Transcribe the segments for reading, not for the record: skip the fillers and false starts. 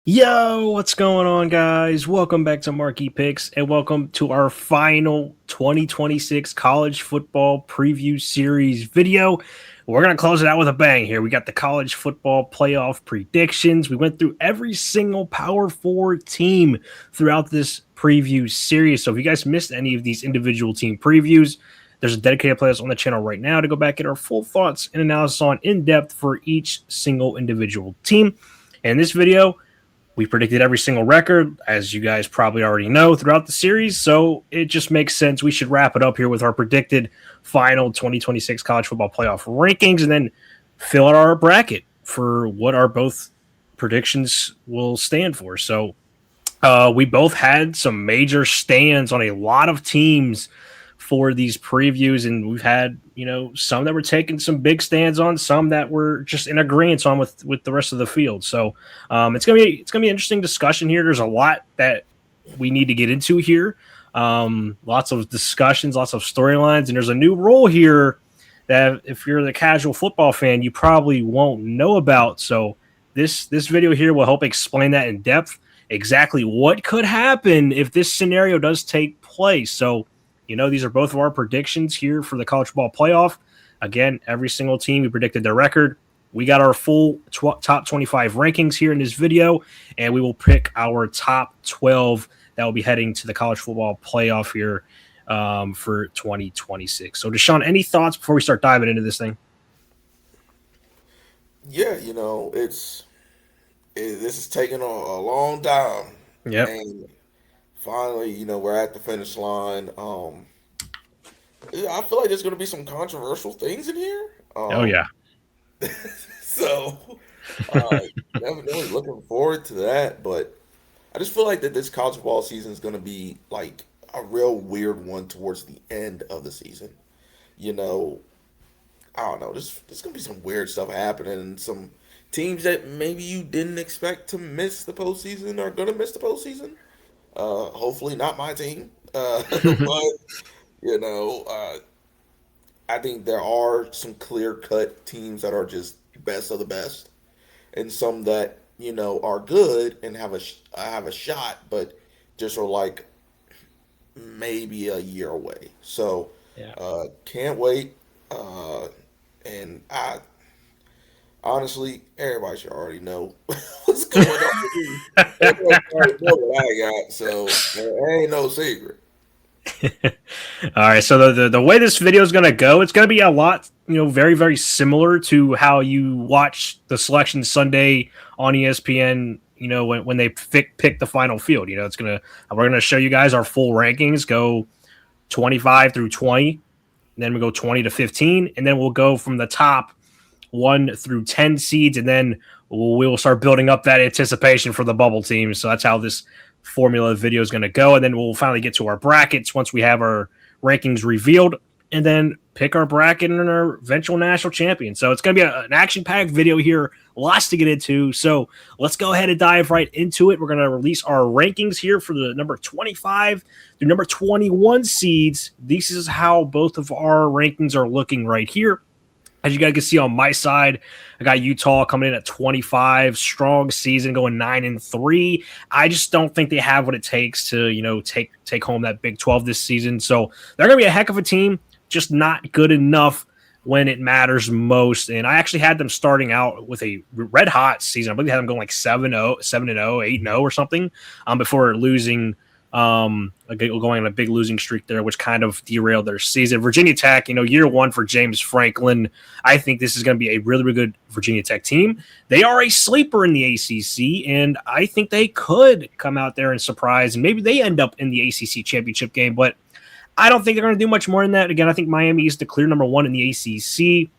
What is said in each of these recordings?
Yo, what's going on, guys? Welcome back to Marquee Picks and welcome to our final 2026 college football preview series video. We're going to close it out with a bang here. We got the college football playoff predictions. We went through every single Power Four team throughout this preview series. So if you guys missed any of these individual team previews, there's a dedicated playlist on the channel right now to go back and get our full thoughts and analysis on in depth for each single individual team. And this video, we predicted every single record, as you guys probably already know, throughout the series. So it just makes sense. We should wrap it up here with our predicted final 2026 college football playoff rankings and then fill out our bracket for what our both predictions will stand for. So we both had some major stands on a lot of teams for these previews, and we've had some that were taking some big stands on, some that were just in agreement on with the rest of the field. So it's gonna be an interesting discussion here. There's a lot that we need to get into here. Lots of discussions, lots of storylines, and there's a new rule here that if you're the casual football fan, you probably won't know about. So this video here will help explain that in depth, exactly what could happen if this scenario does take place. So these are both of our predictions here for the college football playoff. Again, every single team, we predicted their record. We got our full top 25 rankings here in this video, and we will pick our top 12 that will be heading to the college football playoff here for 2026. So, Deshaun, any thoughts before we start diving into this thing? Yeah, this is taking a long time, Yep. and finally, we're at the finish line. I feel like there's going to be some controversial things in here. Oh, yeah. So, uh, definitely looking forward to that. But I just feel like that this college football season is going to be like a real weird one towards the end of the season. You know, I don't know. There's going to be some weird stuff happening, and some teams that maybe you didn't expect to miss the postseason are going to miss the postseason. Hopefully not my team. But you know, uh, I think there are some clear cut teams that are just best of the best, and some that are good and have a shot, but just are like maybe a year away. So Yeah. can't wait. And I honestly, everybody should already know what's going on. Everybody already know what I got, so it ain't no secret. All right, so the way this video is going to go, it's going to be a lot, very, very similar to how you watch the Selection Sunday on ESPN, when they pick the final field. We're going to show you guys our full rankings, go 25 through 20, and then we go 20 to 15, and then we'll go from the top 1 through 10 seeds, and then we will start building up that anticipation for the bubble teams. So that's how this formula video is going to go. And then we'll finally get to our brackets once we have our rankings revealed, and then pick our bracket and our eventual national champion. So it's going to be an action-packed video here, lots to get into. So let's go ahead and dive right into it. We're going to release our rankings here for the number 25 through number 21 seeds. This is how both of our rankings are looking right here. As you guys can see on my side, I got Utah coming in at 25, strong season, going 9-3. I just don't think they have what it takes to, take home that Big 12 this season. So they're going to be a heck of a team, just not good enough when it matters most. And I actually had them starting out with a red hot season. I believe they had them going like 7-0, 7-0, 8-0 or something before losing. Going on a big losing streak there, which kind of derailed their season. Virginia Tech, year one for James Franklin. I think this is going to be a really, really good Virginia Tech team. They are a sleeper in the ACC, and I think they could come out there and surprise, and maybe they end up in the ACC championship game, but I don't think they're going to do much more than that. Again, I think Miami is the clear number one in the ACC,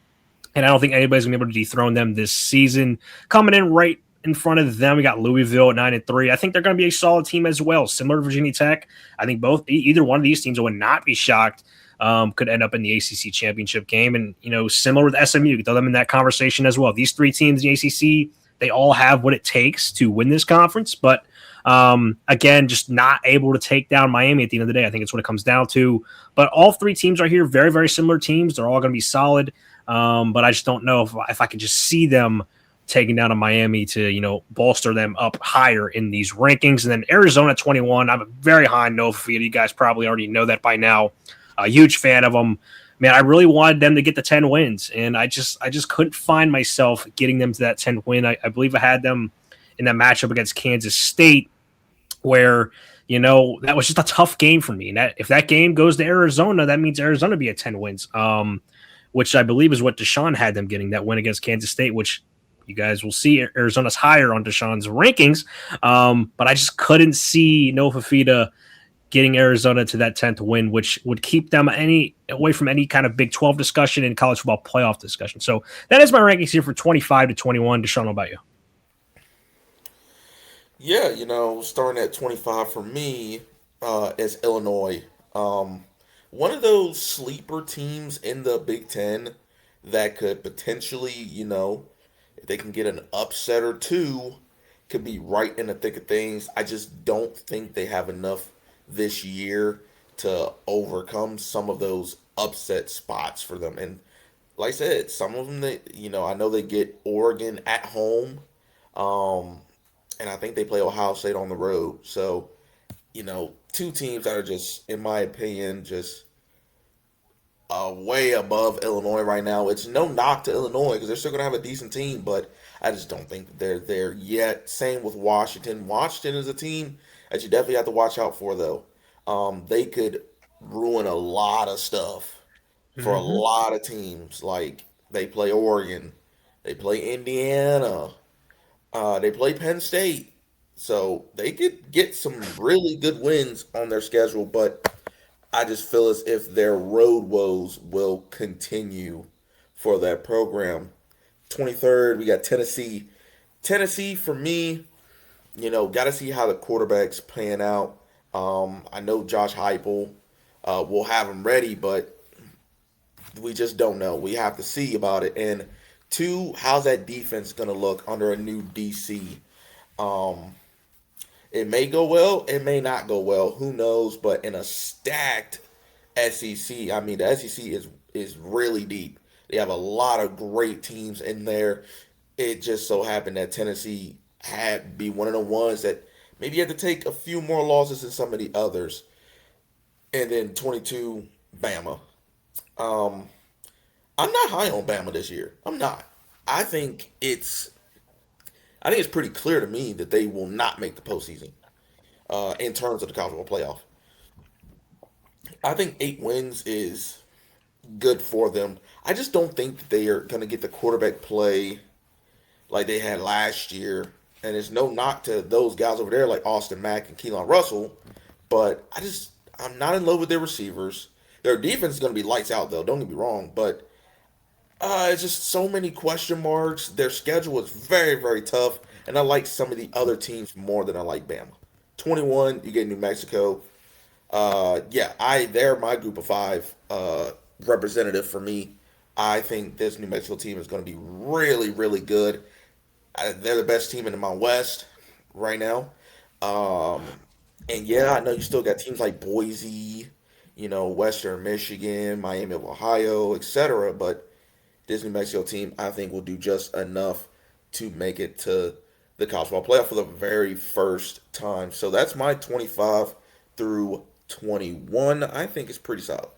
and I don't think anybody's going to be able to dethrone them this season. Coming in right in front of them, we got Louisville at 9-3. I think they're going to be a solid team as well, similar to Virginia Tech. I think either one of these teams, I would not be shocked, could end up in the ACC championship game. And similar with SMU, you can throw them in that conversation as well. These three teams in the ACC, they all have what it takes to win this conference, but again, just not able to take down Miami at the end of the day. I think it's what it comes down to. But all three teams are here, very, very similar teams. They're all going to be solid, but I just don't know if I can just see them taking down a Miami to bolster them up higher in these rankings. And then Arizona 21. I'm very high on Nova Fida. You guys probably already know that by now. A huge fan of them. Man, I really wanted them to get the 10 wins, and I just couldn't find myself getting them to that 10 win. I believe I had them in that matchup against Kansas State, where that was just a tough game for me. And if that game goes to Arizona, that means Arizona be at 10 wins, which I believe is what Deshaun had them getting, that win against Kansas State, which you guys will see Arizona's higher on Deshaun's rankings. But I just couldn't see Nova Fida getting Arizona to that 10th win, which would keep them away from any kind of Big 12 discussion and college football playoff discussion. So that is my rankings here for 25 to 21. Deshaun, how about you? Yeah, starting at 25 for me is Illinois. One of those sleeper teams in the Big Ten that could potentially, if they can get an upset or two, could be right in the thick of things. I just don't think they have enough this year to overcome some of those upset spots for them. And like I said, some of them, I know they get Oregon at home. Um, and I think they play Ohio State on the road. So, two teams that are just, in my opinion, just way above Illinois right now. It's no knock to Illinois because they're still going to have a decent team, but I just don't think that they're there yet. Same with Washington. Washington is a team that you definitely have to watch out for, though. They could ruin a lot of stuff for a Mm-hmm. lot of teams. Like, they play Oregon, they play Indiana. They play Penn State, so they could get some really good wins on their schedule. But I just feel as if their road woes will continue for that program. 23rd, we got Tennessee. Tennessee, for me, got to see how the quarterbacks pan out. I know Josh Heupel will have them ready, but we just don't know. We have to see about it. And two, how's that defense going to look under a new DC? Um, it may go well, it may not go well. Who knows? But in a stacked SEC, I mean, the SEC is really deep. They have a lot of great teams in there. It just so happened that Tennessee had be one of the ones that maybe had to take a few more losses than some of the others. And then 22, Bama. Um, I'm not high on Bama this year. I'm not. I think it's I think it's pretty clear to me that they will not make the postseason in terms of the college football playoff. I think 8 wins is good for them. I just don't think that they are going to get the quarterback play like they had last year. And there's no knock to those guys over there like Austin Mack and Keelan Russell, but I'm not in love with their receivers. Their defense is going to be lights out though. Don't get me wrong, but it's just so many question marks. Their schedule is very, very tough, and I like some of the other teams more than I like Bama. 21, you get New Mexico. Yeah, they're my group of five representative for me. I think this New Mexico team is going to be really, really good. They're the best team in the Mountain West right now. Um, and yeah, I know you still got teams like Boise, Western Michigan, Miami of Ohio, etc. But this New Mexico team, I think, will do just enough to make it to the college football playoff for the very first time. So that's my 25 through 21. I think it's pretty solid.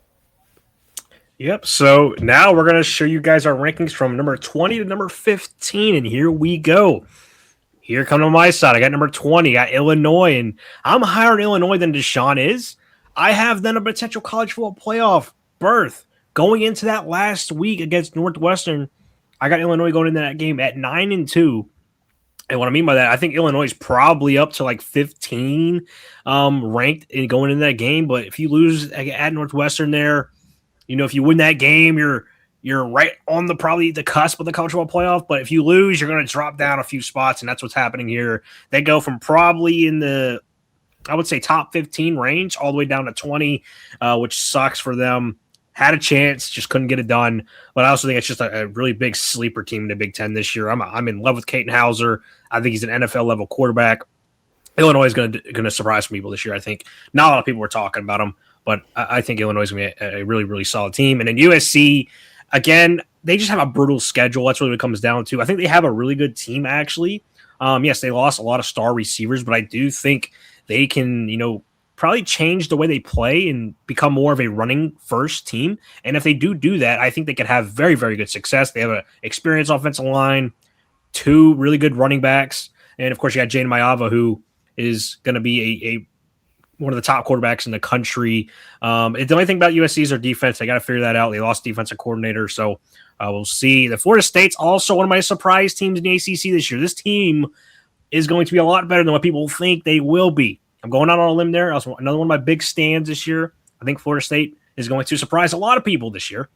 Yep. So now we're going to show you guys our rankings from number 20 to number 15. And here we go. Here come to my side. I got number 20. I got Illinois. And I'm higher in Illinois than Deshaun is. I have then a potential college football playoff berth going into that last week against Northwestern. I got Illinois going into that game at 9-2. And what I mean by that, I think Illinois is probably up to like 15 ranked in going into that game. But if you lose at Northwestern there, if you win that game, you're right on probably the cusp of the college football playoff. But if you lose, you're going to drop down a few spots, and that's what's happening here. They go from probably in the, I would say, top 15 range all the way down to 20, which sucks for them. Had a chance, just couldn't get it done. But I also think it's just a really big sleeper team in the Big Ten this year. I'm in love with Caden Hauser. I think he's an NFL level quarterback. Illinois is going to surprise some people this year. I think not a lot of people were talking about him, but I think Illinois is going to be a really, really solid team. And then USC, again, they just have a brutal schedule. That's what it comes down to. I think they have a really good team, actually. Yes, they lost a lot of star receivers, but I do think they can, probably change the way they play and become more of a running first team. And if they do that, I think they can have very, very good success. They have an experienced offensive line, two really good running backs, and of course you got Jane Mayava, who is going to be a one of the top quarterbacks in the country. The only thing about USC is their defense. They got to figure that out. They lost defensive coordinator, so we'll see. The Florida State's also one of my surprise teams in the ACC this year. This team is going to be a lot better than what people think they will be. I'm going out on a limb there. Another one of my big stands this year. I think Florida State is going to surprise a lot of people this year.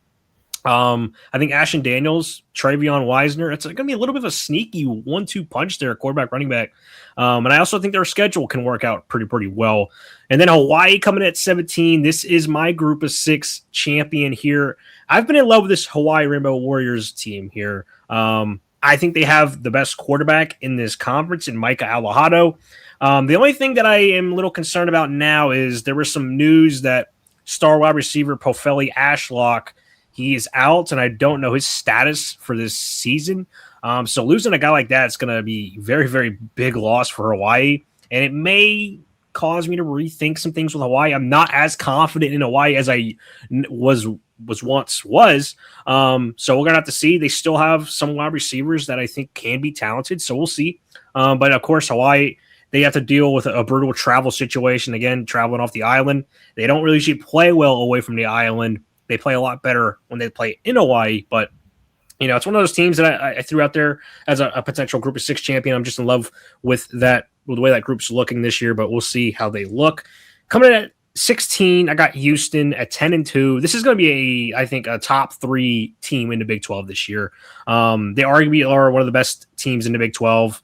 I think Ashton Daniels, Travion Wisner, it's going to be a little bit of a sneaky 1-2 punch there, quarterback, running back. And I also think their schedule can work out pretty well. And then Hawaii coming at 17. This is my group of 6 champion here. I've been in love with this Hawaii Rainbow Warriors team here. I think they have the best quarterback in this conference in Micah Alahado. The only thing that I am a little concerned about now is there was some news that star wide receiver Pofeli Ashlock, he is out, and I don't know his status for this season. So losing a guy like that is going to be very, very big loss for Hawaii, and it may cause me to rethink some things with Hawaii. I'm not as confident in Hawaii as I was once. So we're gonna have to see. They still have some wide receivers that I think can be talented, so we'll see. But of course, Hawaii, they have to deal with a brutal travel situation. Again, traveling off the island, they don't really usually play well away from the island. They play a lot better when they play in Hawaii, but it's one of those teams that I threw out there as a potential Group of 6 champion. I'm just in love with that, with the way that group's looking this year, but we'll see how they look. Coming in at 16, I got Houston at 10-2. This is going to be I think, a top 3 team in the Big 12 this year. They arguably are one of the best teams in the Big 12.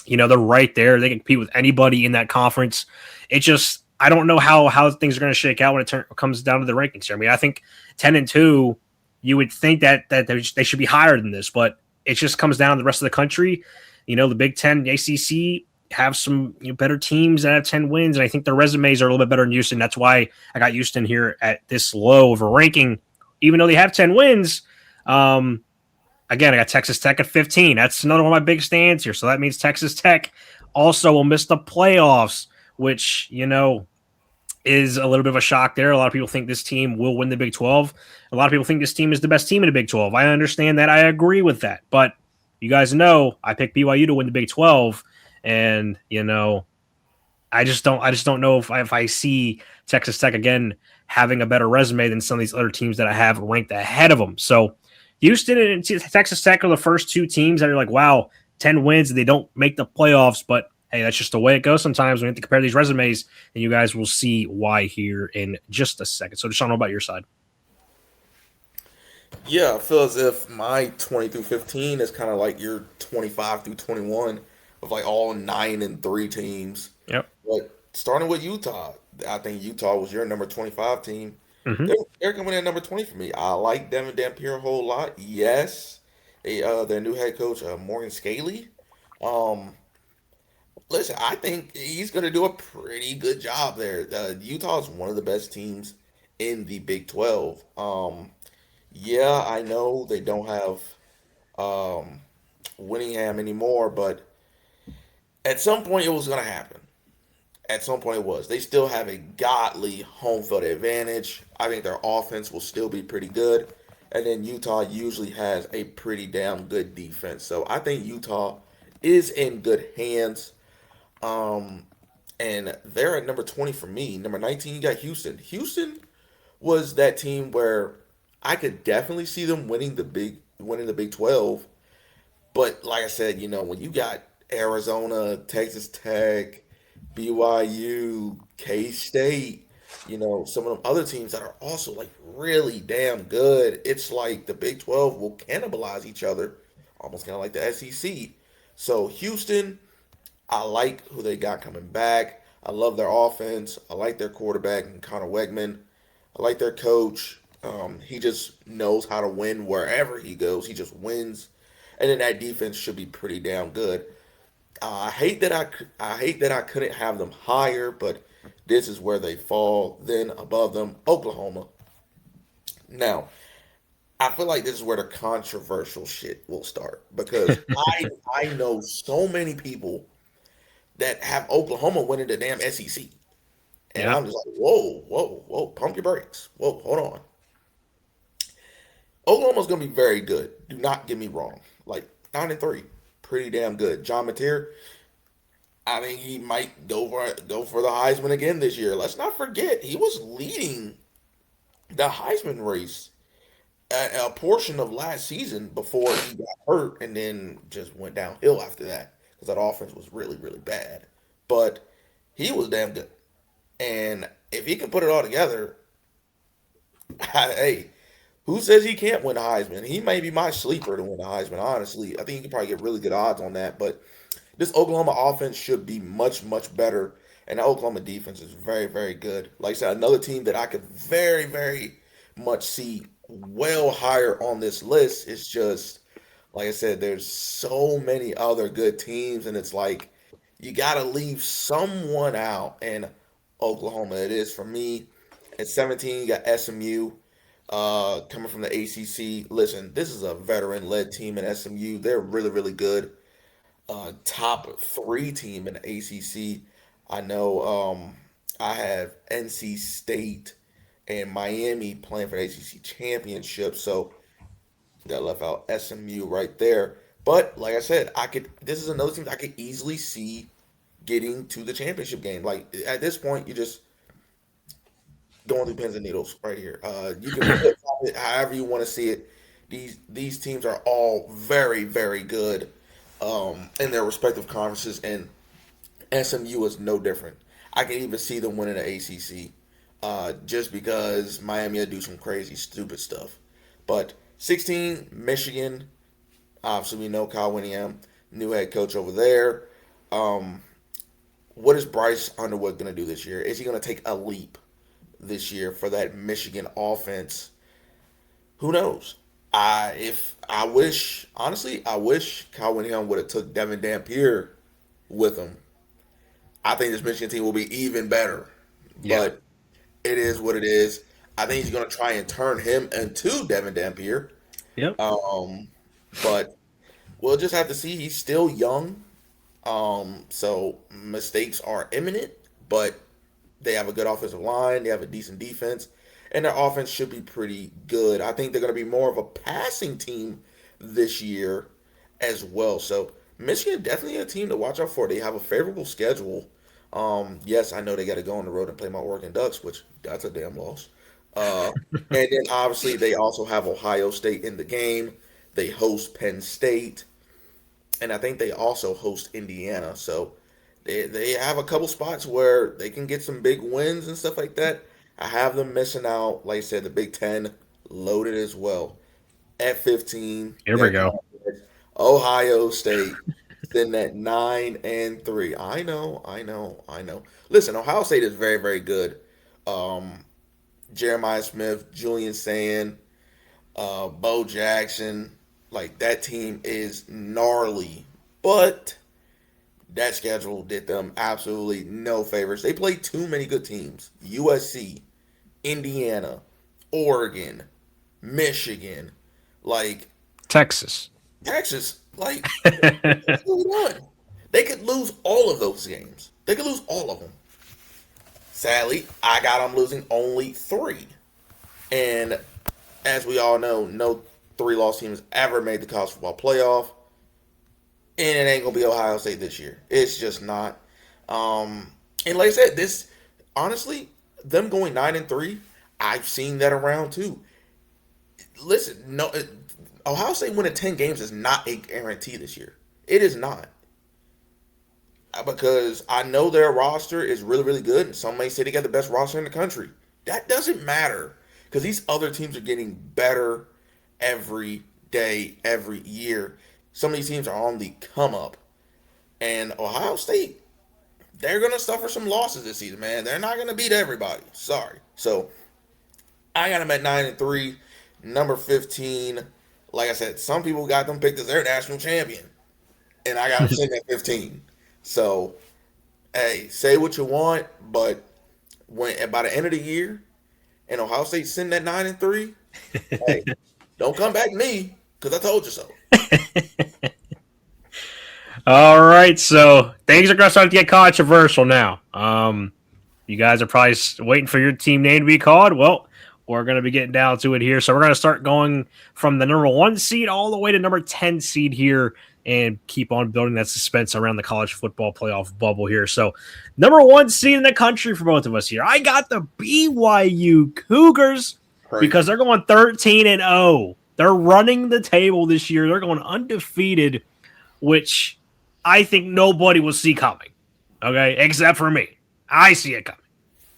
They're right there. They can compete with anybody in that conference. It just, I don't know how things are going to shake out when it comes down to the rankings here. I mean, I think 10-2, you would think that they should be higher than this, but it just comes down to the rest of the country. The Big Ten, the ACC have some better teams that have 10 wins, and I think their resumes are a little bit better than Houston. That's why I got Houston here at this low of a ranking, even though they have 10 wins. Again, I got Texas Tech at 15. That's another one of my big stands here. So that means Texas Tech also will miss the playoffs, which, is a little bit of a shock there. A lot of people think this team will win the Big 12. A lot of people think this team is the best team in the Big 12. I understand that. I agree with that. But you guys know I picked BYU to win the Big 12, and I just don't know if I see Texas Tech again having a better resume than some of these other teams that I have ranked ahead of them. So Houston and Texas Tech are the first 2 teams that are like, wow, 10 wins, and they don't make the playoffs, but hey, that's just the way it goes sometimes. We have to compare these resumes, and you guys will see why here in just a second. So, Deshawn, what about your side? Yeah, I feel as if my 20 through 15 is kind of like your 25 through 21 of like all 9-3 teams. Yep. But starting with Utah, I think Utah was your number 25 team. Mm-hmm. They're coming in at number 20 for me. I like Devin Dampier a whole lot. Yes, their new head coach, Morgan Scaley. Um, Listen, I think he's going to do a pretty good job there. Utah is one of the best teams in the Big 12. Yeah, I know they don't have um, Winningham anymore, but at some point it was going to happen. At some point it was. They still have a godly home field advantage. I think their offense will still be pretty good. And then Utah usually has a pretty damn good defense. So I think Utah is in good hands. Um, and they're at number 20 for me. Number 19, you got Houston. Houston was that team where I could definitely see them winning the Big 12. But like I said, when you got Arizona, Texas Tech, BYU, K State, some of them other teams that are also like really damn good, it's like the Big 12 will cannibalize each other, almost kind of like the SEC. So Houston, I like who they got coming back. I love their offense. I like their quarterback, Connor Wegman. I like their coach. He just knows how to win wherever he goes. He just wins, and then that defense should be pretty damn good. I hate that I couldn't have them higher, but this is where they fall. Then above them, Oklahoma. Now, I feel like this is where the controversial shit will start because I know so many people that have Oklahoma winning the damn SEC. And Yeah. I'm just like, whoa, whoa, whoa, pump your brakes. Whoa, hold on. Oklahoma's gonna be very good. Do not get me wrong. Like 9-3, pretty damn good. John Mateer, I think he might go for the Heisman again this year. Let's not forget he was leading the Heisman race a portion of last season before he got hurt and then just went downhill after that because that offense was really really bad. But he was damn good, and if he can put it all together, hey, who says he can't win a Heisman? He may be my sleeper to win a Heisman. Honestly, I think you can probably get really good odds on that. But this Oklahoma offense should be much, much better. And the Oklahoma defense is very, very good. Like I said, another team that I could very, very much see well higher on this list is just, like I said, there's so many other good teams, and it's like you got to leave someone out. And Oklahoma, it is for me. At 17, you got SMU coming from the ACC. Listen, this is a veteran led team in SMU. They're really, really good top three team in the ACC. I know I have NC State and Miami playing for the ACC championship, so that left out SMU right there. But like I said, I could. This is another team I could easily see getting to the championship game. Like at this point, you just going through pins and needles right here. You can flip it however you want to see it. These teams are all very very good in their respective conferences, and SMU is no different. I can even see them winning the ACC just because Miami will do some crazy, stupid stuff. But 16, Michigan, obviously we know Kyle Whittingham, new head coach over there. Um, what is Bryce Underwood going to do this year? Is he going to take a leap this year for that Michigan offense? Who knows? I wish honestly I wish Kyle Whittingham would have took Devin Dampier with him. I think this Michigan team will be even better. Yeah. But it is what it is. I think he's going to try and turn him into Devin Dampier. Yep. Um, but we'll just have to see. He's still young. So mistakes are imminent, but they have a good offensive line. They have a decent defense, and their offense should be pretty good. I think they're going to be more of a passing team this year as well. So Michigan definitely a team to watch out for. They have a favorable schedule. Yes, I know they got to go on the road and play my Oregon Ducks, which that's a damn loss. And then obviously they also have Ohio State in the game. They host Penn State, and I think they also host Indiana. So they have a couple spots where they can get some big wins and stuff like that. I have them missing out. Like I said, the Big Ten loaded as well. At 15, Here we there go. comes Ohio State sitting at 9-3. I know, I know, I know. Listen, Ohio State is very, very good. Um, Jeremiah Smith, Julian Sand, Bo Jackson, like that team is gnarly. But that schedule did them absolutely no favors. They played too many good teams. USC, Indiana, Oregon, Michigan, like Texas. Texas. Like what's going on? They could lose all of those games. They could lose all of them. Sadly, I got them losing only three. And as we all know, no three-loss team has ever made the college football playoff. And it ain't gonna be Ohio State this year. It's just not. And like I said, this honestly, them going 9-3, I've seen that around too. Listen, no, Ohio State winning 10 games is not a guarantee this year. It is not because I know their roster is really, really good, and some may say they got the best roster in the country. That doesn't matter because these other teams are getting better every day, every year. Some of these teams are on the come up, and Ohio State, they're gonna suffer some losses this season, man. They're not gonna beat everybody. Sorry. So I got them at 9-3, number 15. Like I said, some people got them picked as their national champion, and I got them sitting at 15. So hey, say what you want, but when by the end of the year, and Ohio State sitting at 9-3, hey, Don't come back to me because I told you so. All right, so things are going to start to get controversial now. You guys are probably waiting for your team name to be called. Well, we're going to be getting down to it here. So we're going to start going from the number 1 seed all the way to number 10 seed here and keep on building that suspense around the college football playoff bubble here. So number 1 seed in the country for both of us here. I got the BYU Cougars Crazy. because they're going 13-0. They're running the table this year. They're going undefeated, which I think nobody will see coming. Okay, except for me. I see it coming.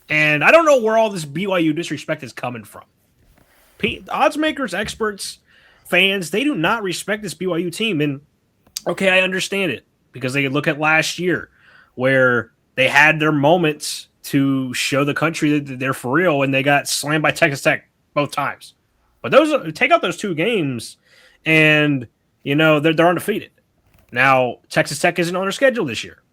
And I don't know where all this BYU disrespect is coming from. Odds makers, experts, fans, they do not respect this BYU team. And okay, I understand it because they look at last year where they had their moments to show the country that they're for real and they got slammed by Texas Tech both times. But those take out those 2 games and, they're undefeated. Now, Texas Tech isn't on their schedule this year.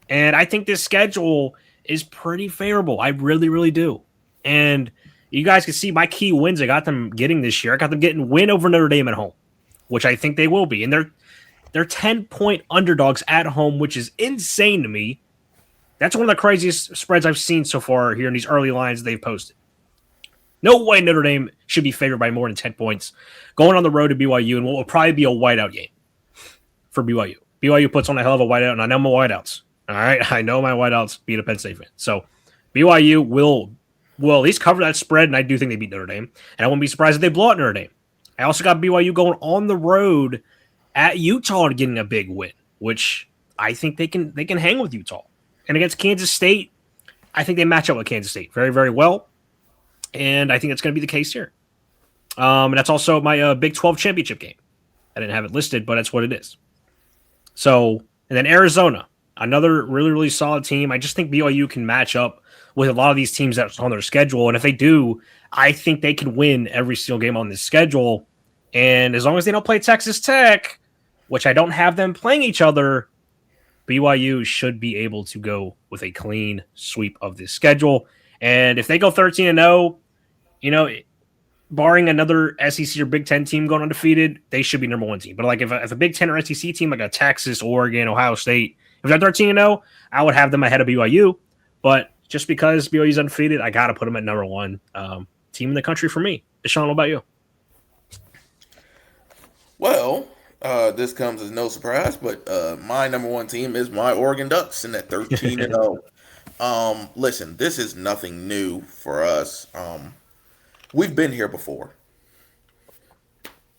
And I think this schedule is pretty favorable. I really, really do. And you guys can see my key wins I got them getting this year. I got them getting win over Notre Dame at home, which I think they will be. And they're 10-point underdogs at home, which is insane to me. That's one of the craziest spreads I've seen so far here in these early lines they've posted. No way Notre Dame should be favored by more than 10 points going on the road to BYU and what will probably be a whiteout game for BYU. BYU puts on a hell of a whiteout, and I know my whiteouts. All right, I know my whiteouts beat a Penn State fan. So BYU will at least cover that spread, and I do think they beat Notre Dame. And I won't be surprised if they blow out Notre Dame. I also got BYU going on the road at Utah and getting a big win, which I think they can hang with Utah. And against Kansas State, I think they match up with Kansas State very, very well. And I think that's going to be the case here. And that's also my Big 12 championship game. I didn't have it listed, but that's what it is. So, and then Arizona, another really, really solid team. I just think BYU can match up with a lot of these teams that's on their schedule. And if they do, I think they can win every single game on this schedule. And as long as they don't play Texas Tech, which I don't have them playing each other, BYU should be able to go with a clean sweep of this schedule. And if they go 13-0, barring another SEC or Big Ten team going undefeated, they should be number 1 team. But like if a Big Ten or SEC team like a Texas, Oregon, Ohio State, if they're 13-0, I would have them ahead of BYU. But just because BYU's undefeated, I got to put them at number 1 team in the country for me. Deshawn, what about you? Well, this comes as no surprise, but my number 1 team is my Oregon Ducks in that 13-0. Listen, this is nothing new for us. We've been here before.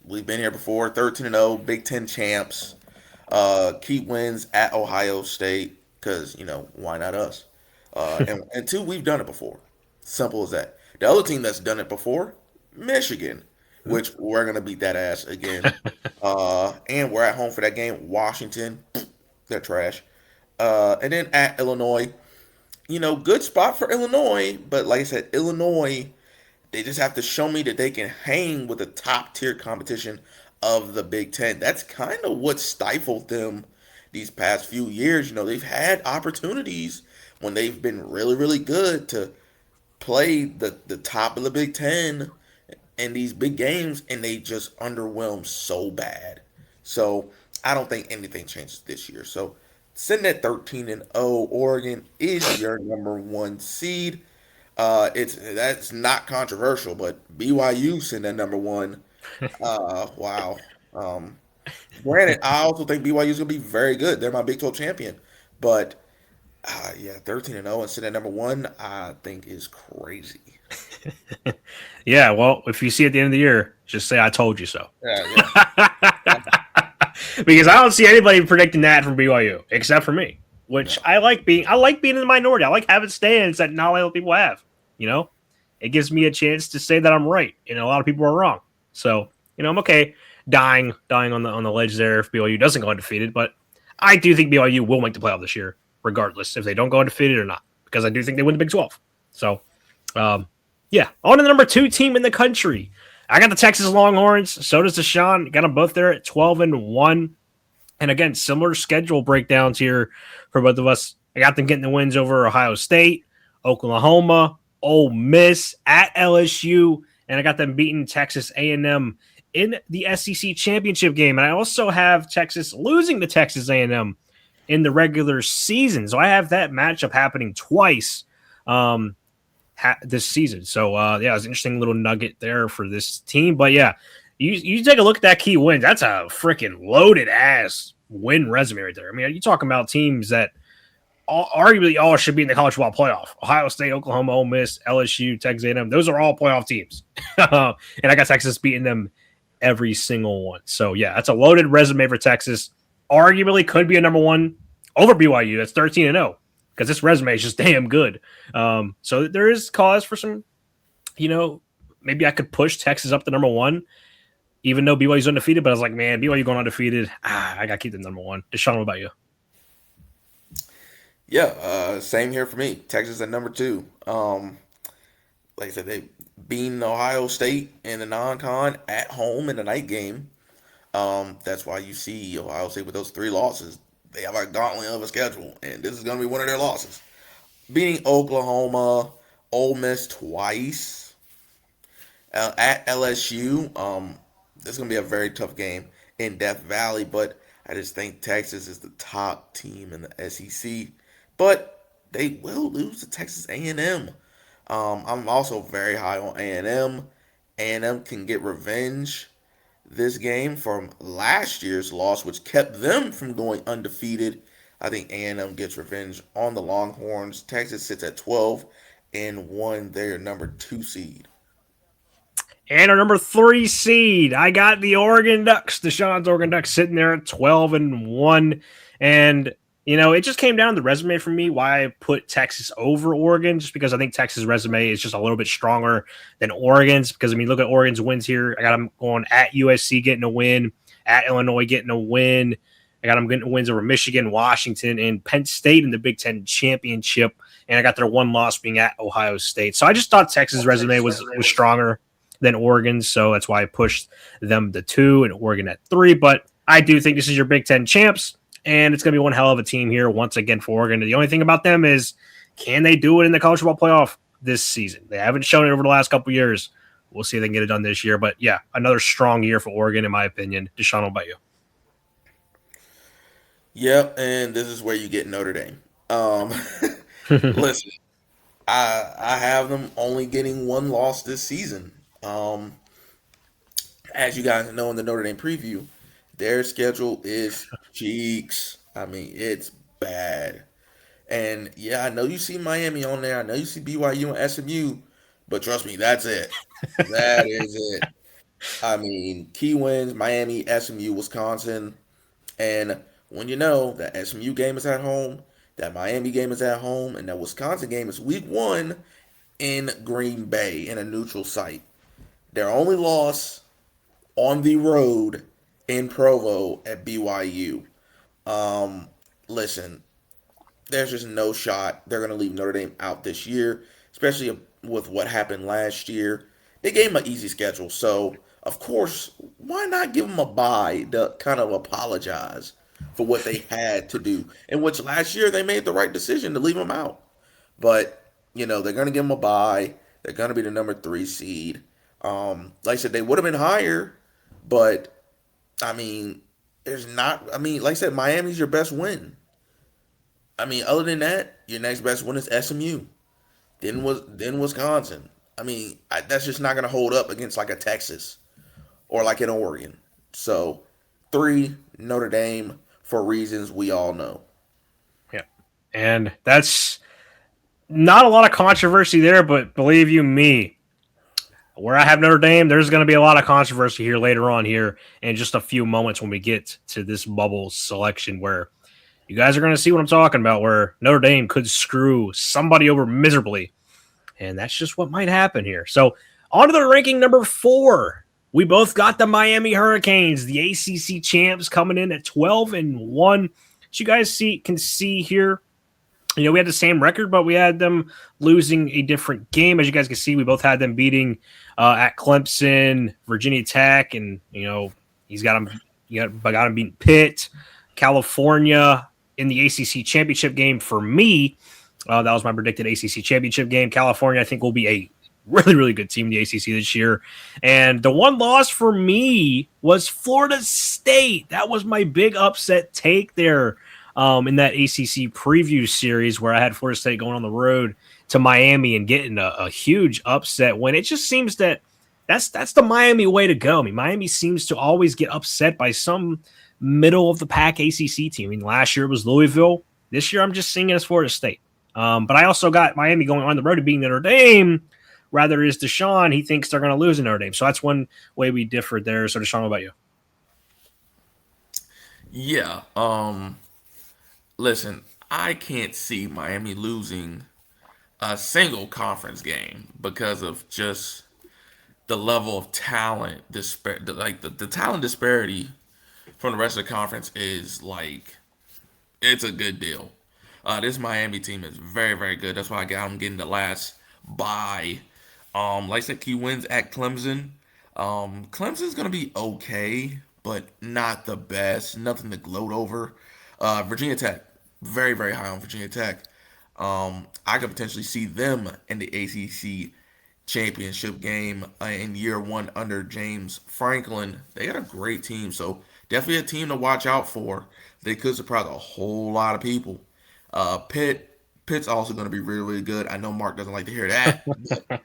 13-0, Big Ten champs. Keep wins at Ohio State because, why not us? And 2, we've done it before. Simple as that. The other team that's done it before, Michigan, which we're going to beat that ass again. And we're at home for that game. Washington, they're trash. And then at Illinois, good spot for Illinois. But like I said, Illinois, they just have to show me that they can hang with the top tier competition of the Big Ten. That's kind of what stifled them these past few years. They've had opportunities when they've been really, really good to play the top of the Big Ten in these big games, and they just underwhelm so bad. So I don't think anything changes this year. So sitting at 13-0, Oregon is your number 1 seed. That's not controversial, but BYU sitting at number 1. Wow. Granted, I also think BYU is going to be very good. They're my Big 12 champion, but 13-0 and sitting at number 1, I think is crazy. Yeah, well, if you see at the end of the year, just say I told you so. Yeah. Because I don't see anybody predicting that from BYU except for me, which I like being in the minority. I like having stands that not a lot of people have. It gives me a chance to say that I'm right, and a lot of people are wrong. So, I'm okay dying on the ledge there if BYU doesn't go undefeated, but I do think BYU will make the playoff this year, regardless if they don't go undefeated or not, because I do think they win the Big 12. So, on to the number 2 team in the country. I got the Texas Longhorns. So does Deshawn. Got them both there at 12-1. And again, similar schedule breakdowns here for both of us. I got them getting the wins over Ohio State, Oklahoma, Ole Miss, at LSU, and I got them beating Texas A&M in the SEC championship game, and I also have Texas losing to Texas A&M in the regular season. So I have that matchup happening twice this season. So yeah, it was an interesting little nugget there for this team. But yeah, you take a look at that key win. That's a freaking loaded ass win resume right there. I mean, you talking about teams that arguably all should be in the college football playoff. Ohio State, Oklahoma, Ole Miss, LSU, Texas A&M. Those are all playoff teams. And I got Texas beating them every single one. So, yeah, that's a loaded resume for Texas. Arguably could be a number one over BYU. That's 13-0 because this resume is just damn good. So there is cause for some, maybe I could push Texas up to number one, even though BYU's undefeated. But I was like, man, BYU going undefeated. I got to keep the number one. Deshawn, what about you? Yeah, same here for me. Texas at number two. Like I said, they beating Ohio State in the non-con at home in the night game. That's why you see Ohio State with those three losses. They have a gauntlet of a schedule, and this is going to be one of their losses. Beating Oklahoma, Ole Miss twice at LSU. This is going to be a very tough game in Death Valley, but I just think Texas is the top team in the SEC. But they will lose to Texas A&M. I'm also very high on A&M. A&M can get revenge this game from last year's loss, which kept them from going undefeated. I think A&M gets revenge on the Longhorns. Texas sits at 12 and 1. They're number 2 seed. And our number 3 seed, I got the Oregon Ducks. Deshaun's Oregon Ducks sitting there at 12 and 1. And it just came down to the resume for me why I put Texas over Oregon, just because I think Texas' resume is just a little bit stronger than Oregon's. Because, look at Oregon's wins here. I got them going at USC getting a win, at Illinois getting a win. I got them getting wins over Michigan, Washington, and Penn State in the Big Ten championship. And I got their one loss being at Ohio State. So I just thought Texas' resume was stronger than Oregon. So that's why I pushed them to 2 and Oregon at 3. But I do think this is your Big Ten champs. And it's going to be one hell of a team here once again for Oregon. The only thing about them is, can they do it in the college football playoff this season? They haven't shown it over the last couple of years. We'll see if they can get it done this year. But, yeah, another strong year for Oregon, in my opinion. Deshaun, what about you? Yep, and this is where you get Notre Dame. Listen, I have them only getting one loss this season. As you guys know in the Notre Dame preview, their schedule is cheeks. It's bad. And yeah, I know you see Miami on there. I know you see BYU and SMU, but trust me, that's it. That is it. Key wins: Miami, SMU, Wisconsin. And when you know that SMU game is at home, that Miami game is at home, and that Wisconsin game is week 1 in Green Bay in a neutral site, their only loss on the road in Provo at BYU. Listen, there's just no shot they're going to leave Notre Dame out this year, especially with what happened last year. They gave them an easy schedule, so of course, why not give them a bye to kind of apologize for what they had to do? In which last year they made the right decision to leave them out. But, they're going to give them a bye. They're going to be the number 3 seed. Like I said, they would have been higher, but there's not. Like I said, Miami's your best win. Other than that, your next best win is SMU. Then Wisconsin. That's just not going to hold up against like a Texas or like an Oregon. So, 3 Notre Dame for reasons we all know. Yeah, and that's not a lot of controversy there, but believe you me, where I have Notre Dame, there's going to be a lot of controversy here later on here in just a few moments when we get to this bubble selection where you guys are going to see what I'm talking about, where Notre Dame could screw somebody over miserably. And that's just what might happen here. So on to the ranking number 4. We both got the Miami Hurricanes, the ACC champs, coming in at 12 and 1. As you guys can see here, we had the same record, but we had them losing a different game. As you guys can see, we both had them beating at Clemson, Virginia Tech, and he's got them beating Pitt, California in the ACC championship game. For me, that was my predicted ACC championship game. California, I think, will be a really good team in the ACC this year. And the one loss for me was Florida State. That was my big upset take there in that ACC preview series where I had Florida State going on the road to Miami and getting a huge upset when it just seems that that's the Miami way to go. I mean, Miami seems to always get upset by some middle of the pack ACC team. I mean, last year it was Louisville. This year I'm just seeing it as Florida State. But I also got Miami going on the road to beating Notre Dame. Rather is Deshawn. He thinks they're going to lose in Notre Dame. So that's one way we differed there. So Deshawn, what about you? Yeah. Listen, I can't see Miami losing a single conference game because of just the level of talent like the talent disparity from the rest of the conference is like it's a good deal. This Miami team is very good. That's why I got them getting the last bye. Like I said, key wins at Clemson. Clemson's gonna be okay, but not the best. Nothing to gloat over. Virginia Tech, very high on Virginia Tech. I could potentially see them in the ACC championship game in year one under James Franklin. They got a great team, so definitely a team to watch out for. They could surprise a whole lot of people. Pitt's also going to be really good. I know Mark doesn't like to hear that, but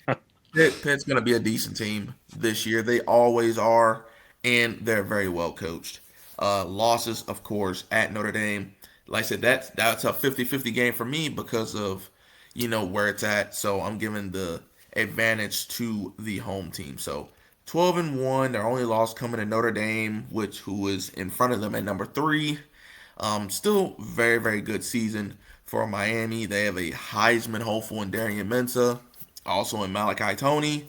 Pitt's going to be a decent team this year. They always are, and they're very well coached. Losses, of course, at Notre Dame. Like I said, that's a 50-50 game for me because of where it's at. So I'm giving the advantage to the home team. So 12-1, their only loss coming to Notre Dame, who is in front of them at number 3. Still very good season for Miami. They have a Heisman hopeful in Darian Mensah, also in Malachi Tony.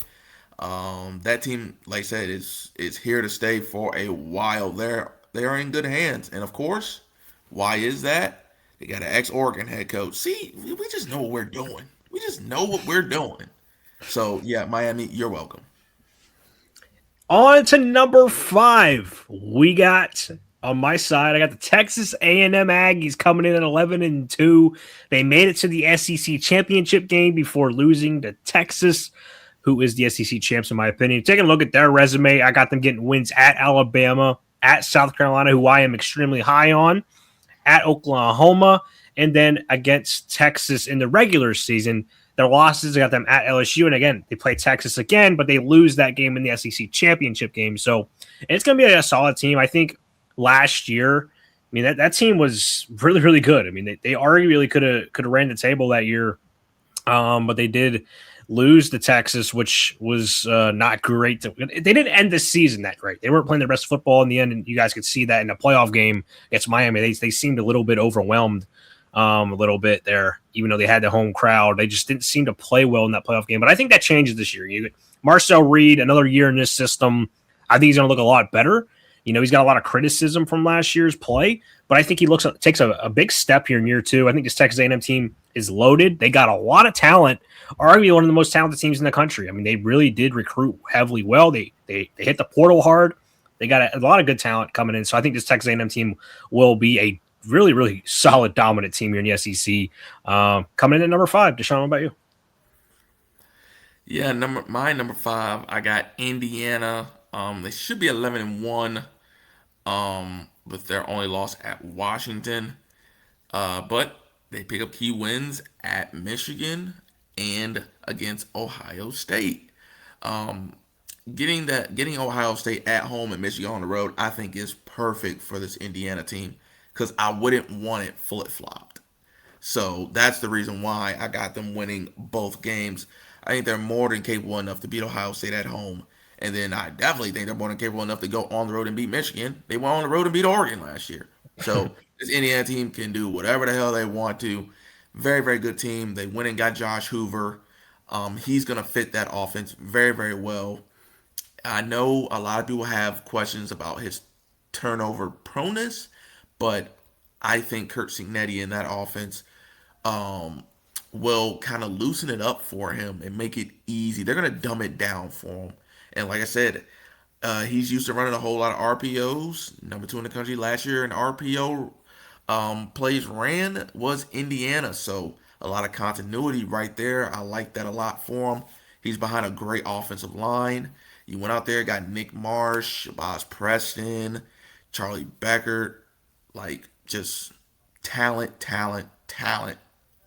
That team, like I said, is here to stay for a while. They are in good hands, and of course, why is that? They got an ex-Oregon head coach. See, we just know what we're doing. We just know what we're doing. So yeah, Miami, you're welcome. On to number 5. We got on my side, I got the Texas A&M Aggies coming in at 11-2. They made it to the SEC championship game before losing to Texas, who is the SEC champs in my opinion. Taking a look at their resume, I got them getting wins at Alabama, at South Carolina, who I am extremely high on, at Oklahoma, and then against Texas in the regular season. Their losses, I got them at LSU, and again, they play Texas again, but they lose that game in the SEC championship game. So it's going to be a solid team. I think last year, I mean, that team was really good. I mean, they arguably could have ran the table that year, but they did lose to Texas, which was not great. They didn't end the season that great. They weren't playing their best football in the end, and you guys could see that in a playoff game against Miami. They seemed a little bit overwhelmed a little bit there, even though they had the home crowd. They just didn't seem to play well in that playoff game. But I think that changes this year. Marcel Reed, another year in this system, I think he's going to look a lot better. He's got a lot of criticism from last year's play, but I think he takes a big step here in year 2. I think this Texas A&M team is loaded. They got a lot of talent, arguably one of the most talented teams in the country. I mean, they really did recruit heavily well. They hit the portal hard. They got a lot of good talent coming in. So I think this Texas A&M team will be a really solid, dominant team here in the SEC. Coming in at number 5. Deshaun, what about you? Yeah, my number 5, I got Indiana. They should be 11-1. With their only loss at Washington. But they pick up key wins at Michigan and against Ohio State. Um, getting Ohio State at home and Michigan on the road, I think is perfect for this Indiana team because I wouldn't want it flip flopped. So that's the reason why I got them winning both games. I think they're more than capable enough to beat Ohio State at home. And then I definitely think they're more than capable enough to go on the road and beat Michigan. They went on the road and beat Oregon last year. So this Indiana team can do whatever the hell they want to. Very good team. They went and got Josh Hoover. He's going to fit that offense very well. I know a lot of people have questions about his turnover proneness, but I think Kurt Signetti in that offense um, will kind of loosen it up for him and make it easy. They're going to dumb it down for him. And like I said, he's used to running a whole lot of RPOs. Number 2 in the country last year in RPO plays ran was Indiana. So a lot of continuity right there. I like that a lot for him. He's behind a great offensive line. You went out there, got Nick Marsh, Shabazz Preston, Charlie Beckert, like just talent, talent, talent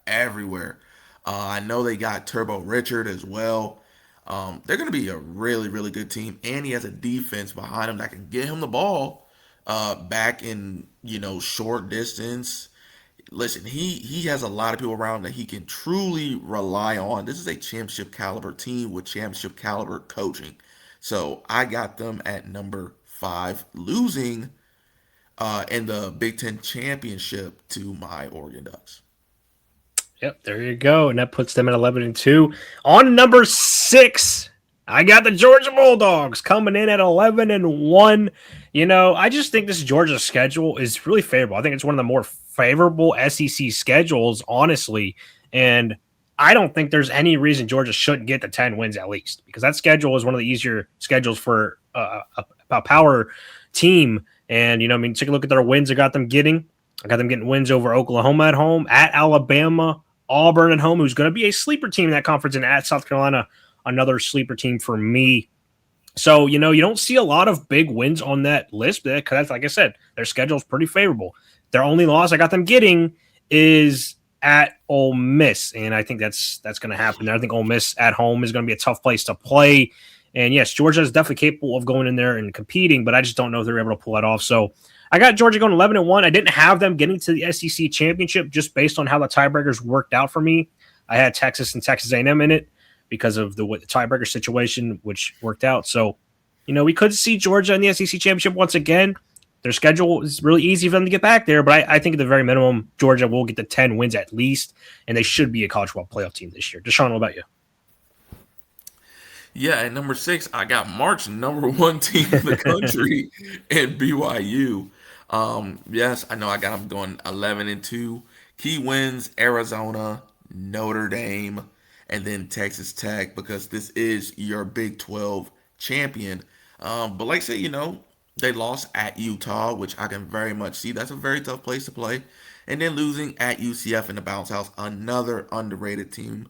everywhere. I know they got Turbo Richard as well. They're going to be a really, really good team, and he has a defense behind him that can get him the ball back in short distance. Listen, he has a lot of people around that he can truly rely on. This is a championship caliber team with championship caliber coaching. So I got them at number 5, losing in the Big Ten championship to my Oregon Ducks. Yep, there you go. And that puts them at 11-2. On number 6, I got the Georgia Bulldogs coming in at 11-1. I just think this Georgia schedule is really favorable. I think it's one of the more favorable SEC schedules, honestly. And I don't think there's any reason Georgia shouldn't get the 10 wins at least, because that schedule is one of the easier schedules for a power team. And, take a look at their wins. I got them getting wins over Oklahoma at home, at Alabama, Auburn at home, who's going to be a sleeper team in that conference, and at South Carolina, another sleeper team for me. So, you don't see a lot of big wins on that list because, like I said, their schedule is pretty favorable. Their only loss I got them getting is at Ole Miss, and I think that's going to happen there. I think Ole Miss at home is going to be a tough place to play. And, yes, Georgia is definitely capable of going in there and competing, but I just don't know if they're able to pull that off. So, I got Georgia going 11-1. I didn't have them getting to the SEC championship just based on how the tiebreakers worked out for me. I had Texas and Texas A&M in it because of the tiebreaker situation, which worked out. So, we could see Georgia in the SEC championship once again. Their schedule is really easy for them to get back there, but I think at the very minimum, Georgia will get the 10 wins at least, and they should be a college football playoff team this year. Deshaun, what about you? Yeah, at number 6, I got March number 1 team in the country and BYU. Yes, I know I got them going 11-2. Key wins: Arizona, Notre Dame, and then Texas Tech, because this is your Big 12 champion. But like I say, they lost at Utah, which I can very much see. That's a very tough place to play. And then losing at UCF in the Bounce House, another underrated team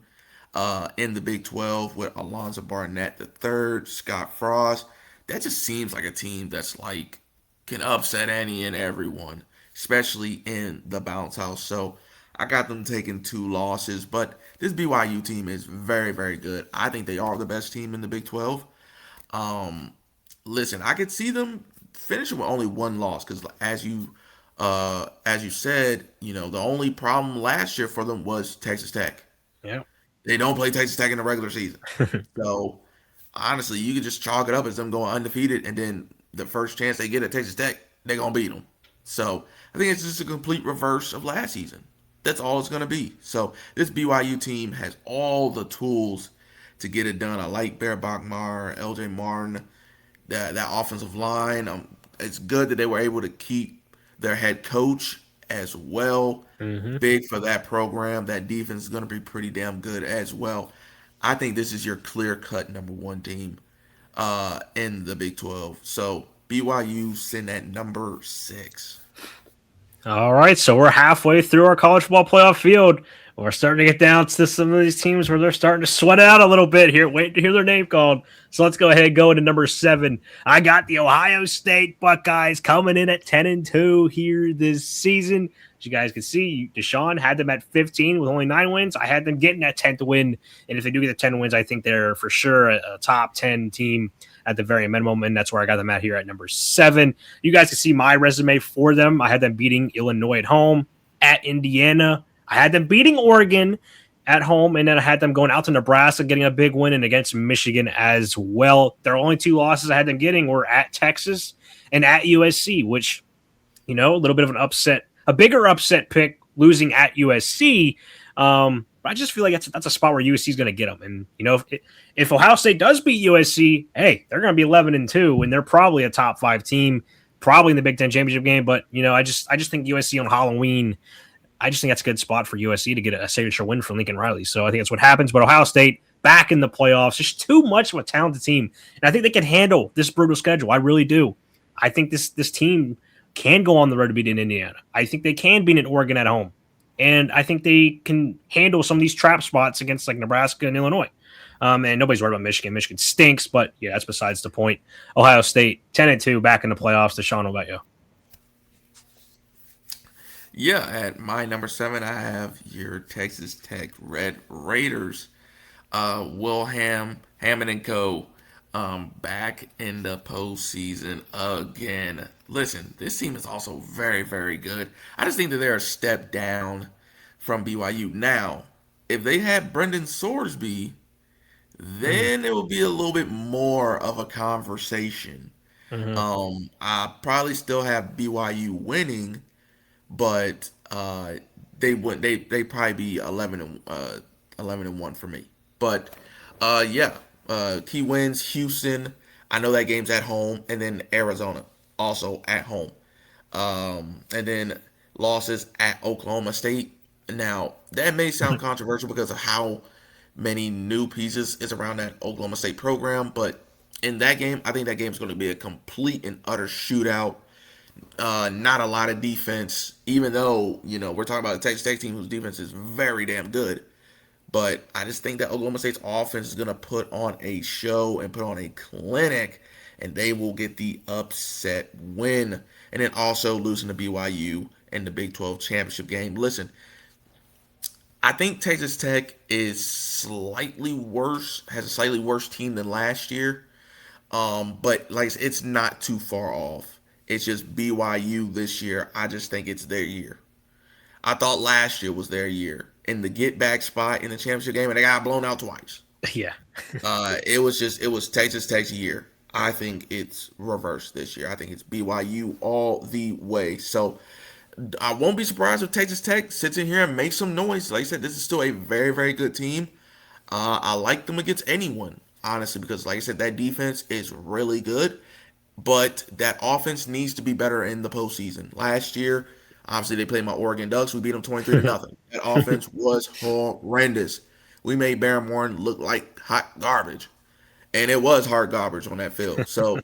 in the Big 12 with Alonzo Barnett the third, Scott Frost. That just seems like a team that's like can upset any and everyone, especially in the Bounce House. So I got them taking 2 losses, but this BYU team is very, very good. I think they are the best team in the Big 12. Listen, I could see them finishing with only 1 loss because, as you said, the only problem last year for them was Texas Tech. Yeah. They don't play Texas Tech in the regular season. So, honestly, you could just chalk it up as them going undefeated, and then the first chance they get at Texas Tech, they're going to beat them. So, I think it's just a complete reverse of last season. That's all it's going to be. So, this BYU team has all the tools to get it done. I like Bear Bachmar, LJ Martin, that offensive line. It's good that they were able to keep their head coach as well. Mm-hmm. Big for that program. That defense is going to be pretty damn good as well. I think this is your clear-cut number 1 team in the Big 12. So BYU sitting at number 6. All right, so we're halfway through our college football playoff field. We're starting to get down to some of these teams where they're starting to sweat out a little bit here, waiting to hear their name called. So let's go ahead and go into number 7. I got the Ohio State Buckeyes coming in at 10-2 here this season. As you guys can see, Deshaun had them at 15 with only 9 wins. I had them getting that 10th win. And if they do get the 10 wins, I think they're for sure a top 10 team at the very minimum. And that's where I got them at here at number 7. You guys can see my resume for them. I had them beating Illinois at home, at Indiana. I had them beating Oregon at home, and then I had them going out to Nebraska, getting a big win, and against Michigan as well. Their only 2 losses I had them getting were at Texas and at USC, which, a little bit of an upset, a bigger upset pick, losing at USC. But I just feel like that's a spot where USC is going to get them. And, if Ohio State does beat USC, hey, they're going to be 11-2, and they're probably a top 5 team, probably in the Big Ten championship game. But, I just think USC on Halloween, I just think that's a good spot for USC to get a signature win from Lincoln Riley. So I think that's what happens. But Ohio State back in the playoffs, just too much of a talented team. And I think they can handle this brutal schedule. I really do. I think this team can go on the road to beat in Indiana. I think they can beat in Oregon at home. And I think they can handle some of these trap spots against like Nebraska and Illinois. And nobody's worried about Michigan. Michigan stinks, but yeah, that's besides the point. Ohio State 10-2 back in the playoffs. Deshaun, what about you? Yeah, at my number 7, I have your Texas Tech Red Raiders. Hammond and Co. Back in the postseason again. Listen, this team is also very, very good. I just think that they're a step down from BYU. Now, if they had Brendan Sorsby, then it would be a little bit more of a conversation. Mm-hmm. I probably still have BYU winning, but they probably be 11-1 for me. But yeah, key wins: Houston. I know that game's at home, and then Arizona also at home. And then losses at Oklahoma State. Now that may sound controversial because of how many new pieces is around that Oklahoma State program, but in that game, I think that game is going to be a complete and utter shootout. Not a lot of defense, even though we're talking about a Texas Tech team whose defense is very damn good. But I just think that Oklahoma State's offense is going to put on a show and put on a clinic, and they will get the upset win. And then also losing to BYU in the Big 12 championship game. Listen, I think Texas Tech is slightly worse, has a slightly worse team than last year. But like I said, it's not too far off. It's just BYU this year. I just think it's their year. I thought last year was their year in the get back spot in the championship game, and they got blown out twice. Yeah. It was Texas Tech's year. I think it's reversed this year. I think it's BYU all the way. So I won't be surprised if Texas Tech sits in here and makes some noise. Like I said, this is still a very, very good team. I like them against anyone, honestly, because like I said, that defense is really good, but that offense needs to be better in the postseason. Last year, obviously, they played my Oregon Ducks. We beat them 23-0. That offense was horrendous. We made Barrymore look like hot garbage, and it was hard garbage on that field. So,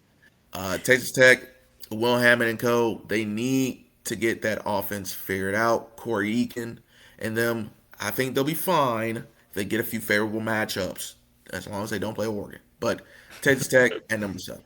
Texas Tech, Will Hammond and Co., they need to get that offense figured out. Corey Eakin and them, I think they'll be fine if they get a few favorable matchups, as long as they don't play Oregon. But Texas Tech and number 7.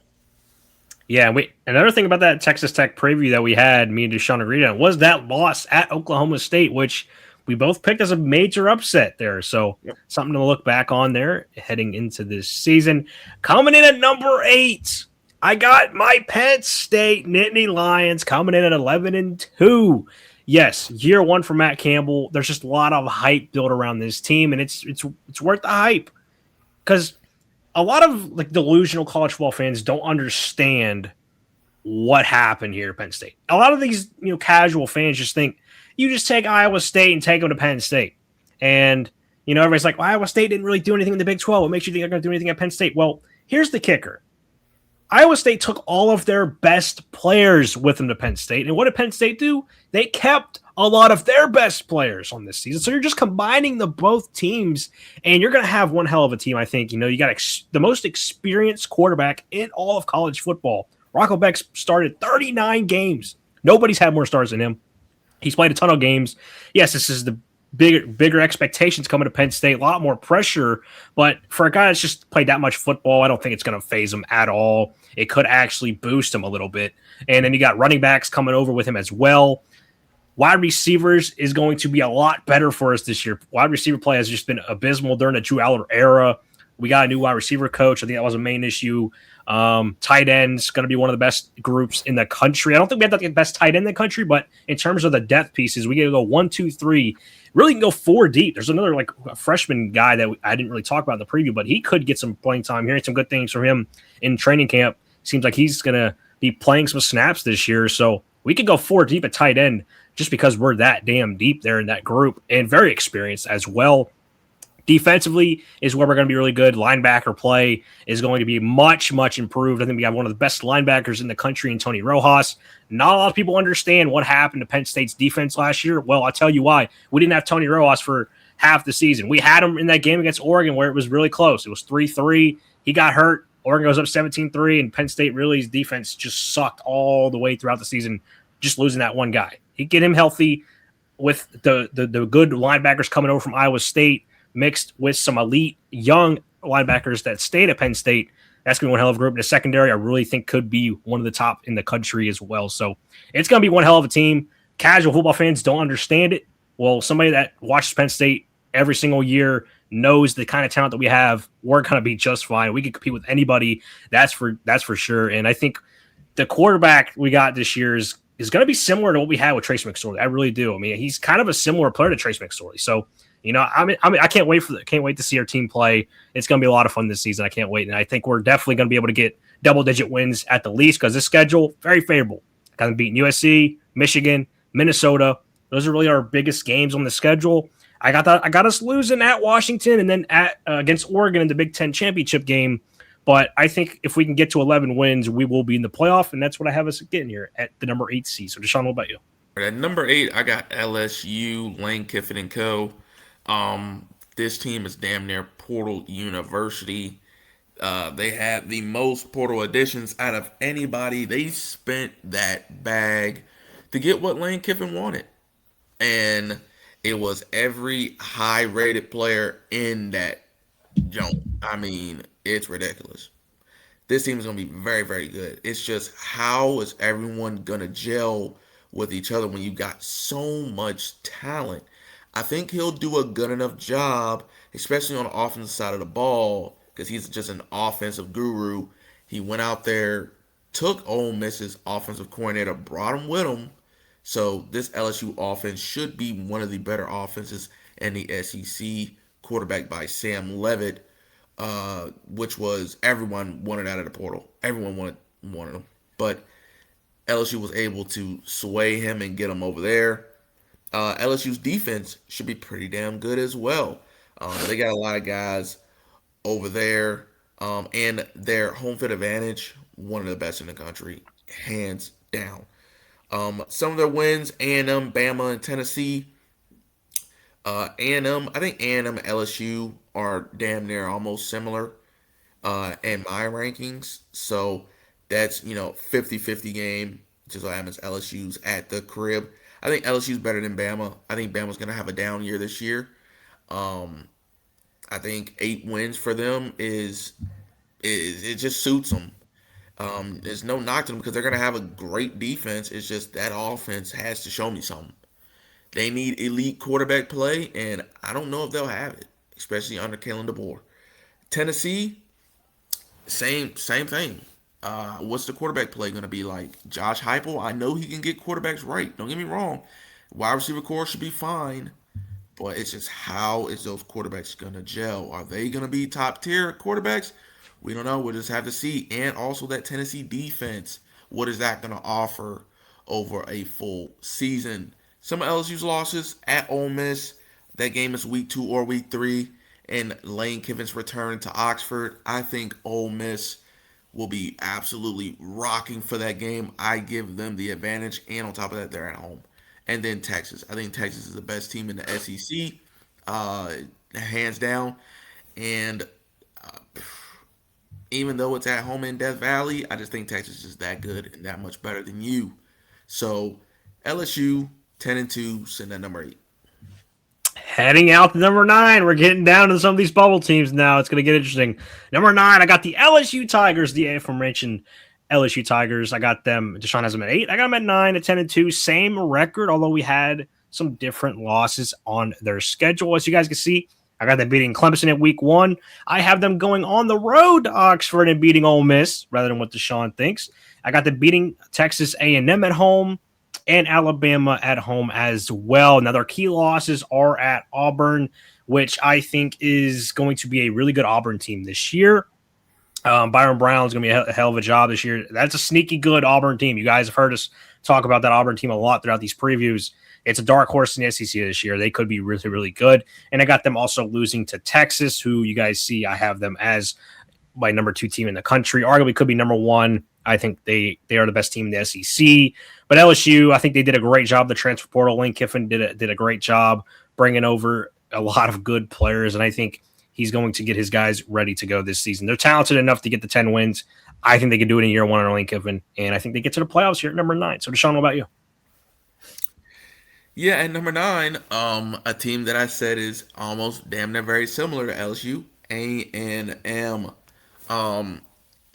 Yeah, another thing about that Texas Tech preview that we had, me and Deshaun agreed on, was that loss at Oklahoma State, which we both picked as a major upset there. So something to look back on there heading into this season. Coming in at number 8, I got my Penn State Nittany Lions coming in at 11-2. Yes, year 1 for Matt Campbell. There's just a lot of hype built around this team, and it's worth the hype because a lot of like delusional college football fans don't understand what happened here at Penn State. A lot of these, casual fans just think you just take Iowa State and take them to Penn State. And, everybody's like, well, Iowa State didn't really do anything in the Big 12. What makes you think they're going to do anything at Penn State? Well, here's the kicker. Iowa State took all of their best players with them to Penn State. And what did Penn State do? They kept a lot of their best players on this season. So you're just combining the both teams, and you're going to have one hell of a team, I think. You got the most experienced quarterback in all of college football. Rocco Beck started 39 games. Nobody's had more starts than him. He's played a ton of games. Yes, this is the bigger expectations coming to Penn State, a lot more pressure. But for a guy that's just played that much football, I don't think it's going to phase him at all. It could actually boost him a little bit. And then you got running backs coming over with him as well. Wide receivers is going to be a lot better for us this year. Wide receiver play has just been abysmal during the Drew Aller era. We got a new wide receiver coach. I think that was a main issue. Tight ends going to be one of the best groups in the country. I don't think we have the best tight end in the country, but in terms of the depth pieces, we get to go 1, 2, 3. Really can go 4 deep. There's another a freshman guy that I didn't really talk about in the preview, but he could get some playing time. Hearing some good things from him in training camp. Seems like he's going to be playing some snaps this year. So we could go 4 deep at tight end just because we're that damn deep there in that group and very experienced as well. Defensively is where we're going to be really good. Linebacker play is going to be much, much improved. I think we have one of the best linebackers in the country in Tony Rojas. Not a lot of people understand what happened to Penn State's defense last year. Well, I'll tell you why. We didn't have Tony Rojas for half the season. We had him in that game against Oregon where it was really close. It was 3-3. He got hurt. Oregon goes up 17-3, and Penn State really's defense just sucked all the way throughout the season, just losing that one guy. He get him healthy with the good linebackers coming over from Iowa State, mixed with some elite young linebackers that stayed at Penn State. That's going to be one hell of a group. The secondary, I really think, could be one of the top in the country as well. So it's going to be one hell of a team. Casual football fans don't understand it. Well, somebody that watches Penn State every single year knows the kind of talent that we have. We're going to be just fine. We can compete with anybody. That's for sure. And I think the quarterback we got this year is going to be similar to what we had with Trace McSorley. I really do. I mean, he's kind of a similar player to Trace McSorley. So, I can't wait can't wait to see our team play. It's going to be a lot of fun this season. I can't wait. And I think we're definitely going to be able to get double-digit wins at the least because this schedule, very favorable. Got them beating USC, Michigan, Minnesota. Those are really our biggest games on the schedule. I got us losing at Washington and then at against Oregon in the Big Ten championship game. But I think if we can get to 11 wins, we will be in the playoff, and that's what I have us getting here at the number 8 seed. So, Deshaun, what about you? At number 8, I got LSU, Lane Kiffin and Co. This team is damn near Portal University. They had the most portal additions out of anybody. They spent that bag to get what Lane Kiffin wanted. And it was every high-rated player in that jump. I mean, it's ridiculous. This team is going to be very, very good. It's just how is everyone going to gel with each other when you got so much talent? I think he'll do a good enough job, especially on the offensive side of the ball, because he's just an offensive guru. He went out there, took Ole Miss's offensive coordinator, brought him with him. So this LSU offense should be one of the better offenses in the SEC, quarterbacked by Sam Levitt, which was everyone wanted out of the portal. Everyone wanted him. But LSU was able to sway him and get him over there. LSU's defense should be pretty damn good as well. They got a lot of guys over there. And their home field advantage, one of the best in the country, hands down. Some of their wins, A&M, Bama, and Tennessee. A&M, I think A&M and LSU are damn near almost similar in my rankings. So that's, 50-50 game. Just so happens LSU's at the crib. I think LSU's better than Bama. I think Bama's going to have a down year this year. I think 8 wins for them is it just suits them. There's no knock to them because they're going to have a great defense. It's just that offense has to show me something. They need elite quarterback play, and I don't know if they'll have it, especially under Kalen DeBoer. Tennessee, same thing. What's the quarterback play going to be like? Josh Heupel, I know he can get quarterbacks right. Don't get me wrong. Wide receiver core should be fine, but it's just how is those quarterbacks going to gel? Are they going to be top tier quarterbacks? We don't know. We'll just have to see. And also that Tennessee defense, what is that going to offer over a full season? Some of LSU's losses at Ole Miss. That game is week 2 or week 3. And Lane Kiffin's return to Oxford. I think Ole Miss will be absolutely rocking for that game. I give them the advantage. And on top of that, they're at home. And then Texas. I think Texas is the best team in the SEC. Hands down. And even though it's at home in Death Valley, I just think Texas is that good and that much better than you. So LSU 10-2, sitting at number 8. Heading out to number 9, we're getting down to some of these bubble teams now. It's going to get interesting. Number 9, I got the LSU Tigers, the aforementioned LSU Tigers. I got them. Deshaun has them at 8. I got them at 9 at 10-2. Same record, although we had some different losses on their schedule. As you guys can see, I got them beating Clemson at week 1. I have them going on the road to Oxford and beating Ole Miss, rather than what Deshaun thinks. I got them beating Texas A&M at home and Alabama at home as well. Now, their key losses are at Auburn, which I think is going to be a really good Auburn team this year. Byron Brown is going to be a hell of a job this year. That's a sneaky good Auburn team. You guys have heard us talk about that Auburn team a lot throughout these previews. It's a dark horse in the SEC this year. They could be really, really good. And I got them also losing to Texas, who you guys see I have them as my number 2 team in the country. Arguably could be number 1. I think they are the best team in the SEC. But LSU, I think they did a great job. The transfer portal, Lane Kiffin did a great job bringing over a lot of good players, and I think he's going to get his guys ready to go this season. They're talented enough to get the 10 wins. I think they can do it in year 1 under Lane Kiffin, and I think they get to the playoffs here at number 9. So, Deshaun, what about you? Yeah, at number 9, a team that I said is almost damn near very similar to LSU, A&M. Um,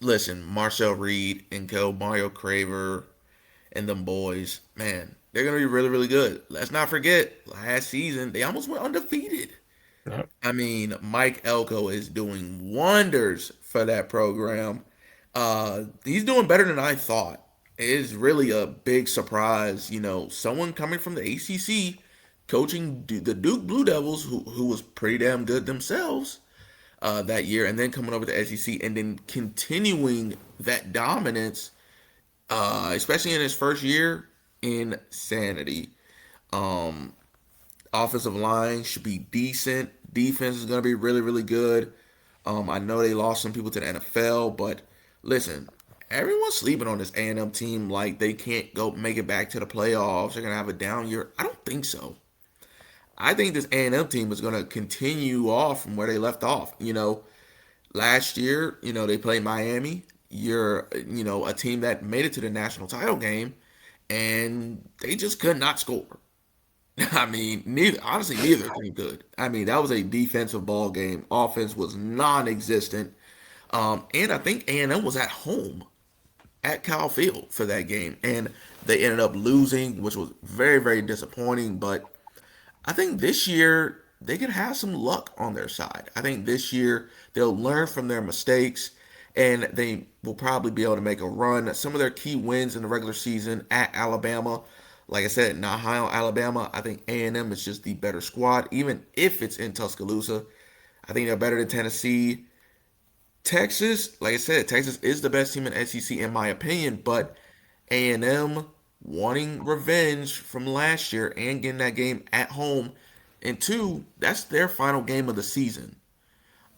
Listen, Marcel Reed and Mario Craver and them boys, man, they're gonna be really, really good. Let's not forget, last season they almost went undefeated. Yep. I mean, Mike Elko is doing wonders for that program. He's doing better than I thought. It is really a big surprise, someone coming from the ACC coaching the Duke Blue Devils, who was pretty damn good themselves that year, and then coming over to SEC and then continuing that dominance, especially in his first year. Insanity. Um, Offensive line should be decent. Defense is going to be really, really good. I know they lost some people to the NFL, but listen, everyone's sleeping on this A&M team like they can't go make it back to the playoffs. They're going to have a down year. I don't think so. I think this A&M team is going to continue off from where they left off. Last year, they played Miami. You're, a team that made it to the national title game, and they just could not score. I mean, neither team could. I mean, that was a defensive ball game. Offense was non-existent. And I think A&M was at home at Kyle Field for that game, and they ended up losing, which was very, very disappointing. But I think this year they could have some luck on their side. I think this year they'll learn from their mistakes, and they will probably be able to make a run. Some of their key wins in the regular season at Alabama, like I said, not high on Alabama. I think A&M is just the better squad, even if it's in Tuscaloosa. I think they're better than Tennessee. Texas, like I said, Texas is the best team in SEC in my opinion, but A&M wanting revenge from last year and getting that game at home, and two, that's their final game of the season.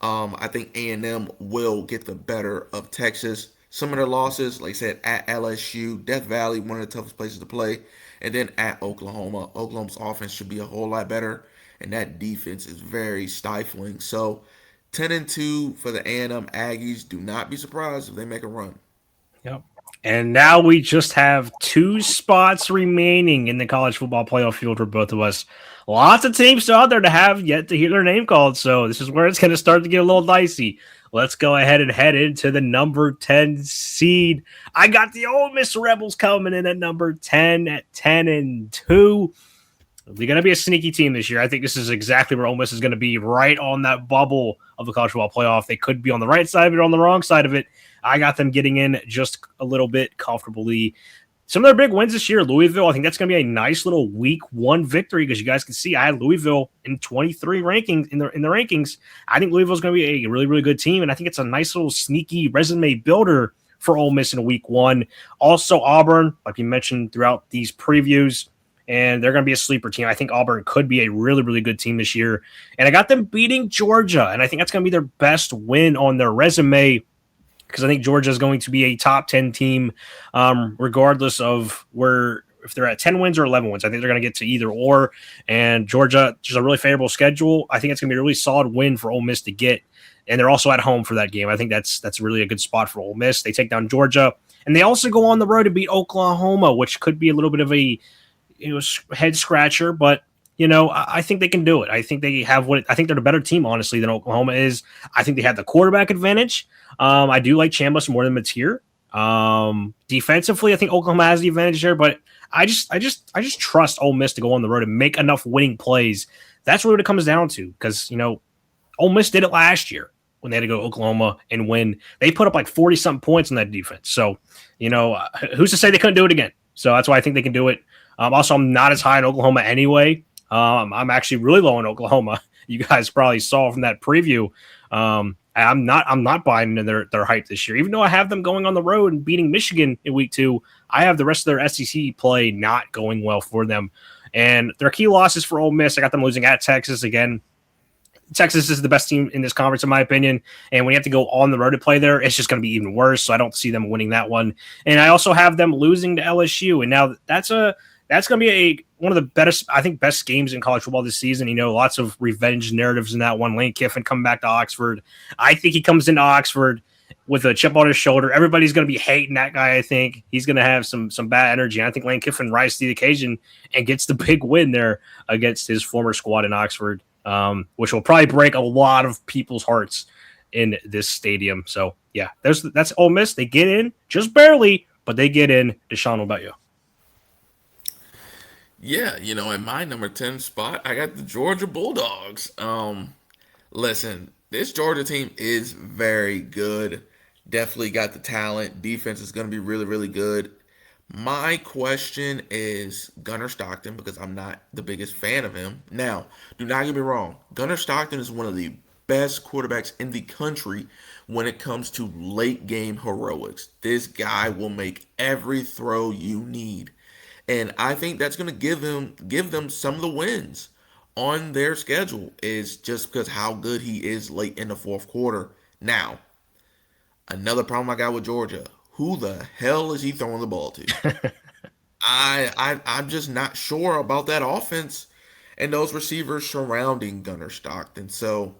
I think A&M will get the better of Texas. Some of their losses, like I said, at LSU, Death Valley, one of the toughest places to play, and then at Oklahoma. Oklahoma's offense should be a whole lot better, and that defense is very stifling. So 10-2 for the A&M Aggies. Do not be surprised if they make a run. Yep. And now we just have 2 spots remaining in the college football playoff field for both of us. Lots of teams still out there to have yet to hear their name called. So this is where it's going to start to get a little dicey. Let's go ahead and head into the number 10 seed. I got the Ole Miss Rebels coming in at number 10 at 10-2. They're going to be a sneaky team this year. I think this is exactly where Ole Miss is going to be, right on that bubble of the college football playoff. They could be on the right side of it or on the wrong side of it. I got them getting in just a little bit comfortably. Some of their big wins this year, Louisville, I think that's going to be a nice little week 1 victory, because you guys can see I had Louisville in 23 rankings in the rankings. I think Louisville is going to be a really, really good team, and I think it's a nice little sneaky resume builder for Ole Miss in week 1. Also, Auburn, like you mentioned throughout these previews, and they're going to be a sleeper team. I think Auburn could be a really, really good team this year. And I got them beating Georgia, and I think that's going to be their best win on their resume, because I think Georgia is going to be a top 10 team, regardless of if they're at 10 wins or 11 wins. I think they're going to get to either or. And Georgia, just a really favorable schedule. I think it's going to be a really solid win for Ole Miss to get. And they're also at home for that game. I think that's really a good spot for Ole Miss. They take down Georgia, and they also go on the road to beat Oklahoma, which could be a little bit of a head scratcher, but I think they can do it. I think they have I think they're the better team, honestly, than Oklahoma is. I think they have the quarterback advantage. I do like Chambliss more than Mateer. Defensively, I think Oklahoma has the advantage there, but I just trust Ole Miss to go on the road and make enough winning plays. That's what it comes down to, because Ole Miss did it last year when they had to go to Oklahoma and win. They put up like 40-something points in that defense. So, who's to say they couldn't do it again? So that's why I think they can do it. Also, I'm not as high in Oklahoma anyway. I'm actually really low in Oklahoma. You guys probably saw from that preview. I'm not buying into their hype this year. Even though I have them going on the road and beating Michigan in week 2, I have the rest of their SEC play not going well for them. And their key losses for Ole Miss, I got them losing at Texas again. Texas is the best team in this conference, in my opinion. And when you have to go on the road to play there, it's just going to be even worse. So I don't see them winning that one. And I also have them losing to LSU. And now that's going to be one of the best games in college football this season. Lots of revenge narratives in that one. Lane Kiffin coming back to Oxford. I think he comes into Oxford with a chip on his shoulder. Everybody's going to be hating that guy. I think he's going to have some bad energy. I think Lane Kiffin rises to the occasion and gets the big win there against his former squad in Oxford. which will probably break a lot of people's hearts in this stadium. So yeah, that's Ole Miss. They get in just barely, but they get in. Deshaun, what about you? Yeah, in my number 10 spot, I got the Georgia Bulldogs. Listen, this Georgia team is very good. Definitely got the talent. Defense is going to be really, really good. My question is Gunnar Stockton because I'm not the biggest fan of him. Now, do not get me wrong. Gunnar Stockton is one of the best quarterbacks in the country when it comes to late game heroics. This guy will make every throw you need. And I think that's going to give them some of the wins on their schedule is just because how good he is late in the fourth quarter. Now, another problem I got with Georgia. Who the hell is he throwing the ball to? I'm just not sure about that offense and those receivers surrounding Gunnar Stockton. So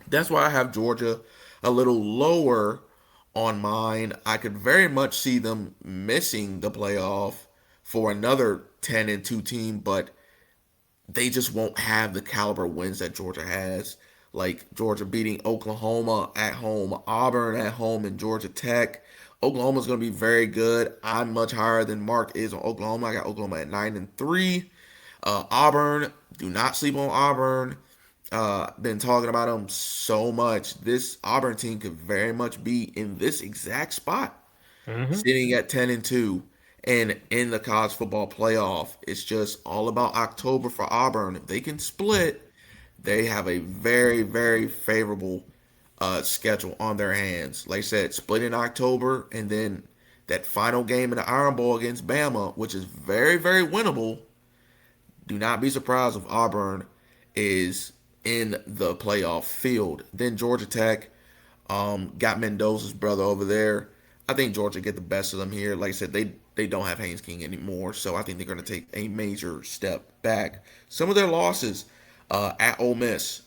that's why I have Georgia a little lower on mine. I could very much see them missing the playoff for another 10-2 team, but they just won't have the caliber wins that Georgia has. Like Georgia beating Oklahoma at home, Auburn at home, and Georgia Tech. Oklahoma's going to be very good. I'm much higher than Mark is on Oklahoma. I got Oklahoma at 9-3. Auburn, do not sleep on Auburn. Been talking about them so much. This Auburn team could very much be in this exact spot, sitting at 10-2. And in the college football playoff, it's just all about October for Auburn. If they can split, they have a very, very favorable schedule on their hands. Like I said, split in October, and then that final game in the Iron Bowl against Bama, which is very, very winnable. Do not be surprised if Auburn is in the playoff field. Then Georgia Tech got Mendoza's brother over there. I think Georgia get the best of them here. Like I said, they don't have Haynes King anymore, so I think they're going to take a major step back. Some of their losses at Ole Miss.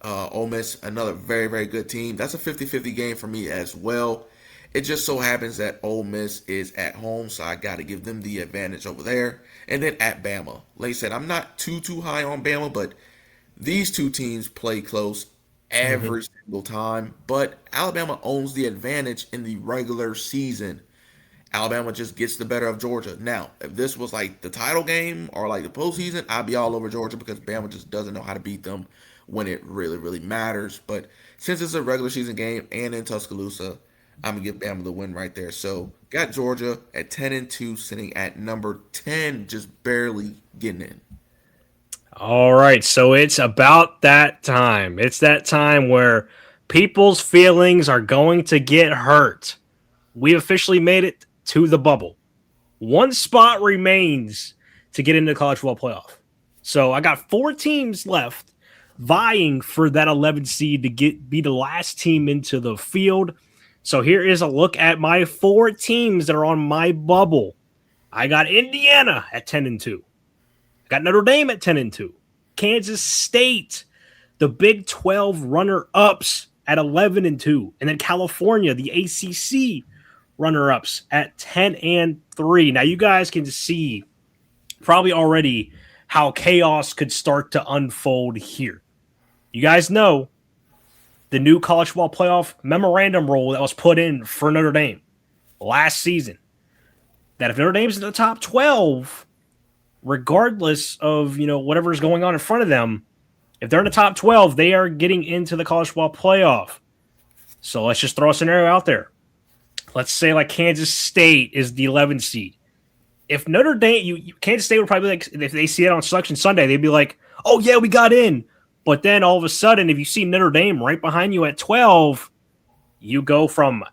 Ole Miss, another very, very good team. That's a 50-50 game for me as well. It just so happens that Ole Miss is at home, so I got to give them the advantage over there. And then at Bama. Like I said, I'm not too high on Bama, but these two teams play close every single time. But Alabama owns the advantage in the regular season. Alabama just gets the better of Georgia. Now, if this was like the title game or like the postseason, I'd be all over Georgia because Bama just doesn't know how to beat them when it really, really matters. But since it's a regular season game and in Tuscaloosa, I'm going to give Bama the win right there. So, got Georgia at 10-2, sitting at number 10, just barely getting in. All right, so it's about that time. It's that time where people's feelings are going to get hurt. We officially made it to the bubble. One spot remains to get into the college football playoff. So I got 4 teams left vying for that 11 seed to be the last team into the field. So here is a look at my 4 teams that are on my bubble. I got Indiana at 10-2. I got Notre Dame at 10-2. Kansas State, the Big 12 runner-ups at 11-2. And then California, the ACC runner-ups at 10-3. Now you guys can see probably already how chaos could start to unfold here. You guys know the new college football playoff memorandum rule that was put in for Notre Dame last season. That if Notre Dame's in the top 12, regardless of whatever's going on in front of them, if they're in the top 12, they are getting into the college football playoff. So let's just throw a scenario out there. Let's say like Kansas State is the 11th seed. If Notre Dame, Kansas State would probably like, if they see it on Selection Sunday, they'd be like, oh yeah, we got in. But then all of a sudden, if you see Notre Dame right behind you at 12, you go from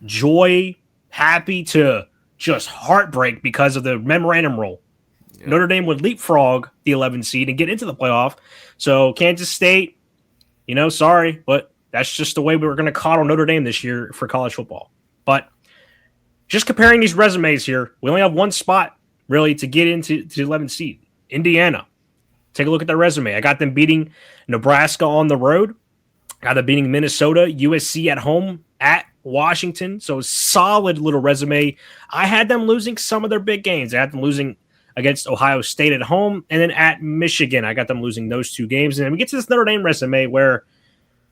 joy, happy to just heartbreak because of the memorandum rule. Yeah. Notre Dame would leapfrog the 11th seed and get into the playoff. So Kansas State, sorry, but that's just the way we were going to coddle Notre Dame this year for college football. But just comparing these resumes here, we only have one spot really to get into the 11th seed. Indiana. Take a look at their resume. I got them beating Nebraska on the road. I got them beating Minnesota, USC at home, at Washington. So solid little resume. I had them losing some of their big games. I had them losing against Ohio State at home, and then at Michigan. I got them losing those 2 games. And then we get to this Notre Dame resume where,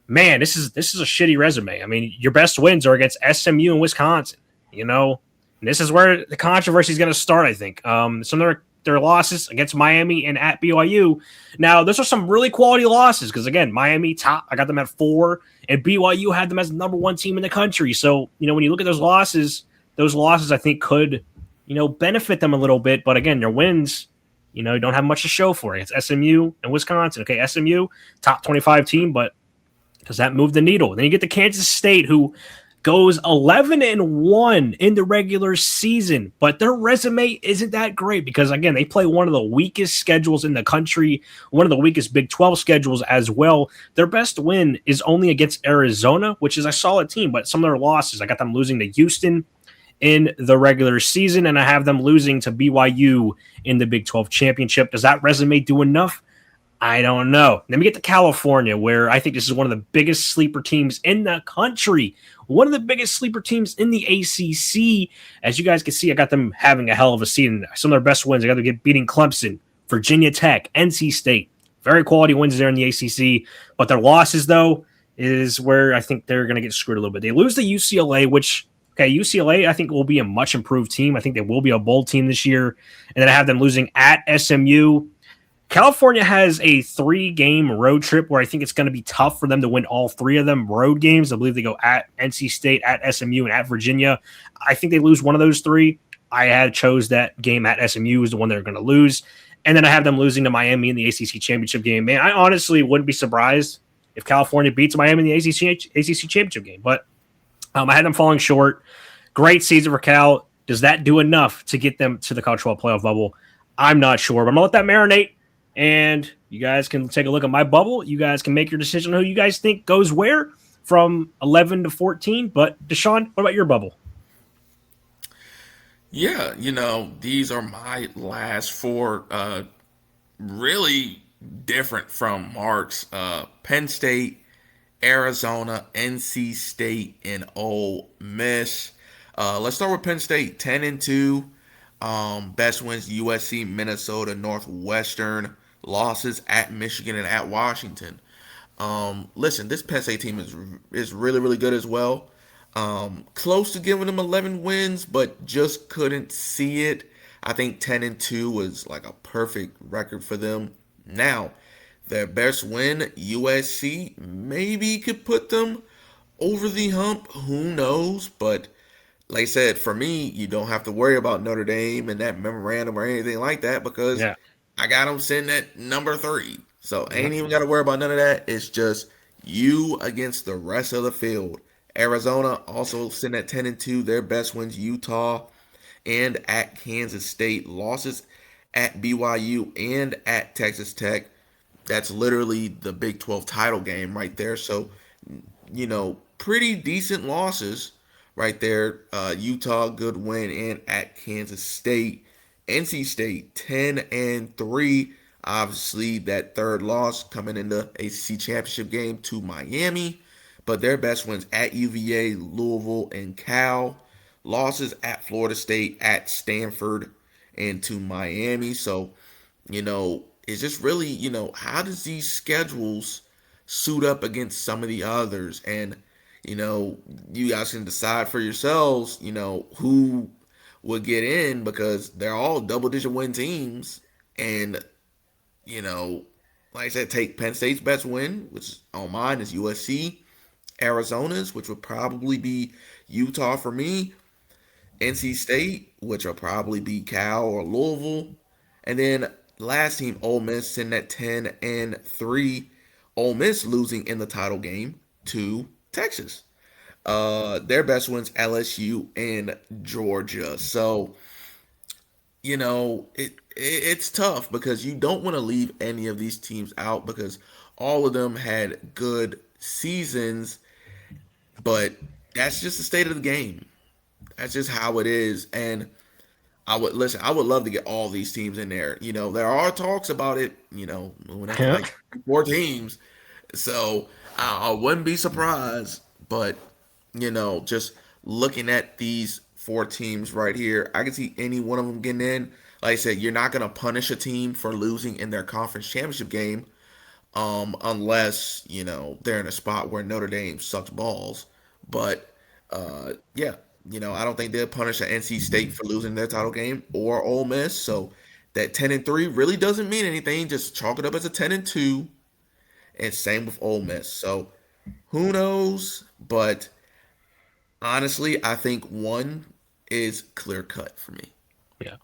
man, this is a shitty resume. I mean, your best wins are against SMU and Wisconsin, you know? And this is where the controversy is going to start, I think. Some of their losses against Miami and at BYU. Now, those are some really quality losses because, again, Miami top, I got them at 4, and BYU had them as the number 1 team in the country. So, when you look at those losses, I think could, benefit them a little bit. But again, their wins, you don't have much to show for it. It's SMU and Wisconsin. Okay, SMU, top 25 team, but does that move the needle? Then you get to Kansas State, who goes 11-1 in the regular season, but their resume isn't that great because, again, they play one of the weakest schedules in the country, one of the weakest Big 12 schedules as well. Their best win is only against Arizona, which is a solid team, but some of their losses, I got them losing to Houston in the regular season, and I have them losing to BYU in the Big 12 championship. Does that resume do enough? I don't know. Then we get to California, where I think this is one of the biggest sleeper teams in the country. One of the biggest sleeper teams in the ACC. As you guys can see, I got them having a hell of a season. Some of their best wins, I got them beating Clemson, Virginia Tech, NC State. Very quality wins there in the ACC. But their losses, though, is where I think they're going to get screwed a little bit. They lose to UCLA, which, okay, UCLA, I think, will be a much improved team. I think they will be a bowl team this year. And then I have them losing at SMU. California has a 3-game road trip where I think it's going to be tough for them to win all 3 of them road games. I believe they go at NC State, at SMU, and at Virginia. I think they lose one of those 3. I had chose that game at SMU as the one they're going to lose. And then I have them losing to Miami in the ACC championship game. Man, I honestly wouldn't be surprised if California beats Miami in the ACC championship game. But I had them falling short. Great season for Cal. Does that do enough to get them to the college football playoff bubble? I'm not sure, but I'm going to let that marinate. And you guys can take a look at my bubble. You guys can make your decision on who you guys think goes where from 11 to 14. But Deshaun, what about your bubble? Yeah, these are my last 4. Really different from Mark's. Penn State, Arizona, NC State, and Ole Miss. Let's start with Penn State, 10-2. Best wins: USC, Minnesota, Northwestern. Losses at Michigan and at Washington. Listen, this Penn State team is really, really good as well. Close to giving them 11 wins, but just couldn't see it. I think 10-2 was like a perfect record for them. Now, their best win, USC, maybe could put them over the hump. Who knows? But like I said, for me, you don't have to worry about Notre Dame and that memorandum or anything like that because Yeah. I got them sitting at number 3. So ain't even got to worry about none of that. It's just you against the rest of the field. Arizona also sitting at 10-2. Their best wins: Utah and at Kansas State. Losses at BYU and at Texas Tech. That's literally the Big 12 title game right there. So, pretty decent losses right there. Utah, good win, and at Kansas State. NC State 10-3. Obviously, that third loss coming in the ACC championship game to Miami, but their best wins at UVA, Louisville, and Cal. Losses at Florida State, at Stanford, and to Miami. So, it's just really, how does these schedules suit up against some of the others? And, you guys can decide for yourselves, who would get in because they're all double-digit win teams. And, like I said, take Penn State's best win, which on mine is USC. Arizona's, which would probably be Utah for me. NC State, which will probably be Cal or Louisville. And then last team, Ole Miss, sitting at 10-3. Ole Miss losing in the title game to Texas. Their best wins, LSU and Georgia. So, it's tough because you don't want to leave any of these teams out because all of them had good seasons, but that's just the state of the game. That's just how it is. And I would love to get all these teams in there. There are talks about it, moving up to like 4 teams. So I wouldn't be surprised, but just looking at these 4 teams right here, I can see any one of them getting in. like I said, you're not going to punish a team for losing in their conference championship game, unless they're in a spot where Notre Dame sucks balls. But yeah, I don't think they'll punish an NC State for losing their title game or Ole Miss. So that 10-3 really doesn't mean anything. Just chalk it up as a 10-2, and same with Ole Miss. So who knows? But honestly, I think one is clear cut for me. Yeah.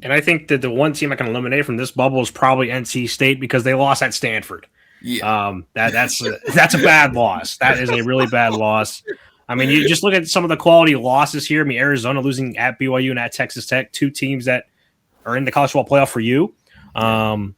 And I think that the one team I can eliminate from this bubble is probably NC State because they lost at Stanford. Yeah. That's a bad loss. That is a really bad loss. I mean, you just look at some of the quality losses here. I mean, Arizona losing at BYU and at Texas Tech, two teams that are in the college football playoff for you. And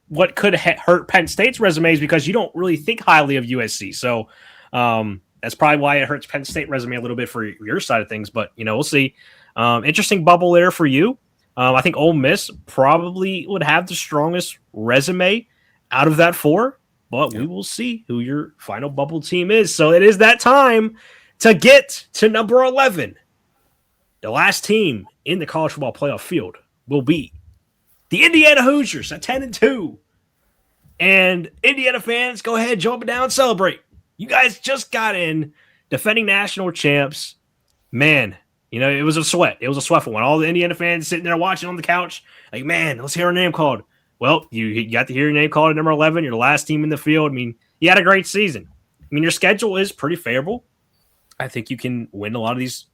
what could hurt Penn State's resume is because you don't really think highly of USC. So that's probably why it hurts Penn State resume a little bit for your side of things. But we'll see. Interesting bubble there for you. I think Ole Miss probably would have the strongest resume out of that four, but we will see who your final bubble team is. So it is that time to get to number 11. The last team in the college football playoff field will be the Indiana Hoosiers at 10-2. And Indiana fans, go ahead, jump it down, celebrate. You guys just got in, defending national champs. Man, it was a sweat. It was a sweatful one. All the Indiana fans sitting there watching on the couch, like, man, let's hear our name called. Well, you got to hear your name called at number 11. You're the last team in the field. I mean, you had a great season. I mean, your schedule is pretty favorable. I think you can win a lot of these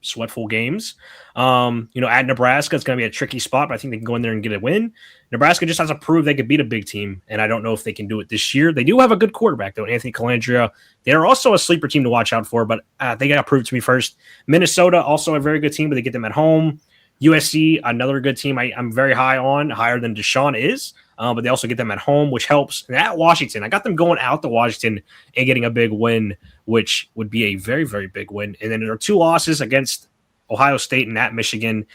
sweatful games. At Nebraska, it's going to be a tricky spot, but I think they can go in there and get a win. Nebraska just has to prove they could beat a big team, and I don't know if they can do it this year. They do have a good quarterback, though, Anthony Colandrea. They're also a sleeper team to watch out for, but they got to prove to me first. Minnesota, also a very good team, but they get them at home. USC, another good team I'm very high on, higher than Deshawn is, but they also get them at home, which helps. And at Washington, I got them going out to Washington and getting a big win, which would be a very, very big win. And then there are two losses against Ohio State and at Michigan.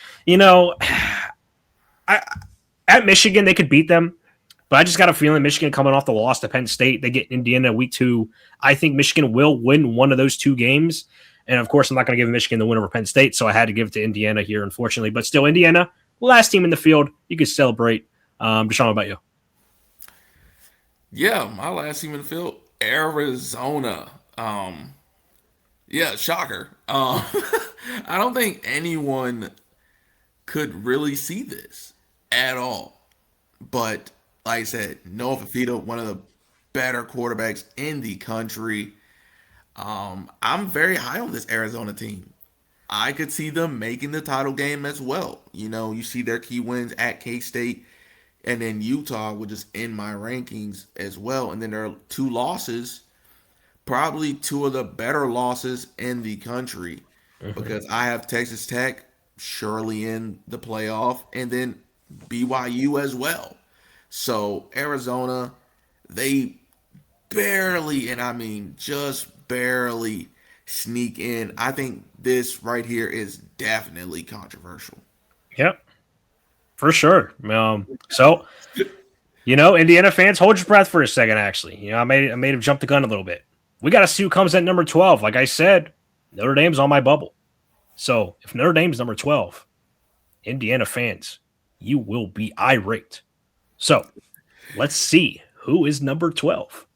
At Michigan, they could beat them, but I just got a feeling Michigan coming off the loss to Penn State, they get Indiana week 2. I think Michigan will win one of those two games. And, of course, I'm not going to give Michigan the win over Penn State, so I had to give it to Indiana here, unfortunately. But still, Indiana, last team in the field. You can celebrate. Deshaun, how about you? Yeah, my last team in the field, Arizona. Yeah, shocker. I don't think anyone could really see this at all. But, like I said, Noah Fafita, one of the better quarterbacks in the country. I'm very high on this Arizona team. I could see them making the title game as well. You see their key wins at K-State, and then Utah, which is in my rankings as well. And then there are two losses, probably two of the better losses in the country, because I have Texas Tech surely in the playoff, and then BYU as well. So Arizona, they barely, and I mean just barely, sneak in. I think this right here is definitely controversial. Yep, for sure. So, Indiana fans, hold your breath for a second. Actually, I made him jump the gun a little bit. We got to see who comes at number 12. Like I said, Notre Dame's on my bubble. So if Notre Dame's number 12, Indiana fans, you will be irate. So let's see who is number 12.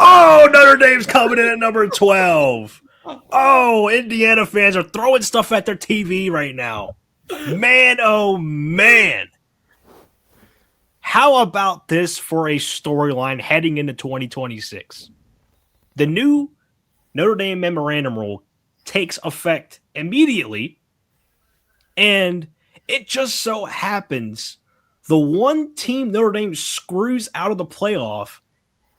Oh, Notre Dame's coming in at number 12. Oh, Indiana fans are throwing stuff at their TV right now. Man, oh, man. How about this for a storyline heading into 2026? The new Notre Dame memorandum rule takes effect immediately, and it just so happens the one team Notre Dame screws out of the playoff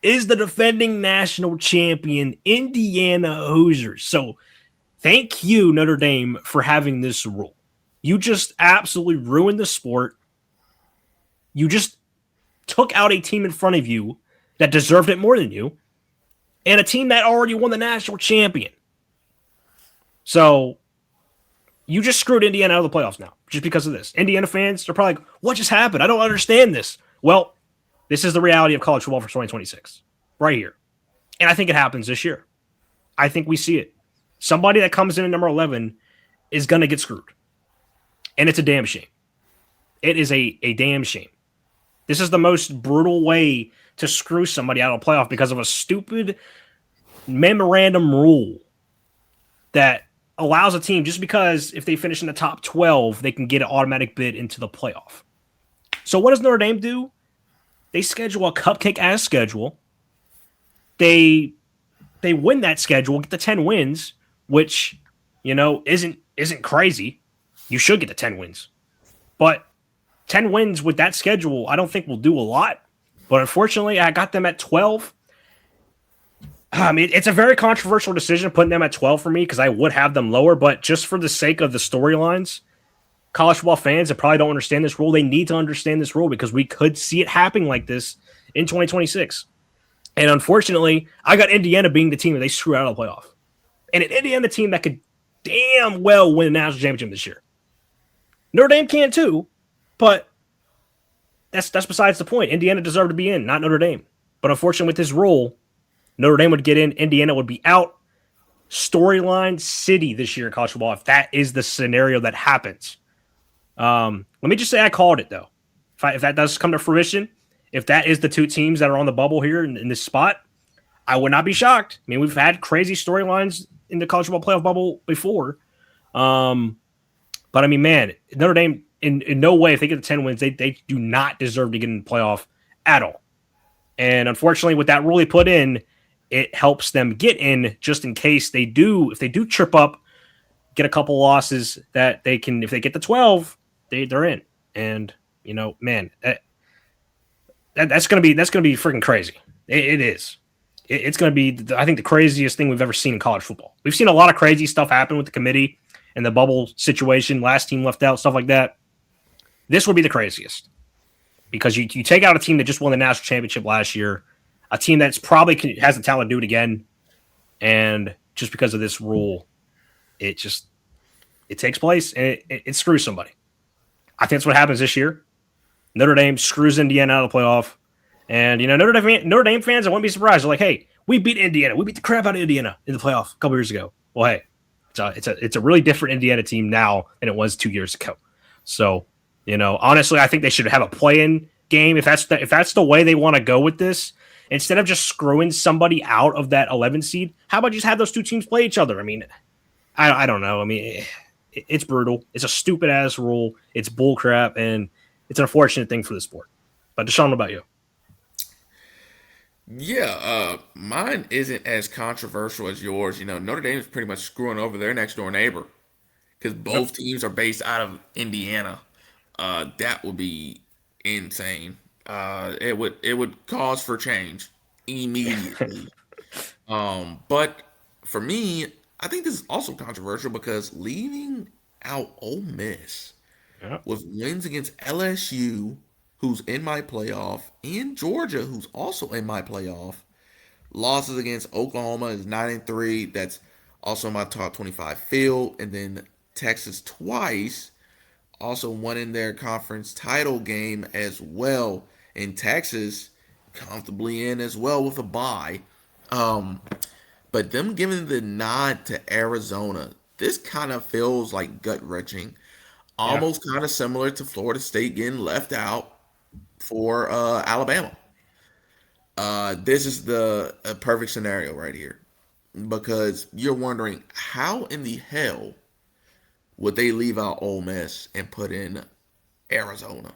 is the defending national champion Indiana Hoosiers. So thank you, Notre Dame, for having this rule. You just absolutely ruined the sport. You just took out a team in front of you that deserved it more than you, and a team that already won the national champion. So you just screwed Indiana out of the playoffs now, just because of this. Indiana fans are probably like, what just happened? I don't understand this. Well, this is the reality of college football for 2026, right here. And I think it happens this year. I think we see it. Somebody that comes in at number 11 is going to get screwed. And it's a damn shame. It is a damn shame. This is the most brutal way to screw somebody out of a playoff because of a stupid memorandum rule that allows a team, just because if they finish in the top 12, they can get an automatic bid into the playoff. So what does Notre Dame do? They schedule a cupcake ass schedule. They win that schedule, get the 10 wins, which, isn't crazy. You should get the 10 wins. But 10 wins with that schedule, I don't think will do a lot. But unfortunately, I got them at 12. I mean, it's a very controversial decision putting them at 12 for me because I would have them lower, but just for the sake of the storylines, college football fans that probably don't understand this rule, they need to understand this rule because we could see it happening like this in 2026. And unfortunately, I got Indiana being the team that they screw out of the playoff. And an Indiana team that could damn well win a national championship this year. Notre Dame can too, but that's besides the point. Indiana deserved to be in, not Notre Dame. But unfortunately, with this rule, Notre Dame would get in, Indiana would be out. Storyline city this year in college football, if that is the scenario that happens. Let me just say I called it, though. If that does come to fruition, if that is the two teams that are on the bubble here in this spot, I would not be shocked. I mean, we've had crazy storylines in the college football playoff bubble before. But I mean, man, Notre Dame, in no way, if they get the 10 wins, they do not deserve to get in the playoff at all. And unfortunately, with that rule they put in, it helps them get in just in case they do, if they do trip up, get a couple losses that they can, if they get the 12, they're in. And, man, that's going to be freaking crazy. It is. It's going to be, I think, the craziest thing we've ever seen in college football. We've seen a lot of crazy stuff happen with the committee and the bubble situation, last team left out, stuff like that. This would be the craziest because you take out a team that just won the national championship last year, a team that's probably has the talent to do it again, and just because of this rule, it takes place and it screws somebody. I think that's what happens this year. Notre Dame screws Indiana out of the playoff, and Notre Dame fans, I wouldn't be surprised. They're like, "Hey, we beat Indiana. We beat the crap out of Indiana in the playoff a couple years ago." Well, hey, it's a really different Indiana team now than it was 2 years ago. So, honestly, I think they should have a play-in game if that's the way they want to go with this. Instead of just screwing somebody out of that 11 seed, how about just have those two teams play each other? I mean, I don't know. I mean, it's brutal. It's a stupid ass rule. It's bullcrap, and it's an unfortunate thing for the sport. But Deshawn, what about you? Yeah, mine isn't as controversial as yours. Notre Dame is pretty much screwing over their next door neighbor because Yep. both teams are based out of Indiana. That would be insane. It would cause for change immediately. But for me, I think this is also controversial because leaving out Ole Miss Yep. with wins against LSU, who's in my playoff, and Georgia, who's also in my playoff. Losses against Oklahoma is 9-3. That's also in my top 25 field. And then Texas twice, also won in their conference title game as well. And Texas comfortably in as well with a bye. Um, but them giving the nod to Arizona, this kind of feels like gut wrenching. Yeah. Almost kind of similar to Florida State getting left out for Alabama. This is the a perfect scenario right here because you're wondering how in the hell would they leave out Ole Miss and put in Arizona?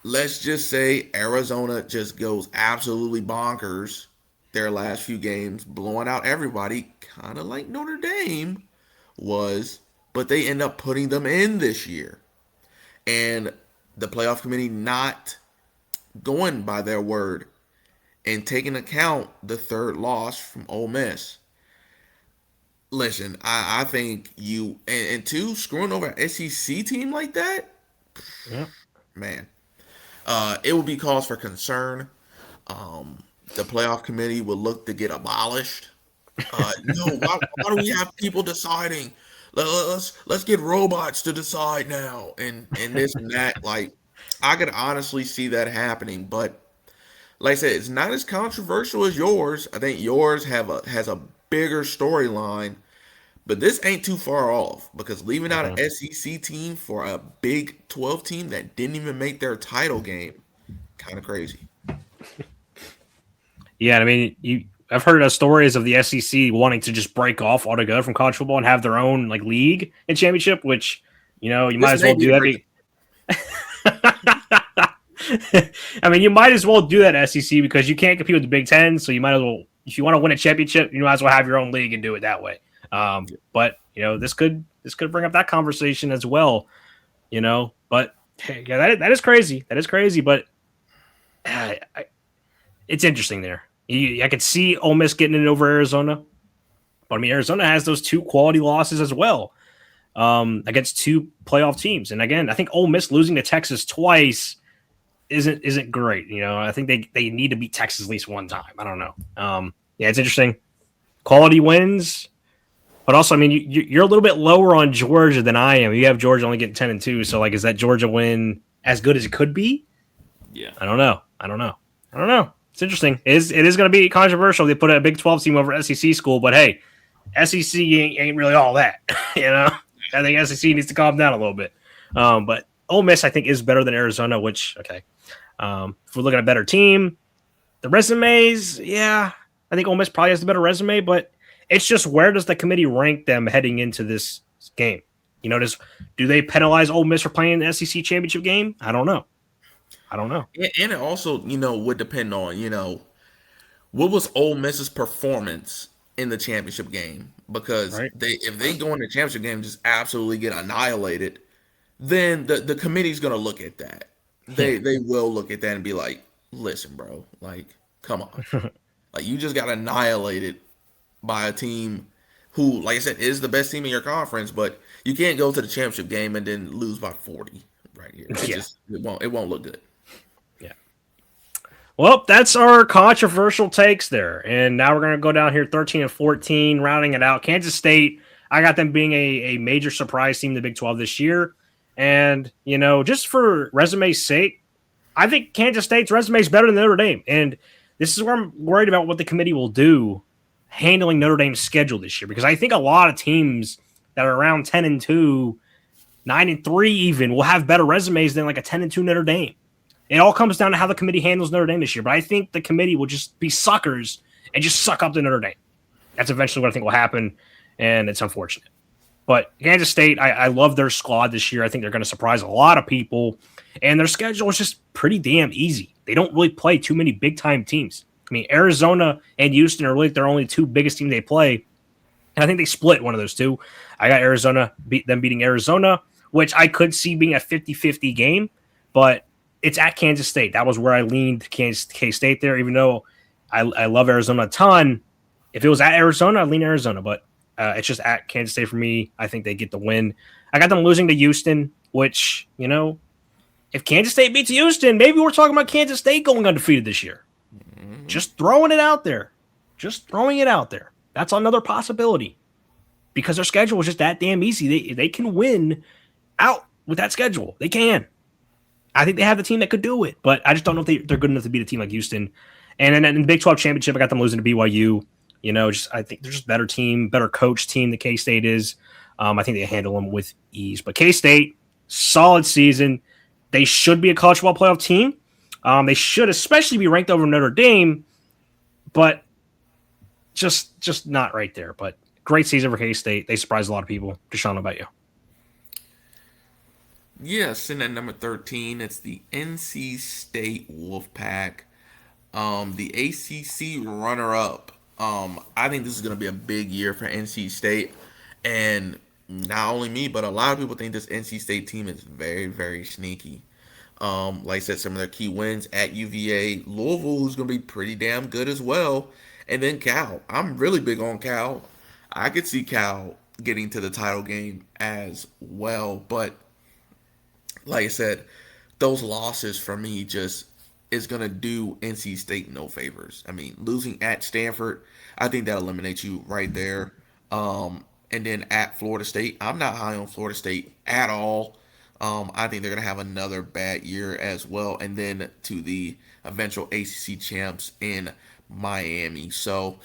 Let's just say Arizona just goes absolutely bonkers their last few games, blowing out everybody, kind of like Notre Dame was, but they end up putting them in this year. And the playoff committee not going by their word and taking account the third loss from Ole Miss. Listen, I think and two screwing over an SEC team like that, Yeah. man, it would be cause for concern. The playoff committee would look to get abolished. No, why do we have people deciding? Let's get robots to decide now, and this and that. Like, I could honestly see that happening, but like I said, it's not as controversial as yours. I think yours has a bigger storyline, But this ain't too far off because leaving out Mhm. an SEC team for a Big 12 team that didn't even make their title game, kind of crazy. Yeah, I mean, I've heard stories of the SEC wanting to just break off altogether from college football and have their own like league and championship, which you might This as may well be do the that. break. I mean, you might as well do that SEC because you can't compete with the Big Ten, so you might as well, if you want to win a championship, you might as well have your own league and do it that way. But this could bring up that conversation as well. But hey, yeah, that is crazy. That is crazy, but it's interesting there. I could see Ole Miss getting it over Arizona, but I mean Arizona has those two quality losses as well against two playoff teams. And again, I think Ole Miss losing to Texas twice isn't great. I think they need to beat Texas at least one time. I don't know. Yeah, it's interesting. Quality wins, but also I mean you're a little bit lower on Georgia than I am. You have Georgia only getting 10-2, so like is that Georgia win as good as it could be? Yeah. I don't know. It's interesting. It is going to be controversial. They put a Big 12 team over SEC school, but hey, SEC ain't really all that. I think SEC needs to calm down a little bit. But Ole Miss, I think, is better than Arizona. Which okay, if we're looking at a better team, the resumes, yeah, I think Ole Miss probably has the better resume. But it's just where does the committee rank them heading into this game? Do they penalize Ole Miss for playing the SEC championship game? I don't know. And it also, would depend on, what was Ole Miss's performance in the championship game? Because Right? if they go in the championship game and just absolutely get annihilated, then the committee's gonna look at that. Yeah. They will look at that and be like, listen, bro, like, come on. Like you just got annihilated by a team who, like I said, is the best team in your conference, but you can't go to the championship game and then lose by 40 right here. Yeah. It won't look good. Yeah. Well, that's our controversial takes there. And now we're going to go down here 13 and 14, rounding it out. Kansas State, I got them being a major surprise team in the Big 12 this year. And, just for resume's sake, I think Kansas State's resume is better than Notre Dame. And this is where I'm worried about what the committee will do handling Notre Dame's schedule this year. Because I think a lot of teams that are around 10-2, 9-3 even, will have better resumes than like a 10-2 Notre Dame. It all comes down to how the committee handles Notre Dame this year. But I think the committee will just be suckers and just suck up to Notre Dame. That's eventually what I think will happen, and it's unfortunate. But Kansas State, I love their squad this year. I think they're going to surprise a lot of people, and their schedule is just pretty damn easy. They don't really play too many big-time teams. I mean, Arizona and Houston are really their only two biggest teams they play, and I think they split one of those two. I got Arizona, them beating Arizona, which I could see being a 50-50 game, but it's at Kansas State. That was where I leaned K-State there, even though I love Arizona a ton. If it was at Arizona, I'd lean Arizona, but it's just at Kansas State for me. I think they get the win. I got them losing to Houston, which, if Kansas State beats Houston, maybe we're talking about Kansas State going undefeated this year. Just throwing it out there. That's another possibility because their schedule is just that damn easy. They can win out with that schedule. They can. I think they have the team that could do it, but I just don't know if they're good enough to beat a team like Houston. And then in the Big 12 championship, I got them losing to BYU. I think they're just better team, better coach team than K-State is. I think they handle them with ease. But K-State, solid season. They should be a college football playoff team. They should especially be ranked over Notre Dame, but just not right there. But great season for K-State. They surprised a lot of people. Deshawn, how about you? Yes, and at number 13, it's the NC State Wolfpack. The ACC runner-up. I think this is going to be a big year for NC State, and not only me, but a lot of people think this NC State team is very, very sneaky. Like I said, some of their key wins at UVA, Louisville, who's going to be pretty damn good as well, and then Cal. I'm really big on Cal. I could see Cal getting to the title game as well, but like I said, those losses for me just is gonna do NC State no favors. I mean, losing at Stanford, I think that eliminates you right there. And then at Florida State, I'm not high on Florida State at all. I think they're gonna have another bad year as well. And then to the eventual ACC champs in Miami. So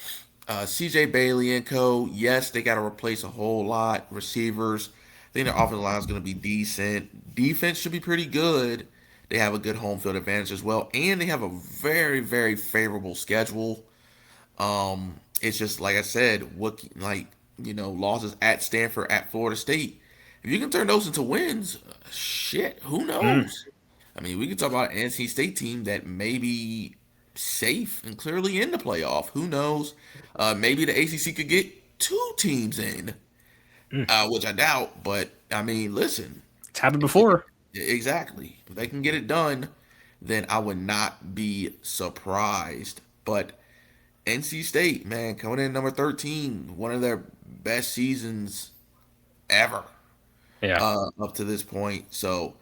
CJ Bailey and co. Yes, they got to replace a whole lot. Receivers. I think their offensive line is going to be decent. Defense should be pretty good. They have a good home field advantage as well, and they have a very, very favorable schedule. It's just like I said, losses at Stanford, at Florida State. If you can turn those into wins, shit, who Mm. knows? I mean, we can talk about an NC State team that may be safe and clearly in the playoff. Who knows? Maybe the ACC could get two teams in, Mm. which I doubt. But I mean, listen, It's happened if they before. exactly, if they can get it done, then I would not be surprised. But NC State, man, coming in number 13, one of their best seasons ever Yeah. up to this point. So,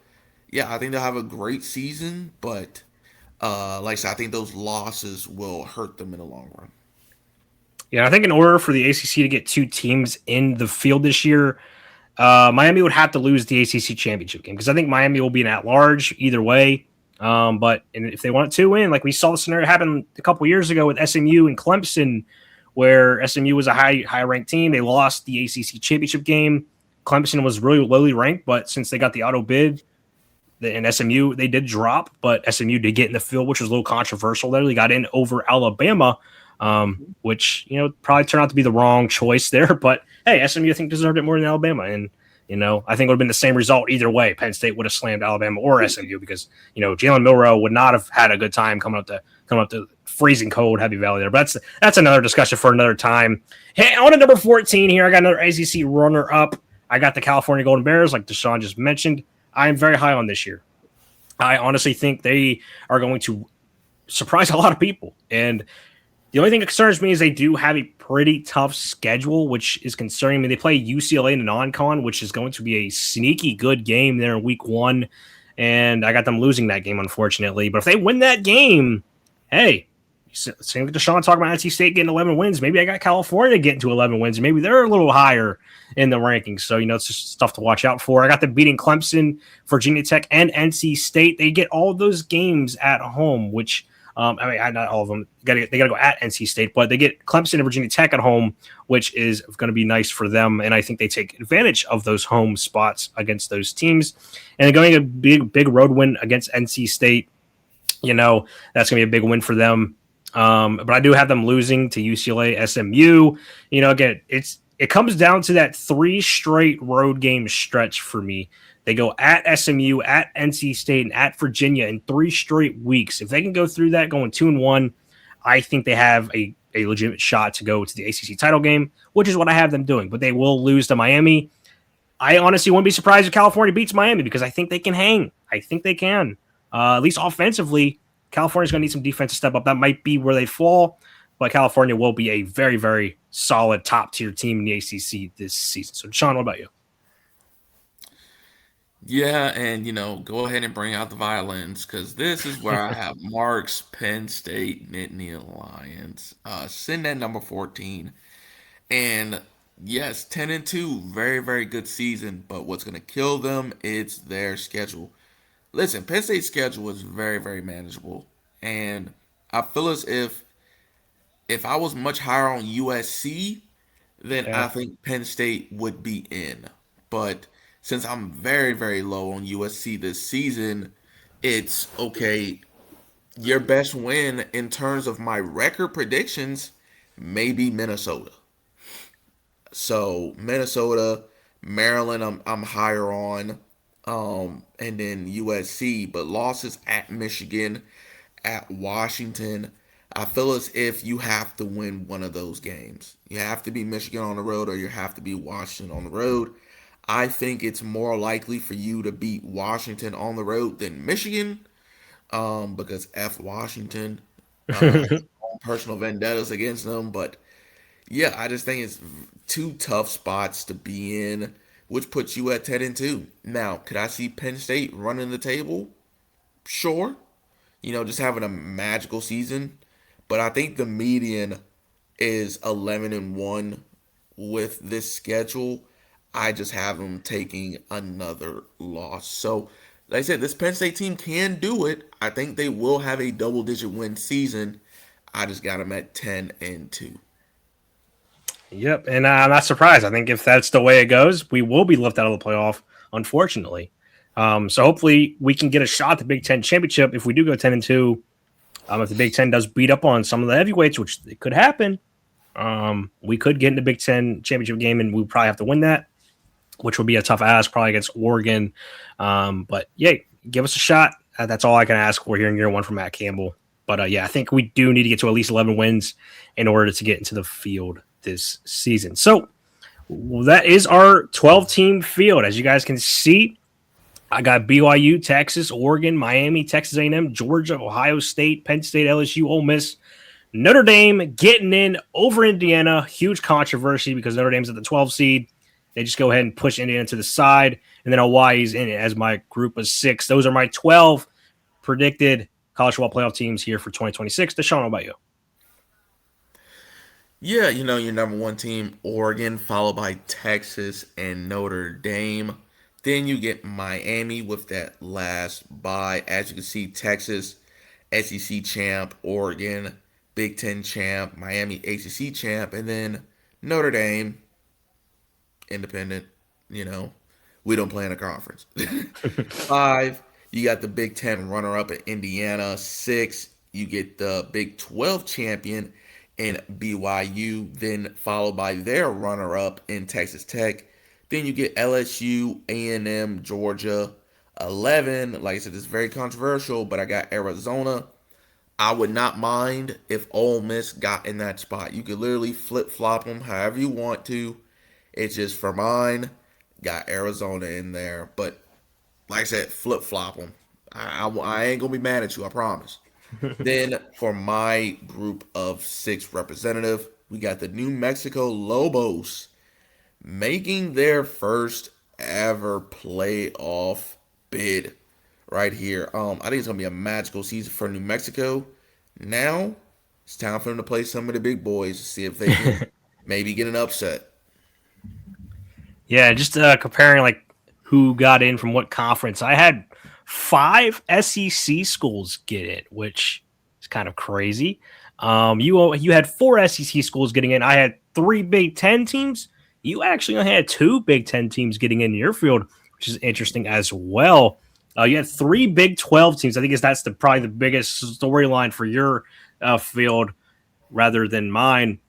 yeah, I think they'll have a great season, but like I said, I think those losses will hurt them in the long run. Yeah, I think in order for the ACC to get two teams in the field this year, Miami would have to lose the ACC championship game because I think Miami will be an at-large either way. But if they want to win, like we saw the scenario happen a couple years ago with SMU and Clemson, where SMU was a high ranked team, they lost the ACC championship game. Clemson was really lowly ranked, but since they got the auto bid, and SMU they did drop, but SMU did get in the field, which was a little controversial. There, they got in over Alabama, which probably turned out to be the wrong choice there. But hey, SMU I think deserved it more than Alabama, and I think it would have been the same result either way. Penn State would have slammed Alabama or SMU because Jalen Milroe would not have had a good time coming up to freezing cold Happy Valley there. But that's another discussion for another time. Hey, on to number 14 here, I got another ACC runner up. I got the California Golden Bears, like Deshaun just mentioned. I am very high on this year. I honestly think they are going to surprise a lot of people. And the only thing that concerns me is they do have a pretty tough schedule, which is concerning me. They play UCLA in a non-con, which is going to be a sneaky good game there in week 1. And I got them losing that game, unfortunately. But if they win that game, hey, same with Deshaun talking about NC State getting 11 wins. Maybe I got California getting to 11 wins. Maybe they're a little higher in the rankings. So, it's just stuff to watch out for. I got them beating Clemson, Virginia Tech, and NC State. They get all of those games at home, which, not all of them. They got to go at NC State, but they get Clemson and Virginia Tech at home, which is going to be nice for them. And I think they take advantage of those home spots against those teams. And going a big road win against NC State, that's going to be a big win for them. But I do have them losing to UCLA, SMU. Again, it comes down to that 3 straight road game stretch for me. They go at SMU, at NC State, and at Virginia in 3 straight weeks. If they can go through that, going 2-1, I think they have a legitimate shot to go to the ACC title game, which is what I have them doing. But they will lose to Miami. I honestly wouldn't be surprised if California beats Miami because I think they can hang. I think they can. At least offensively, California's going to need some defense to step up. That might be where they fall, but California will be a very, very solid top-tier team in the ACC this season. So, Sean, what about you? Yeah, and go ahead and bring out the violins because this is where I have Mark's Penn State Nittany Lions sitting at number 14. And yes, 10-2, very, very good season. But what's going to kill them? It's their schedule. Listen, Penn State's schedule is very, very manageable, and I feel as if I was much higher on USC, then I Yeah. think Penn State would be in. But since I'm very, very low on USC this season, it's okay. Your best win in terms of my record predictions may be Minnesota. So Minnesota, Maryland, I'm higher on, and then USC, but losses at Michigan, at Washington. I feel as if you have to win one of those games. You have to be Michigan on the road, or you have to be Washington on the road. I think it's more likely for you to beat Washington on the road than Michigan, because F Washington, personal vendettas against them, but yeah, I just think it's 2 tough spots to be in, which puts you at 10-2. Now, could I see Penn State running the table? Sure. Just having a magical season. But I think the median is 11-1 with this schedule. I just have them taking another loss. So, like I said, this Penn State team can do it. I think they will have a double-digit win season. I just got them at 10-2. Yep, and I'm not surprised. I think if that's the way it goes, we will be left out of the playoff, unfortunately. So hopefully we can get a shot at the Big Ten championship if we do go 10-2. If the Big Ten does beat up on some of the heavyweights, which it could happen, we could get in the Big Ten championship game, and we probably have to win that, which would be a tough ask, probably against Oregon. But yeah, give us a shot. That's all I can ask for here in year one from Matt Campbell. But yeah, I think we do need to get to at least 11 wins in order to get into the field this season. So that is our 12-team field. As you guys can see, I got BYU, Texas, Oregon, Miami, Texas A&M, Georgia, Ohio State, Penn State, LSU, Ole Miss, Notre Dame getting in over Indiana. Huge controversy because Notre Dame's at the 12 seed. They just go ahead and push Indiana to the side. And then Hawaii's in it as my group of 6. Those are my 12 predicted college football playoff teams here for 2026. Deshawn, how about you? Yeah, your number one team, Oregon, followed by Texas and Notre Dame. Then you get Miami with that last bye. As you can see, Texas, SEC champ, Oregon, Big Ten champ, Miami, ACC champ, and then Notre Dame, independent. You know, we don't play in a conference. 5, you got the Big Ten runner-up at Indiana. 6, you get the Big 12 champion in BYU, then followed by their runner-up in Texas Tech. Then you get LSU, A&M, Georgia. 11, like I said, it's very controversial, but I got Arizona. I would not mind if Ole Miss got in that spot. You could literally flip-flop them however you want to. It's just for mine, got Arizona in there. But like I said, flip-flop them. I ain't going to be mad at you, I promise. Then for my group of 6 representative, we got the New Mexico Lobos making their first ever playoff bid right here. I think it's gonna be a magical season for New Mexico. Now it's time for them to play some of the big boys to see if they can maybe get an upset. Yeah, just comparing like who got in from what conference. I had 5 SEC schools get it, which is kind of crazy. You had 4 SEC schools getting in. I had 3 Big Ten teams. You actually only had 2 Big Ten teams getting in your field, which is interesting as well. You had 3 Big 12 teams. I think that's probably the biggest storyline for your field rather than mine.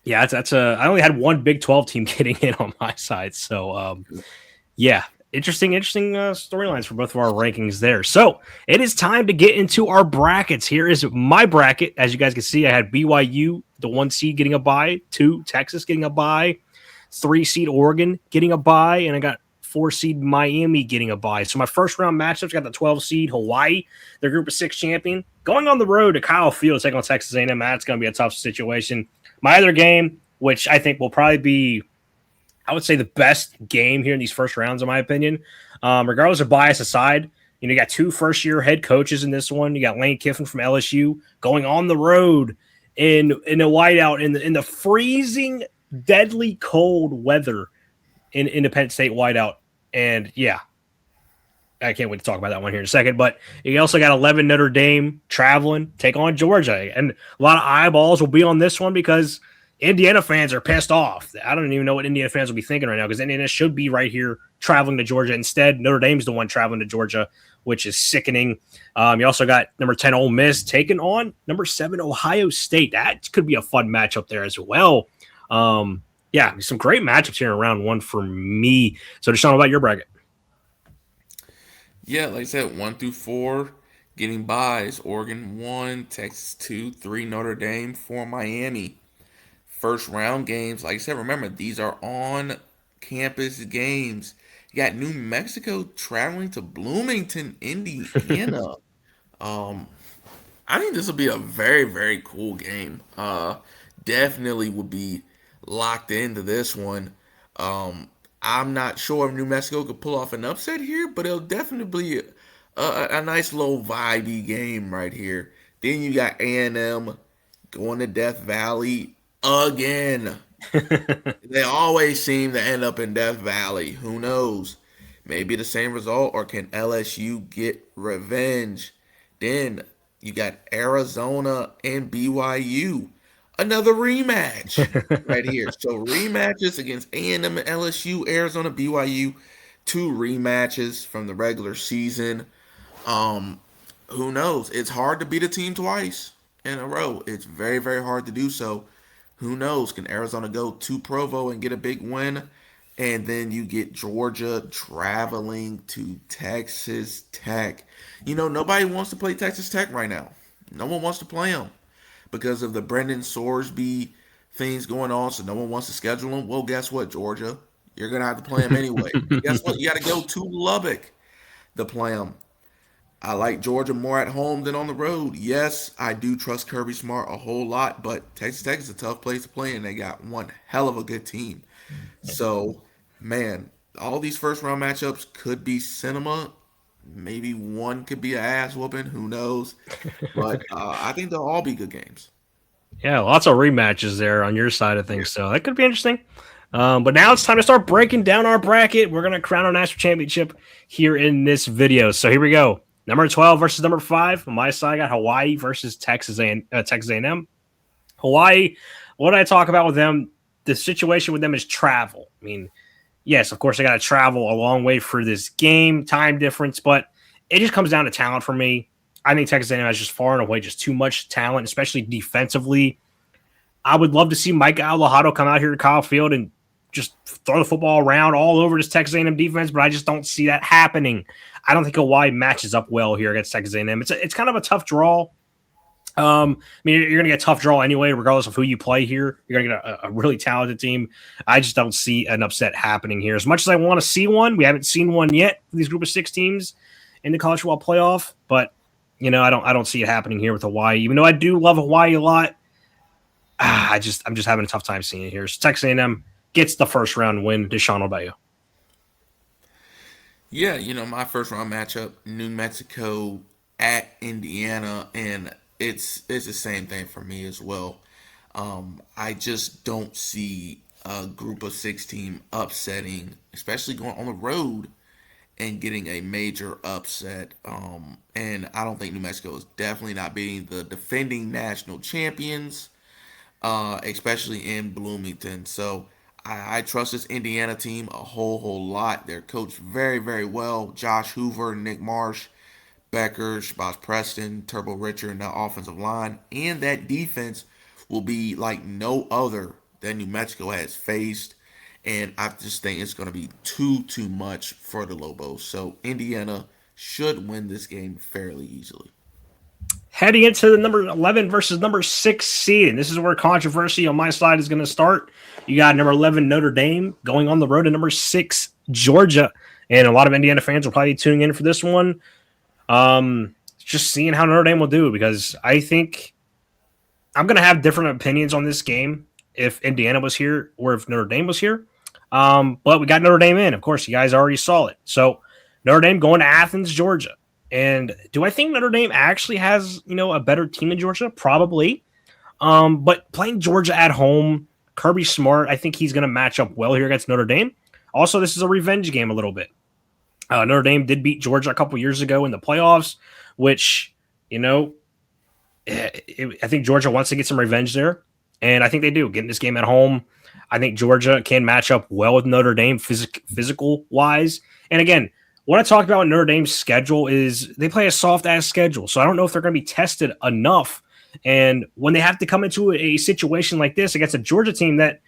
Yeah, that's a. I only had 1 Big 12 team getting in on my side. So yeah, interesting storylines for both of our rankings there. So it is time to get into our brackets. Here is my bracket. As you guys can see, I had BYU, the 1 seed, getting a bye, 2 Texas getting a bye, 3 seed Oregon getting a bye, and I got 4 seed Miami getting a bye. So my first round matchups got the 12 seed Hawaii, their group of 6 champion, going on the road to Kyle Field to take on Texas A&M. That's going to be a tough situation. My other game, which I think will probably be, I would say, the best game here in these first rounds, in my opinion, regardless of bias aside. You got 2 first-year head coaches in this one. You got Lane Kiffin from LSU going on the road in a whiteout in the freezing, deadly cold weather in Independence State whiteout. And yeah, I can't wait to talk about that one here in a second. But you also got 11 Notre Dame traveling, take on Georgia. And a lot of eyeballs will be on this one because Indiana fans are pissed off. I don't even know what Indiana fans will be thinking right now because Indiana should be right here traveling to Georgia. Instead, Notre Dame's the one traveling to Georgia, which is sickening. You also got number 10 Ole Miss taking on number 7 Ohio State. That could be a fun matchup there as well. Yeah, some great matchups here in round 1 for me. So, Deshaun, about your bracket? Yeah, like I said, 1 through 4 getting buys. Oregon 1, Texas 2, 3 Notre Dame, 4 Miami. First round games, like I said, remember these are on campus games. You got New Mexico traveling to Bloomington, Indiana. um, I think this will be a very, very cool game. Definitely would be locked into this one. I'm not sure if New Mexico could pull off an upset here, but it'll definitely be a nice little vibey game right here. Then you got A&M going to Death Valley again. They always seem to end up in Death Valley. Who knows? Maybe the same result, or can LSU get revenge? Then you got Arizona and BYU. Another rematch right here. So rematches against A&M and LSU, Arizona, BYU, two rematches from the regular season. Um, who knows? It's hard to beat a team twice in a row. It's very, very hard to do so. Who knows? Can Arizona go to Provo and get a big win? And then you get Georgia traveling to Texas Tech. Nobody wants to play Texas Tech right now. No one wants to play them because of the Brendan Sorsby things going on. So no one wants to schedule them. Well, guess what, Georgia? You're going to have to play them anyway. And guess what? You got to go to Lubbock to play them. I like Georgia more at home than on the road. Yes, I do trust Kirby Smart a whole lot, but Texas Tech is a tough place to play, and they got one hell of a good team. So, man, all these first round matchups could be cinema. Maybe one could be an ass whooping. Who knows? But I think they'll all be good games. Yeah, lots of rematches there on your side of things, so that could be interesting. But now it's time to start breaking down our bracket. We're going to crown our national championship here in this video. So here we go. Number 12 versus number 5. On my side, I got Hawaii versus Texas A&M. Hawaii, what did I talk about with them? The situation with them is travel. I mean, yes, of course, I got to travel a long way for this game, time difference, but it just comes down to talent for me. I think Texas A&M has just far and away just too much talent, especially defensively. I would love to see Mike Alejado come out here to Kyle Field and just throw the football around all over this Texas A&M defense, but I just don't see that happening. I don't think Hawaii matches up well here against Texas A&M. It's kind of a tough draw. I mean, you're going to get a tough draw anyway, regardless of who you play here. You're going to get a really talented team. I just don't see an upset happening here. As much as I want to see one, we haven't seen one yet for these group of 6 teams in the college football playoff, but I don't see it happening here with Hawaii. Even though I do love Hawaii a lot, I'm just having a tough time seeing it here. So Texas A&M gets the first round win. Deshawn, what about you? Yeah, my first round matchup, New Mexico at Indiana, and it's the same thing for me as well. I just don't see a group of 6 team upsetting, especially going on the road and getting a major upset. And I don't think New Mexico is definitely not beating the defending national champions, especially in Bloomington. So I trust this Indiana team a whole lot. They're coached very, very well. Josh Hoover, Nick Marsh, Becker, Shabazz Preston, Turbo Richard, and that offensive line. And that defense will be like no other that New Mexico has faced. And I just think it's going to be too much for the Lobos. So Indiana should win this game fairly easily. Heading into the number 11 versus number 6 seed, and this is where controversy on my side is going to start. You got number 11 Notre Dame going on the road to number 6 Georgia, and a lot of Indiana fans will probably be tuning in for this one. Just seeing how Notre Dame will do, because I think I'm going to have different opinions on this game if Indiana was here or if Notre Dame was here. But we got Notre Dame in. Of course, you guys already saw it. So Notre Dame going to Athens, Georgia. And do I think Notre Dame actually has, a better team in Georgia? Probably. But playing Georgia at home, Kirby Smart, I think he's going to match up well here against Notre Dame. Also, this is a revenge game a little bit. Notre Dame did beat Georgia a couple years ago in the playoffs, which, I think Georgia wants to get some revenge there. And I think they do. Getting this game at home, I think Georgia can match up well with Notre Dame physical-wise. And again, what I talked about in Notre Dame's schedule is they play a soft-ass schedule. So I don't know if they're going to be tested enough. And when they have to come into a situation like this against a Georgia team that,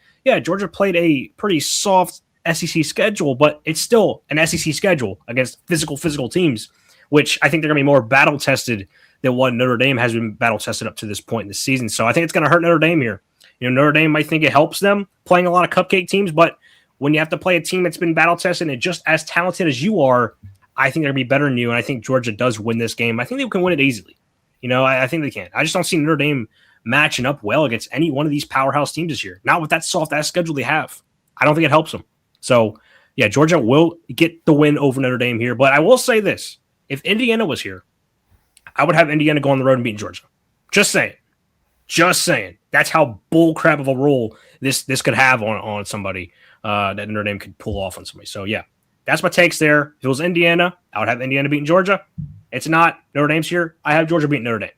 Georgia played a pretty soft SEC schedule, but it's still an SEC schedule against physical teams, which I think they're going to be more battle-tested than what Notre Dame has been battle-tested up to this point in the season. So I think it's going to hurt Notre Dame here. Notre Dame might think it helps them playing a lot of cupcake teams, but when you have to play a team that's been battle-tested and just as talented as you are, I think they're going to be better than you, and I think Georgia does win this game. I think they can win it easily. I think they can. I just don't see Notre Dame matching up well against any one of these powerhouse teams this year. Not with that soft-ass schedule they have. I don't think it helps them. So, Georgia will get the win over Notre Dame here. But I will say this. If Indiana was here, I would have Indiana go on the road and beat Georgia. Just saying. That's how bullcrap of a role this could have on somebody that Notre Dame could pull off on somebody. So, that's my takes there. If it was Indiana, I would have Indiana beating Georgia. It's not. Notre Dame's here. I have Georgia beating Notre Dame.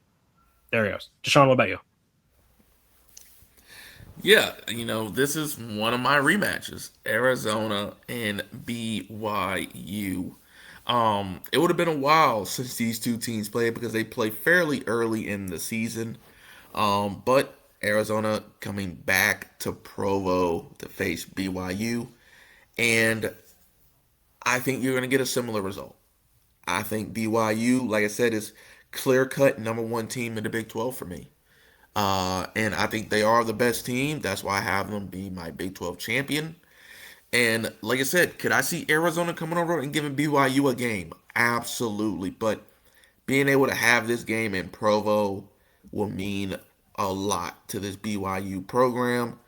There he goes. Deshaun, what about you? Yeah, this is one of my rematches. Arizona and BYU. It would have been a while since these two teams played because they play fairly early in the season. But Arizona coming back to Provo to face BYU, and I think you're going to get a similar result. I think BYU, like I said, is clear cut number one team in the Big 12 for me. And I think they are the best team. That's why I have them be my Big 12 champion. And like I said, could I see Arizona coming over and giving BYU a game? Absolutely. But being able to have this game in Provo will mean a lot to this BYU program.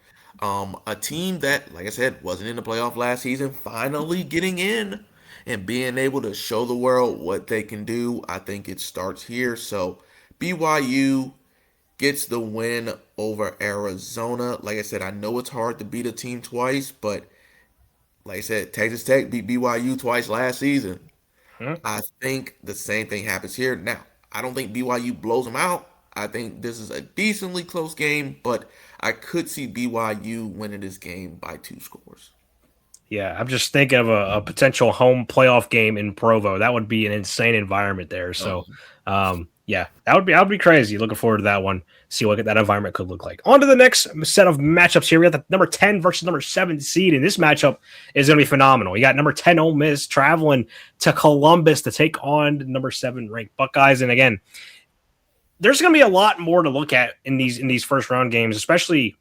A team that, like I said, wasn't in the playoff last season, finally getting in and being able to show the world what they can do. I think it starts here. So BYU gets the win over Arizona. Like I said, I know it's hard to beat a team twice, but like I said, Texas Tech beat BYU twice last season. Hmm? I think the same thing happens here. Now, I don't think BYU blows them out. I think this is a decently close game, but I could see BYU winning this game by 2 scores. Yeah, I'm just thinking of a potential home playoff game in Provo. That would be an insane environment there. So, Oh, yeah, that would be crazy. Looking forward to that one. See what that environment could look like. On to the next set of matchups here. We got the number 10 versus number 7 seed, and this matchup is going to be phenomenal. You got number 10 Ole Miss traveling to Columbus to take on the number 7 ranked Buckeyes. And again, there's going to be a lot more to look at in these first round games, especially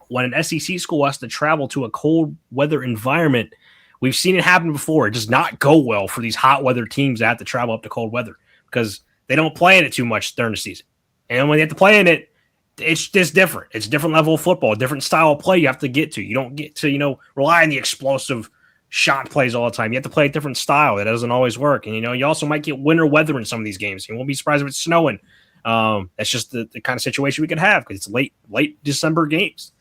when an SEC school has to travel to a cold weather environment. We've seen it happen before. It does not go well for these hot weather teams that have to travel up to cold weather because they don't play in it too much during the season. And when they have to play in it, it's just different. It's a different level of football, a different style of play you have to get to. You don't get to, rely on the explosive shot plays all the time. You have to play a different style. That doesn't always work. And, you also might get winter weather in some of these games. You won't be surprised if it's snowing. That's just the kind of situation we could have because it's late December games.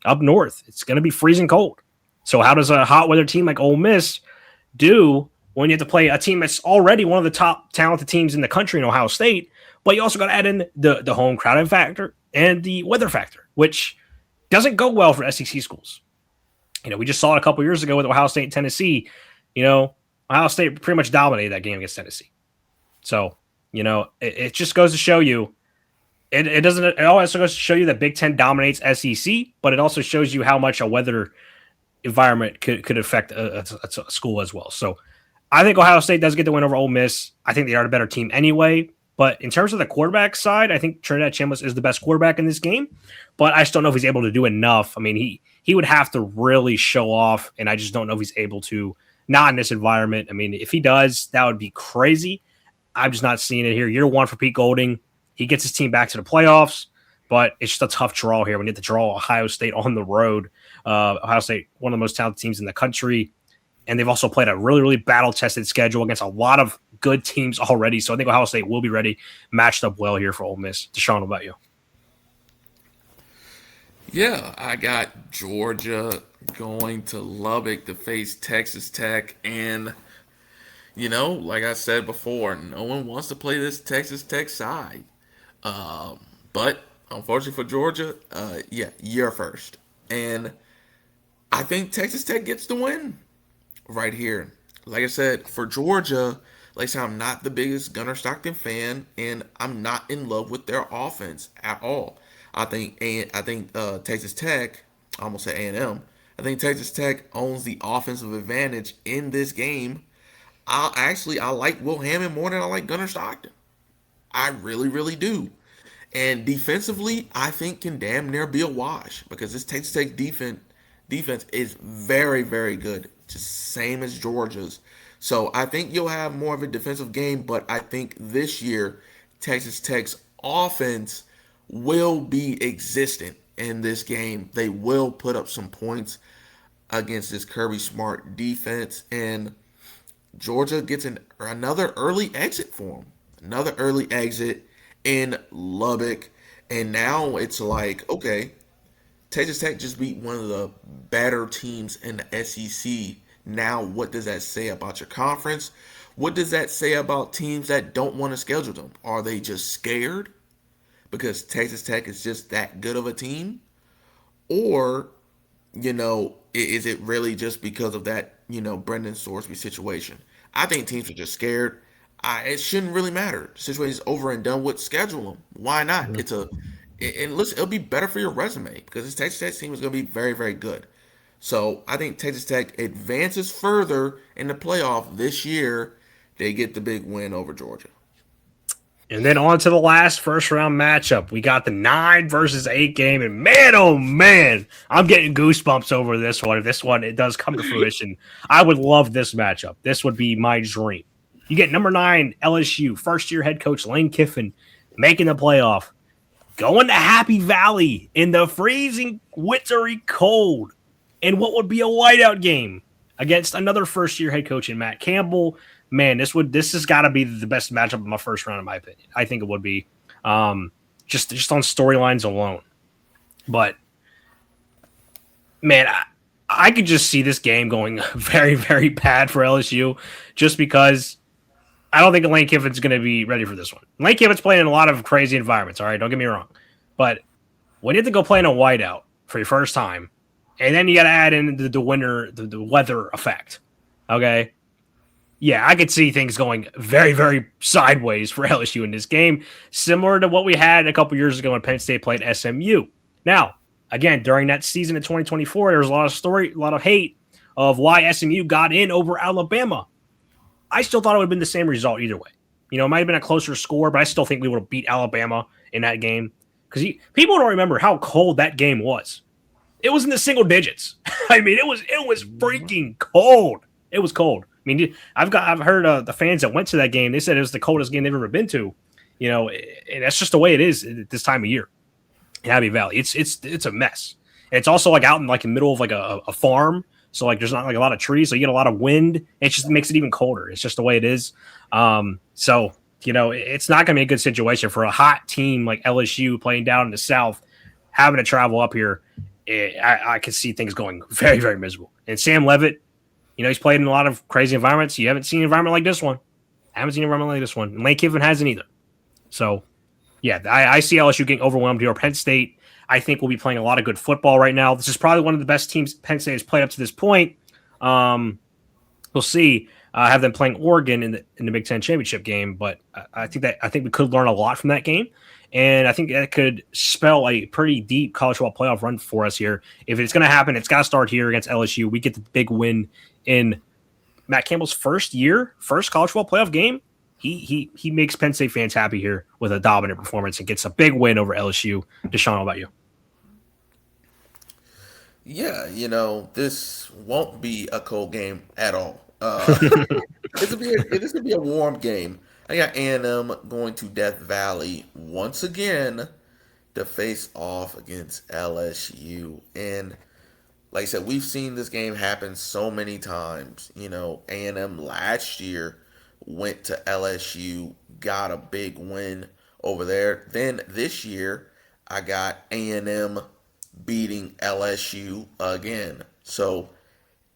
Up north, it's going to be freezing cold. So how does a hot weather team like Ole Miss do when you have to play a team that's already one of the top talented teams in the country in Ohio State, but you also got to add in the home crowding factor and the weather factor, which doesn't go well for SEC schools. We just saw it a couple years ago with Ohio State and Tennessee. Ohio State pretty much dominated that game against Tennessee. So, it just goes to show you it doesn't. It also goes to show you that Big Ten dominates SEC, but it also shows you how much a weather environment could affect a school as well. So I think Ohio State does get the win over Ole Miss. I think they are the better team anyway. But in terms of the quarterback side, I think Trinidad Chambliss is the best quarterback in this game. But I just don't know if he's able to do enough. I mean, he would have to really show off, and I just don't know if he's able to. Not in this environment. I mean, if he does, that would be crazy. I'm just not seeing it here. Year one for Pete Golding. He gets his team back to the playoffs, but it's just a tough draw here. We need to draw Ohio State on the road. Ohio State, one of the most talented teams in the country. And they've also played a really, really battle-tested schedule against a lot of good teams already. So I think Ohio State will be ready, matched up well here for Ole Miss. Deshaun, what about you? yeah, I got Georgia going to Lubbock to face Texas Tech. And, like I said before, no one wants to play this Texas Tech side. But unfortunately for Georgia, yeah, you're first. And I think Texas Tech gets the win right here. Like I said, for Georgia, like I said, I'm not the biggest Gunnar Stockton fan, and I'm not in love with their offense at all. I think Texas Tech, I almost said A&M. I think Texas Tech owns the offensive advantage in this game. I like Will Hammond more than I like Gunnar Stockton. I really, really do. And defensively, I think can damn near be a wash because this Texas Tech defense is very, very good. Just same as Georgia's. So I think you'll have more of a defensive game, but I think this year Texas Tech's offense will be existent in this game. They will put up some points against this Kirby Smart defense, and Georgia gets another early exit for them. Another early exit in Lubbock. And now it's like, okay, Texas Tech just beat one of the better teams in the SEC. Now, what does that say about your conference? What does that say about teams that don't want to schedule them? Are they just scared because Texas Tech is just that good of a team? or is it really just because of that, Brendan Sorsby situation? I think teams are just scared. It shouldn't really matter. The situation's over and done with. Schedule them. Why not? Mhm. And listen, it'll be better for your resume because this Texas Tech team is going to be very, very good. So I think Texas Tech advances further in the playoff this year. They get the big win over Georgia. And then on to the last first round matchup. We got the 9 versus 8 game, and man, oh man, I'm getting goosebumps over this one. If this one it does come to fruition, I would love this matchup. This would be my dream. You get number 9 LSU, first year head coach Lane Kiffin making the playoff, going to Happy Valley in the freezing, wintry cold in what would be a whiteout game against another first year head coach in Matt Campbell. Man, this has got to be the best matchup of my first round, in my opinion. I think it would be, just on storylines alone. But man, I could just see this game going very, very bad for LSU, just because I don't think Lane Kiffin's going to be ready for this one. Lane Kiffin's playing in a lot of crazy environments. All right, don't get me wrong, but when you have to go play in a whiteout for your first time, and then you got to add in the weather effect. Okay, yeah, I could see things going very, very sideways for LSU in this game, similar to what we had a couple years ago when Penn State played SMU. Now, again, during that season in 2024, there was a lot of hate of why SMU got in over Alabama. I still thought it would have been the same result either way. It might have been a closer score, but I still think we would have beat Alabama in that game because people don't remember how cold that game was. It was in the single digits. I mean, it was freaking cold. It was cold. I mean, I've heard the fans that went to that game. They said it was the coldest game they've ever been to. And that's just the way it is at this time of year in Happy Valley. It's a mess. And it's also like out in like the middle of like a farm, so like there's not like a lot of trees, so you get a lot of wind. It just makes it even colder. It's just the way it is. So it's not going to be a good situation for a hot team like LSU playing down in the South, having to travel up here. I could see things going very, very miserable. And Sam Levitt, he's played in a lot of crazy environments. You haven't seen an environment like this one. I haven't seen an environment like this one. And Lane Kiffin hasn't either. So, yeah, I see LSU getting overwhelmed here. Penn State, I think, will be playing a lot of good football right now. This is probably one of the best teams Penn State has played up to this point. We'll see. Have them playing Oregon in the Big Ten championship game, but I think we could learn a lot from that game, and I think that could spell a pretty deep college football playoff run for us here. If it's going to happen, it's got to start here against LSU. We get the big win in Matt Campbell's first college football playoff game. He makes Penn State fans happy here with a dominant performance and gets a big win over LSU. Deshawn, how about you? Yeah, this won't be a cold game at all. This will be a warm game. I got A&M going to Death Valley once again to face off against LSU. And like I said, we've seen this game happen so many times. A&M last year went to LSU, got a big win over there. Then this year, I got A&M beating LSU again. So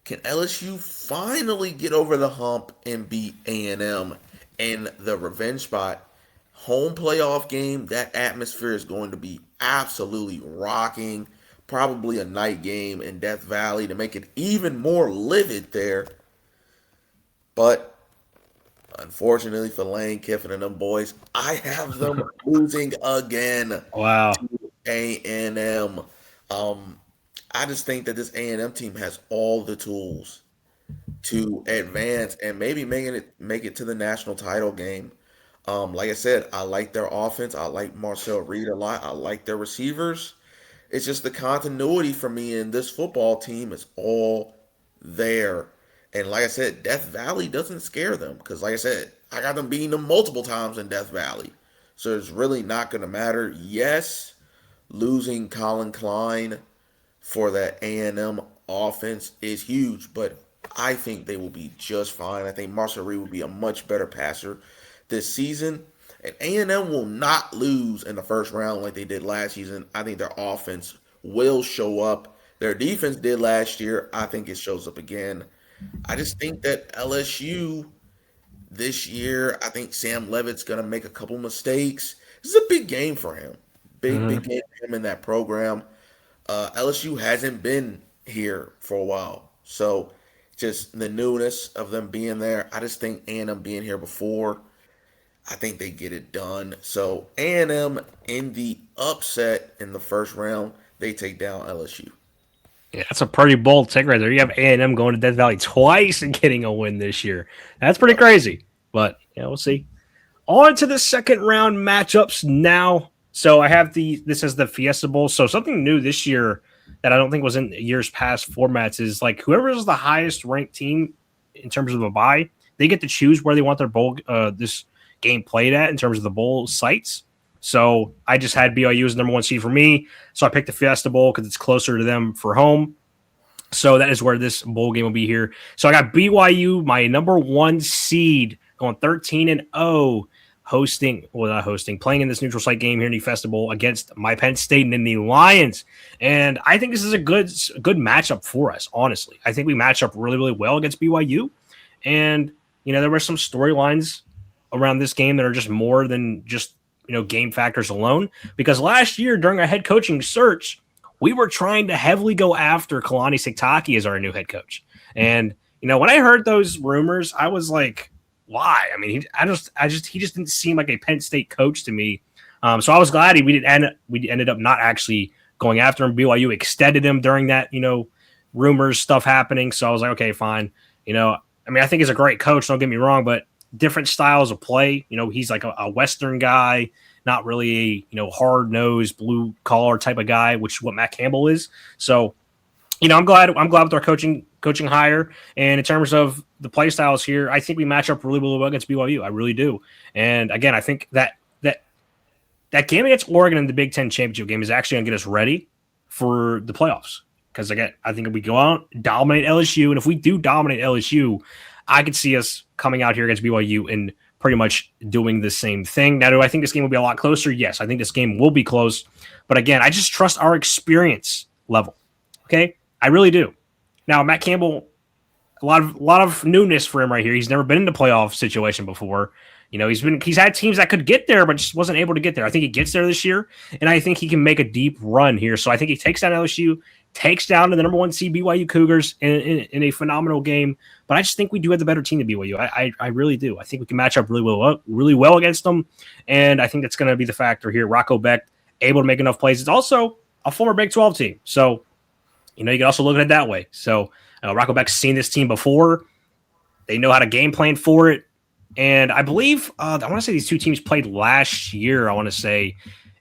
can LSU finally get over the hump and beat A&M in the revenge spot? Home playoff game, that atmosphere is going to be absolutely rocking. Probably a night game in Death Valley to make it even more livid there. But unfortunately for Lane Kiffin and them boys, I have them losing again Wow. to A&M. I just think that this A&M team has all the tools to advance and maybe make it to the national title game. Like I said, I like their offense. I like Marcel Reed a lot. I like their receivers. It's just the continuity for me in this football team is all there. And like I said, Death Valley doesn't scare them because, like I said, I got them beating them multiple times in Death Valley. So it's really not going to matter. Yes, losing Colin Klein for that A&M offense is huge, but I think they will be just fine. I think Marcel Reed will be a much better passer this season. And A&M will not lose in the first round like they did last season. I think their offense will show up. Their defense did last year. I think it shows up again. I just think that LSU this year, I think Sam Levitt's going to make a couple mistakes. This is a big game for him. Big game for him in that program. LSU hasn't been here for a while, so just the newness of them being there. I just think A&M being here before, I think they get it done. So A&M in the upset in the first round, they take down LSU. Yeah, that's a pretty bold take right there. You have A&M going to Death Valley twice and getting a win this year. That's pretty crazy. But yeah, we'll see. On to the second round matchups now. So I have this as the Fiesta Bowl. So something new this year that I don't think was in years past formats is like whoever is the highest ranked team in terms of a bye, they get to choose where they want their bowl this game played at in terms of the bowl sites. So I just had BYU as number one seed for me. So I picked the Fiesta Bowl because it's closer to them for home. So that is where this bowl game will be here. So I got BYU, my number one seed, going 13-0, playing in this neutral site game here in the festival against my Penn State and the Lions. And I think this is a good matchup for us, honestly. I think we match up really, really well against BYU. And, there were some storylines around this game that are just more than just, game factors alone. Because last year during our head coaching search, we were trying to heavily go after Kalani Sitake as our new head coach. And, when I heard those rumors, I was like, why? I mean, he just didn't seem like a Penn State coach to me. So I was glad we ended up not actually going after him. BYU extended him during that, rumors stuff happening. So I was like, okay, fine. I think he's a great coach. Don't get me wrong, but different styles of play. He's like a Western guy, not really a hard nosed blue collar type of guy, which is what Matt Campbell is. So, I'm glad with our coaching hire. And in terms of the play styles here, I think we match up really, really well against BYU. I really do. And again, I think that game against Oregon in the Big Ten championship game is actually going to get us ready for the playoffs. Because again, I think if we go out, dominate LSU, and if we do dominate LSU, I could see us coming out here against BYU and pretty much doing the same thing. Now, do I think this game will be a lot closer? Yes, I think this game will be close. But again, I just trust our experience level. Okay, I really do. Now, Matt Campbell, a lot of newness for him right here. He's never been in the playoff situation before. He's had teams that could get there, but just wasn't able to get there. I think he gets there this year, and I think he can make a deep run here. So I think he takes down LSU, takes down to the number one seed BYU Cougars in a phenomenal game. But I just think we do have the better team than BYU. I really do. I think we can match up really well against them, and I think that's going to be the factor here. Rocco Beck able to make enough plays. It's also a former Big 12 team, so you can also look at it that way. So Rocco Beck's seen this team before. They know how to game plan for it. And I believe, I want to say these two teams played last year. I want to say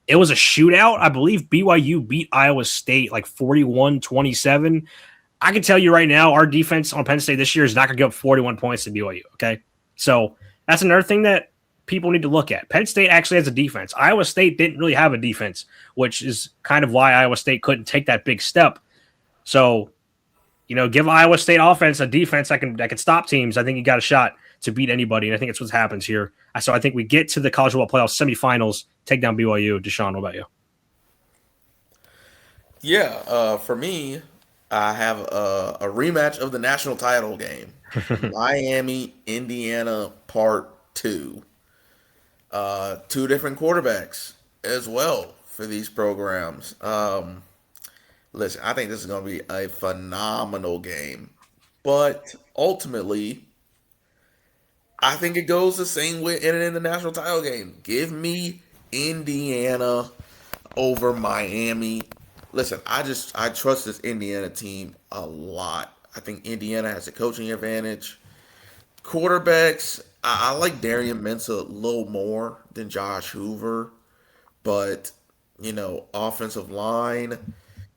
it was a shootout. I believe BYU beat Iowa State like 41-27. I can tell you right now, our defense on Penn State this year is not going to give up 41 points to BYU. Okay. So that's another thing that people need to look at. Penn State actually has a defense. Iowa State didn't really have a defense, which is kind of why Iowa State couldn't take that big step. So, give Iowa State offense a defense that can stop teams. I think you got a shot to beat anybody, and I think that's what happens here. So I think we get to the college football playoff semifinals, take down BYU. Deshaun, what about you? Yeah, for me, I have a rematch of the national title game, Miami, Indiana, Part 2. Two different quarterbacks as well for these programs. Listen, I think this is going to be a phenomenal game, but ultimately, I think it goes the same way in the national title game. Give me Indiana over Miami. Listen, I trust this Indiana team a lot. I think Indiana has a coaching advantage. Quarterbacks, I like Darian Mensah a little more than Josh Hoover, but offensive line, I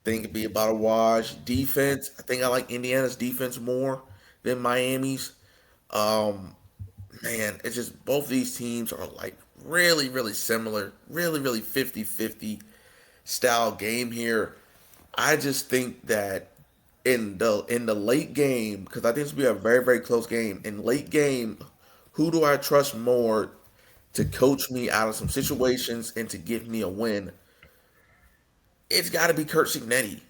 think it'd be about a wash. Defense, I think I like Indiana's defense more than Miami's. Man, it's just both these teams are like really, really similar, really, really 50-50 style game here. I just think that in the late game, because I think this will be a very, very close game. In late game, who do I trust more to coach me out of some situations and to give me a win? It's got to be Kurt Cignetti.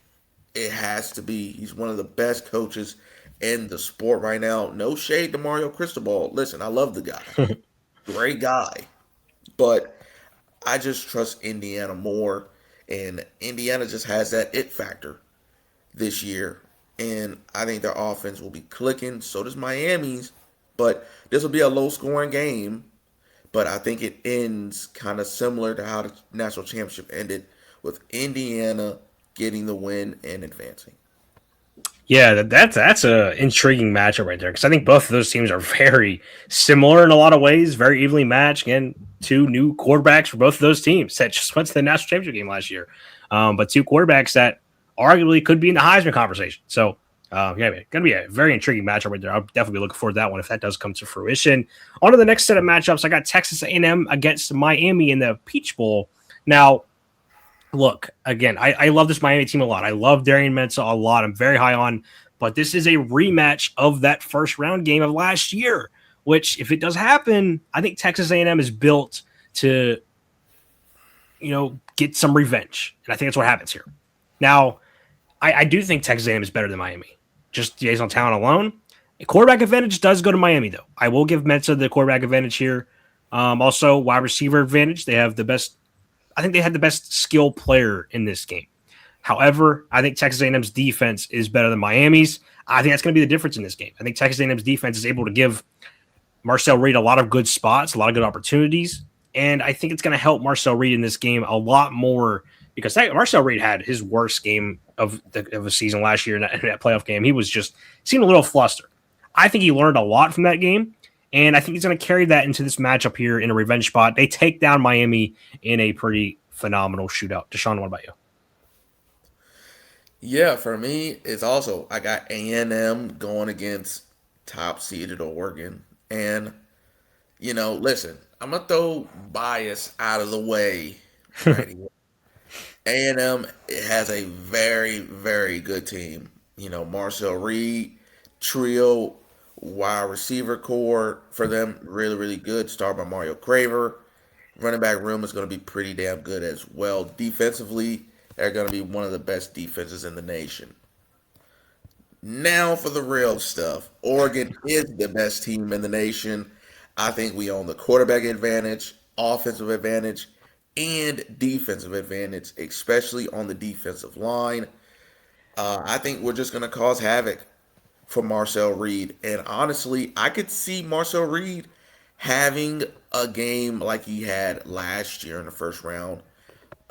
It has to be. He's one of the best coaches in the sport right now. No shade to Mario Cristobal. Listen, I love the guy. Great guy. But I just trust Indiana more. And Indiana just has that it factor this year. And I think their offense will be clicking. So does Miami's. But this will be a low scoring game. But I think it ends kind of similar to how the national championship ended, with Indiana getting the win and advancing. Yeah, that's a intriguing matchup right there because I think both of those teams are very similar in a lot of ways, very evenly matched. Again, two new quarterbacks for both of those teams that just went to the national championship game last year, but two quarterbacks that arguably could be in the Heisman conversation. So, yeah, going to be a very intriguing matchup right there. I'll definitely be looking forward to that one if that does come to fruition. On to the next set of matchups, I got Texas A&M against Miami in the Peach Bowl. Now, look, again, I love this Miami team a lot. I love Darian Mensa a lot. I'm very high on, but this is a rematch of that first round game of last year, which if it does happen, I think Texas A&M is built to, get some revenge. And I think that's what happens here. Now, I do think Texas A&M is better than Miami, just based on talent alone. A quarterback advantage does go to Miami, though. I will give Mensa the quarterback advantage here. Also, wide receiver advantage. They have the best. I think they had the best skill player in this game. However, I think Texas A&M's defense is better than Miami's. I think that's going to be the difference in this game. I think Texas A&M's defense is able to give Marcel Reed a lot of good spots, a lot of good opportunities, and I think it's going to help Marcel Reed in this game a lot more because Marcel Reed had his worst game of the season last year in that playoff game. He was just seemed a little flustered. I think he learned a lot from that game, and I think he's going to carry that into this matchup here in a revenge spot. They take down Miami in a pretty phenomenal shootout. Deshaun, what about you? Yeah, for me, it's also I got A&M going against top seeded Oregon, and listen, I'm gonna throw bias out of the way right here. A&M has a very, very good team. Marcel Reed, trio, wide receiver core for them, really, really good. Started by Mario Craver. Running back room is going to be pretty damn good as well. Defensively, they're going to be one of the best defenses in the nation. Now for the real stuff. Oregon is the best team in the nation. I think we own the quarterback advantage, offensive advantage, and defensive advantage, especially on the defensive line. I think we're just going to cause havoc for Marcel Reed. And honestly, I could see Marcel Reed having a game like he had last year in the first round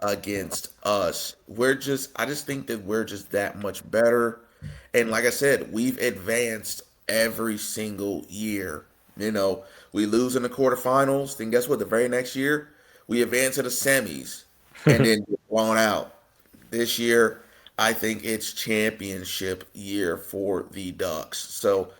against us. I just think that we're just that much better. And like I said, we've advanced every single year. We lose in the quarterfinals, then guess what? The very next year, we advance to the semis and then get blown out. This year, I think it's championship year for the Ducks. So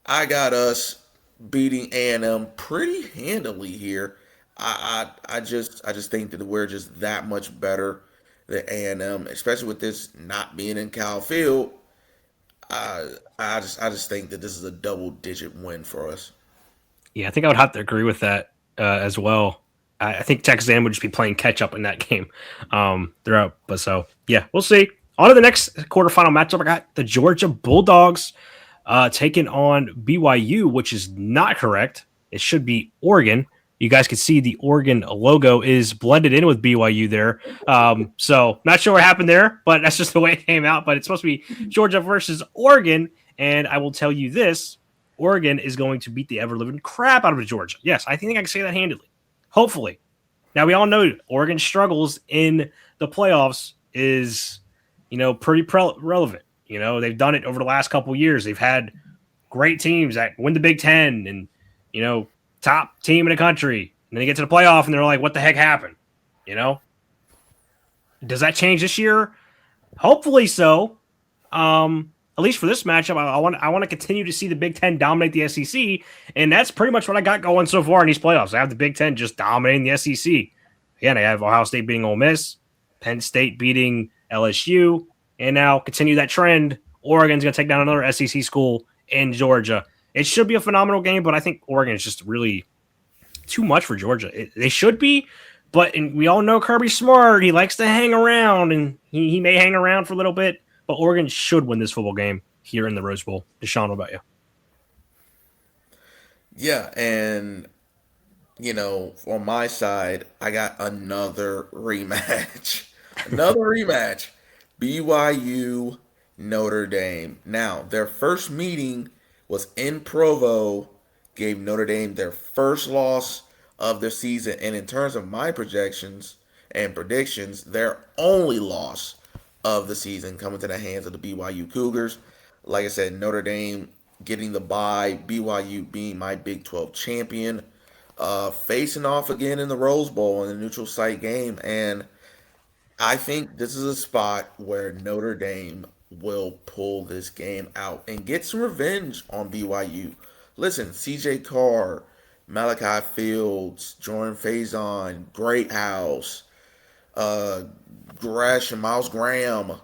I got us beating A&M pretty handily here. I just think that we're just that much better than A&M, especially with this not being in Cal Field. I just think that this is a double digit win for us. Yeah, I think I would have to agree with that as well. I think Texas A&M would just be playing catch up in that game throughout. But so yeah, we'll see. On to the next quarterfinal matchup. I got the Georgia Bulldogs taking on BYU, which is not correct. It should be Oregon. You guys can see the Oregon logo is blended in with BYU there. So not sure what happened there, but that's just the way it came out. But it's supposed to be Georgia versus Oregon. And I will tell you this, Oregon is going to beat the ever-living crap out of Georgia. Yes, I think I can say that handily. Hopefully. Now, we all know Oregon's struggles in the playoffs is, pretty relevant. They've done it over the last couple of years. They've had great teams that win the Big Ten and, top team in the country. And then they get to the playoff and they're like, what the heck happened? Does that change this year? Hopefully so. At least for this matchup, I want to continue to see the Big Ten dominate the SEC, and that's pretty much what I got going so far in these playoffs. I have the Big Ten just dominating the SEC. Again, I have Ohio State beating Ole Miss, Penn State beating LSU, and now continue that trend. Oregon's going to take down another SEC school in Georgia. It should be a phenomenal game, but I think Oregon is just really too much for Georgia. They should be, but we all know Kirby Smart. He likes to hang around, and he may hang around for a little bit. But Oregon should win this football game here in the Rose Bowl. Deshaun, what about you? Yeah, and on my side, I got another rematch Another rematch. BYU Notre Dame. Now, their first meeting was in Provo, gave Notre Dame their first loss of the season. And in terms of my projections and predictions, their only loss of the season coming to the hands of the BYU Cougars. Like I said, Notre Dame getting the bye, BYU being my Big 12 champion, facing off again in the Rose Bowl in the neutral site game. And I think this is a spot where Notre Dame will pull this game out and get some revenge on BYU. Listen, CJ Carr, Malachi Fields, Jordan Faison, Greathouse, uh, Gresham, Miles Graham,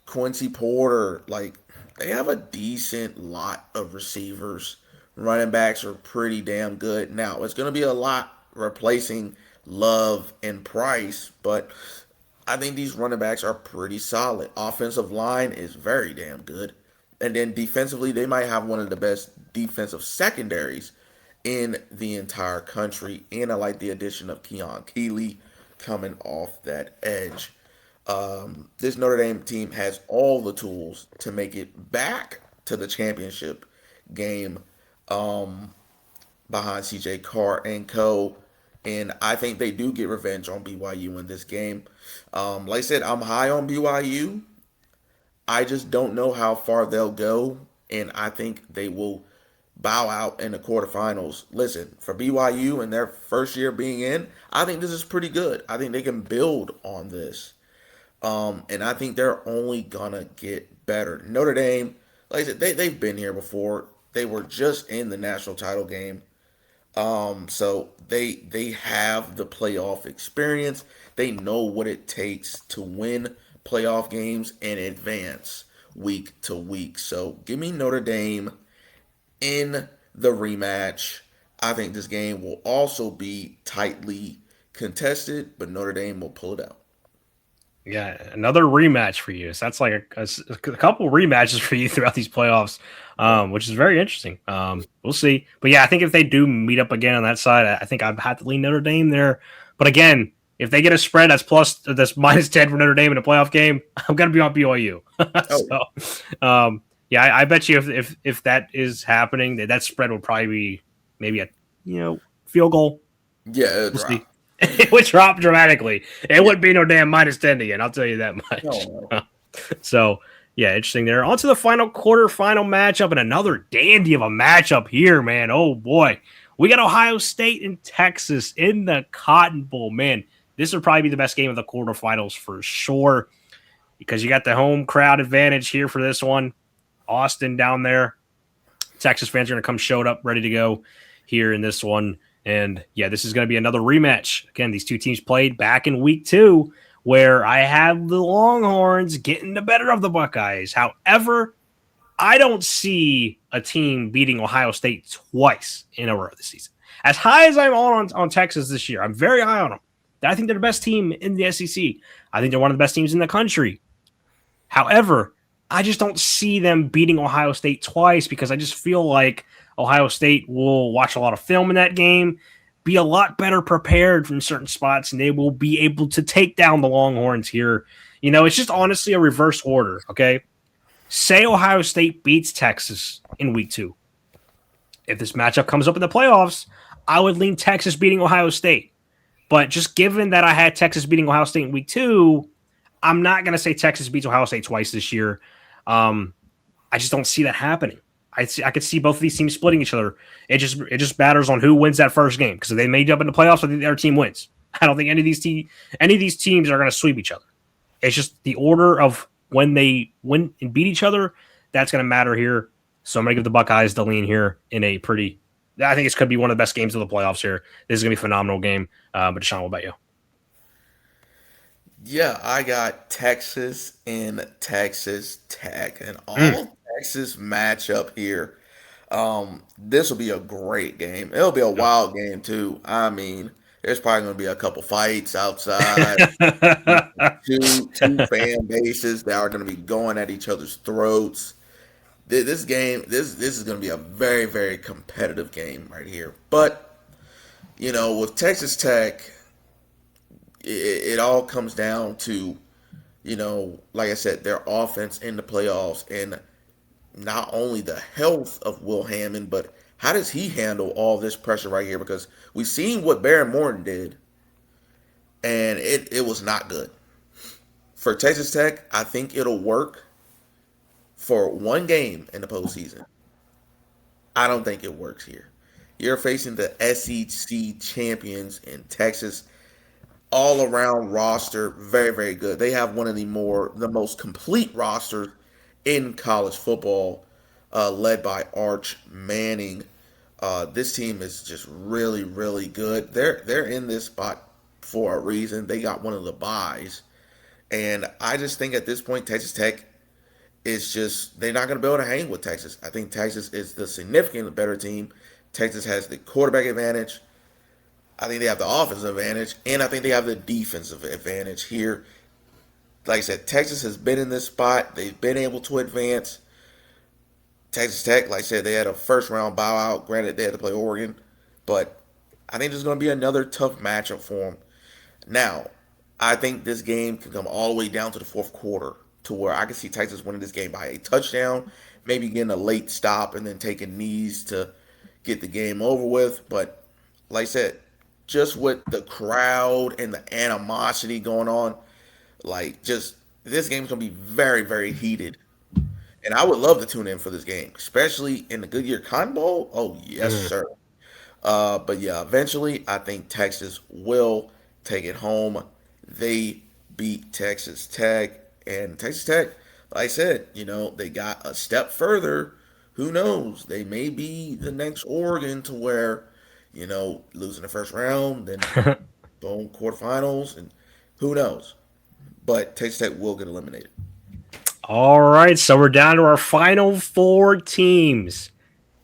Quincy Porter, like they have a decent lot of receivers. Running backs are pretty damn good. Now, it's going to be a lot replacing Love and Price, but I think these running backs are pretty solid. Offensive line is very damn good. And then defensively, they might have one of the best defensive secondaries in the entire country. And I like the addition of Keon Keeley coming off that edge. This Notre Dame team has all the tools to make it back to the championship game behind CJ Carr and co. And I think they do get revenge on BYU in this game. Like I said, I'm high on BYU. I just don't know how far they'll go. And I think they will bow out in the quarterfinals. Listen, for BYU and their first year being in, I think this is pretty good. I think they can build on this. And I think they're only gonna get better. Notre Dame, like I said, they've been here before. They were just in the national title game. So they have the playoff experience. They know what it takes to win playoff games and advance week to week. So give me Notre Dame in the rematch. I think this game will also be tightly contested, but Notre Dame will pull it out. Yeah, another rematch for you. So that's like a couple rematches for you throughout these playoffs, which is very interesting. We'll see. But yeah, I think if they do meet up again on that side, I think I'd have to lean Notre Dame there. But again, if they get a spread that's minus 10 for Notre Dame in a playoff game, I'm going to be on BYU. Yeah, I bet you if that is happening, that spread will probably be maybe a field goal. Yeah, We'll see. It would drop dramatically. It wouldn't be no damn minus 10 again. I'll tell you that much. No. So, yeah, interesting there. On to the final quarterfinal matchup and another dandy of a matchup here, man. Oh, boy. We got Ohio State and Texas in the Cotton Bowl. Man, this would probably be the best game of the quarterfinals for sure because you got the home crowd advantage here for this one. Austin down there. Texas fans are going to come showed up, ready to go here in this one. And yeah, this is going to be another rematch. Again, these two teams played back in week 2 where I had the Longhorns getting the better of the Buckeyes. However, I don't see a team beating Ohio State twice in a row this season. As high as I'm on Texas this year, I'm very high on them. I think they're the best team in the SEC. I think they're one of the best teams in the country. However, I just don't see them beating Ohio State twice because I just feel like Ohio State will watch a lot of film in that game, be a lot better prepared from certain spots, and they will be able to take down the Longhorns here. It's just honestly a reverse order, okay? Say Ohio State beats Texas in week 2. If this matchup comes up in the playoffs, I would lean Texas beating Ohio State. But just given that I had Texas beating Ohio State in week 2, I'm not going to say Texas beats Ohio State twice this year. I just don't see that happening. I could see both of these teams splitting each other. It just matters on who wins that first game because if they made up in the playoffs, I think the other team wins. I don't think any of these teams are going to sweep each other. It's just the order of when they win and beat each other that's going to matter here. So I'm going to give the Buckeyes the lean here in a pretty. I think this could be one of the best games of the playoffs here. This is going to be a phenomenal game. But Deshawn, what about you? Yeah, I got Texas and Texas Tech, and all Texas matchup here. This will be a great game. It'll be a wild game too. I mean, there's probably going to be a couple fights outside. two fan bases that are going to be going at each other's throats. This game, this is going to be a very, very competitive game right here. But with Texas Tech, it all comes down to, like I said, their offense in the playoffs, and not only the health of Will Hammond, but how does he handle all this pressure right here? Because we've seen what Baron Morton did, and it was not good. For Texas Tech, I think it'll work for one game in the postseason. I don't think it works here. You're facing the SEC champions in Texas, all around roster, very, very good. They have one of the most complete rosters in college football, led by Arch Manning. This team is just really, really good. They're in this spot for a reason. They got one of the buys, and I just think at this point, Texas Tech is just they're not going to be able to hang with Texas. I think Texas is the significantly better team. Texas has the quarterback advantage. I think they have the offensive advantage, and I think they have the defensive advantage here. Like I said, Texas has been in this spot. They've been able to advance. Texas Tech, like I said, they had a first round bow out. Granted, they had to play Oregon, but I think there's going to be another tough matchup for them. Now, I think this game can come all the way down to the fourth quarter to where I can see Texas winning this game by a touchdown, maybe getting a late stop and then taking knees to get the game over with. But like I said, just with the crowd and the animosity going on, like just this game's gonna be very, very heated. And I would love to tune in for this game, especially in the Goodyear Cotton Bowl. Oh yes, Mm. sir. But yeah, eventually I think Texas will take it home. They beat Texas Tech, and Texas Tech, like I said, they got a step further. Who knows? They may be the next Oregon to where, losing the first round, then boom, quarterfinals, and who knows? But Texas Tech will get eliminated. All right, so we're down to our final four teams.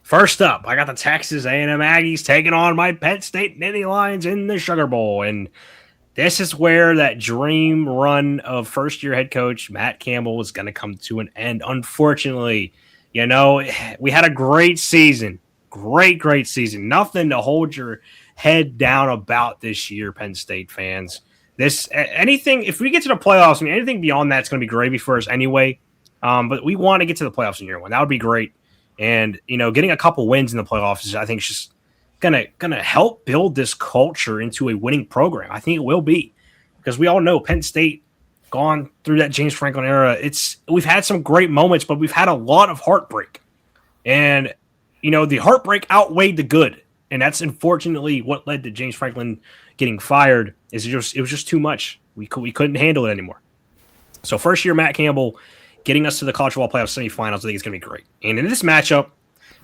First up, I got the Texas A&M Aggies taking on my Penn State Nittany Lions in the Sugar Bowl, and this is where that dream run of first-year head coach Matt Campbell was going to come to an end. Unfortunately, we had a great season, great season. Nothing to hold your head down about this year, Penn State fans. Anything if we get to the playoffs, I mean, anything beyond that's going to be gravy for us anyway. But we want to get to the playoffs in year one. That would be great. And getting a couple wins in the playoffs is, I think, is just gonna help build this culture into a winning program. I think it will be, because we all know Penn State gone through that James Franklin era. We've had some great moments, but we've had a lot of heartbreak, and the heartbreak outweighed the good, and that's unfortunately what led to James Franklin getting fired. It was just too much. We couldn't handle it anymore. So first year Matt Campbell getting us to the college football playoff semifinals, I think it's going to be great. And in this matchup,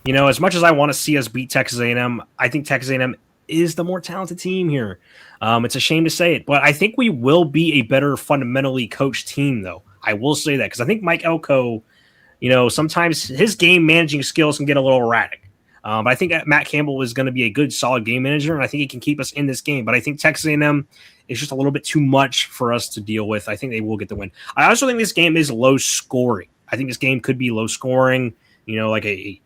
as much as I want to see us beat Texas A&M, I think Texas A&M is the more talented team here. It's a shame to say it, but I think we will be a better fundamentally coached team, though. I will say that, because I think Mike Elko, sometimes his game managing skills can get a little erratic. But I think that Matt Campbell is going to be a good, solid game manager, and I think he can keep us in this game. But I think Texas A&M is just a little bit too much for us to deal with. I think they will get the win. I also think this game is low scoring. I think this game could be low scoring, like a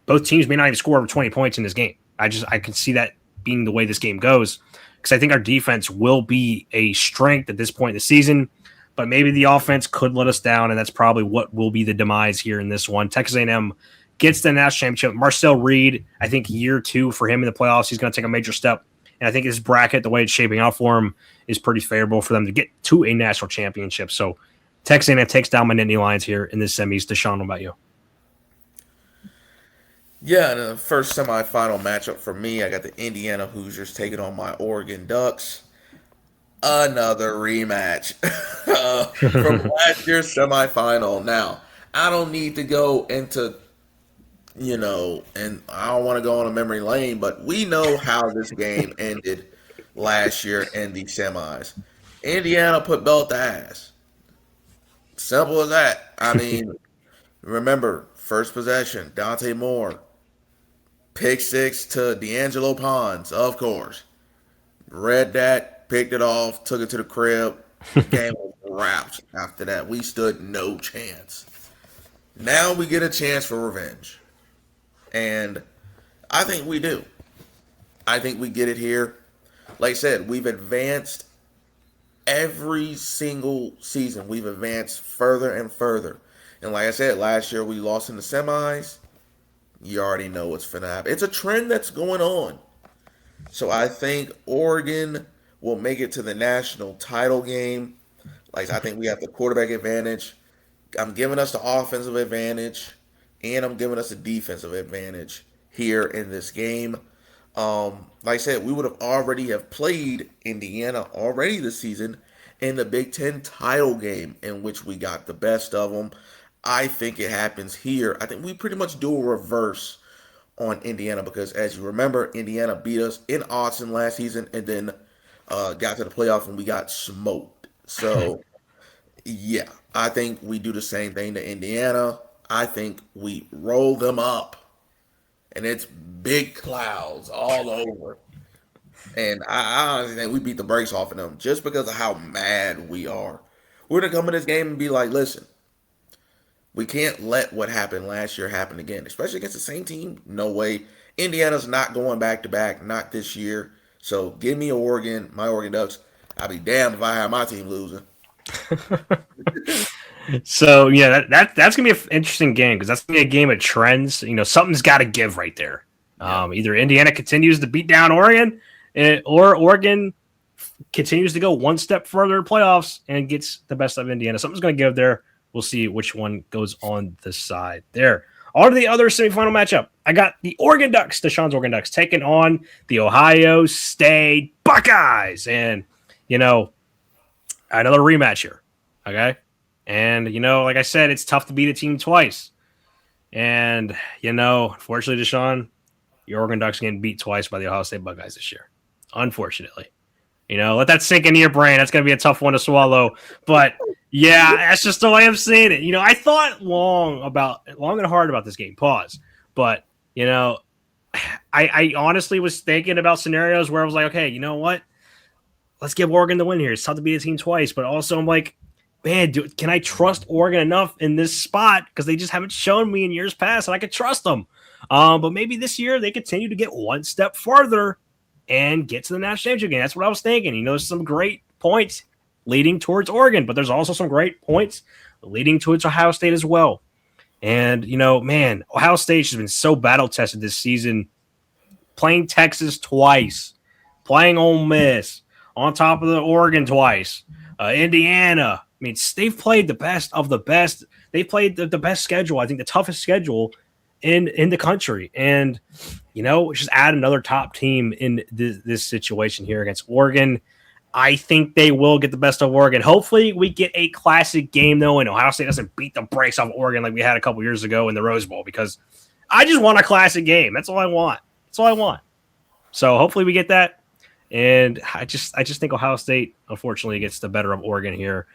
both teams may not even score over 20 points in this game. I can see that being the way this game goes, because I think our defense will be a strength at this point in the season, but maybe the offense could let us down, and that's probably what will be the demise here in this one. Texas A&M gets the national championship. Marcel Reed, I think year 2 for him in the playoffs, he's going to take a major step, and I think his bracket, the way it's shaping out for him, is pretty favorable for them to get to a national championship. So Texas A&M takes down my Nittany Lions here in this semis. Deshawn, what about you? Yeah, the first semifinal matchup for me, I got the Indiana Hoosiers taking on my Oregon Ducks. Another rematch from last year's semifinal. Now, I don't need to go into, and I don't want to go on a memory lane, but we know how this game ended last year in the semis. Indiana put belt to ass. Simple as that. I mean, remember, first possession, Dante Moore. Pick 6 to D'Angelo Pons, of course. Read that, picked it off, took it to the crib. Game was wrapped after that. We stood no chance. Now we get a chance for revenge. And I think we do. I think we get it here. Like I said, we've advanced every single season we've advanced further and further. And like I said, last year we lost in the semis. You already know what's finna happen. It's a trend that's going on. So I think Oregon will make it to the national title game. Like I think we have the quarterback advantage. I'm giving us the offensive advantage, and I'm giving us the defensive advantage here in this game. Like I said, we would have already have played Indiana already this season in the Big Ten title game, in which we got the best of them. I think it happens here. I think we pretty much do a reverse on Indiana because, as you remember, Indiana beat us in Austin last season, and then got to the playoff and we got smoked. So yeah, I think we do the same thing to Indiana. I think we roll them up, and it's big clouds all over. And I honestly think we beat the brakes off of them just because of how mad we are. We're gonna come in this game and be like, listen, we can't let what happened last year happen again, especially against the same team. No way. Indiana's not going back to back, not this year. So give me Oregon, my Oregon Ducks. I'll be damned if I have my team losing. So yeah, that's gonna be an interesting game because that's gonna be a game of trends. Something's got to give right there. Yeah. Either Indiana continues to beat down Oregon, or Oregon continues to go one step further in playoffs and gets the best of Indiana. Something's gonna give there. We'll see which one goes on the side there. On to the other semifinal matchup. I got the Oregon Ducks, Deshaun's Oregon Ducks, taking on the Ohio State Buckeyes, and another rematch here. Okay. And, like I said, it's tough to beat a team twice. And, unfortunately, Deshaun, your Oregon Ducks getting beat twice by the Ohio State Buckeyes this year. Unfortunately. Let that sink into your brain. That's going to be a tough one to swallow. But, yeah, that's just the way I'm saying it. I thought long and hard about this game. Pause. But, I honestly was thinking about scenarios where I was like, okay, you know what? Let's give Oregon the win here. It's tough to beat a team twice. But also, I'm like, man, can I trust Oregon enough in this spot? Because they just haven't shown me in years past that I could trust them. But maybe this year they continue to get one step further and get to the national championship game. That's what I was thinking. There's some great points leading towards Oregon, but there's also some great points leading towards Ohio State as well. And, man, Ohio State has been so battle-tested this season, playing Texas twice, playing Ole Miss, on top of the Oregon twice, Indiana. I mean, they've played the best of the best. They played the best schedule, I think the toughest schedule in the country. And, just add another top team in this situation here against Oregon. I think they will get the best of Oregon. Hopefully we get a classic game, though, and Ohio State doesn't beat the brakes off Oregon like we had a couple years ago in the Rose Bowl, because I just want a classic game. That's all I want. That's all I want. So hopefully we get that. And I just think Ohio State, unfortunately, gets the better of Oregon here.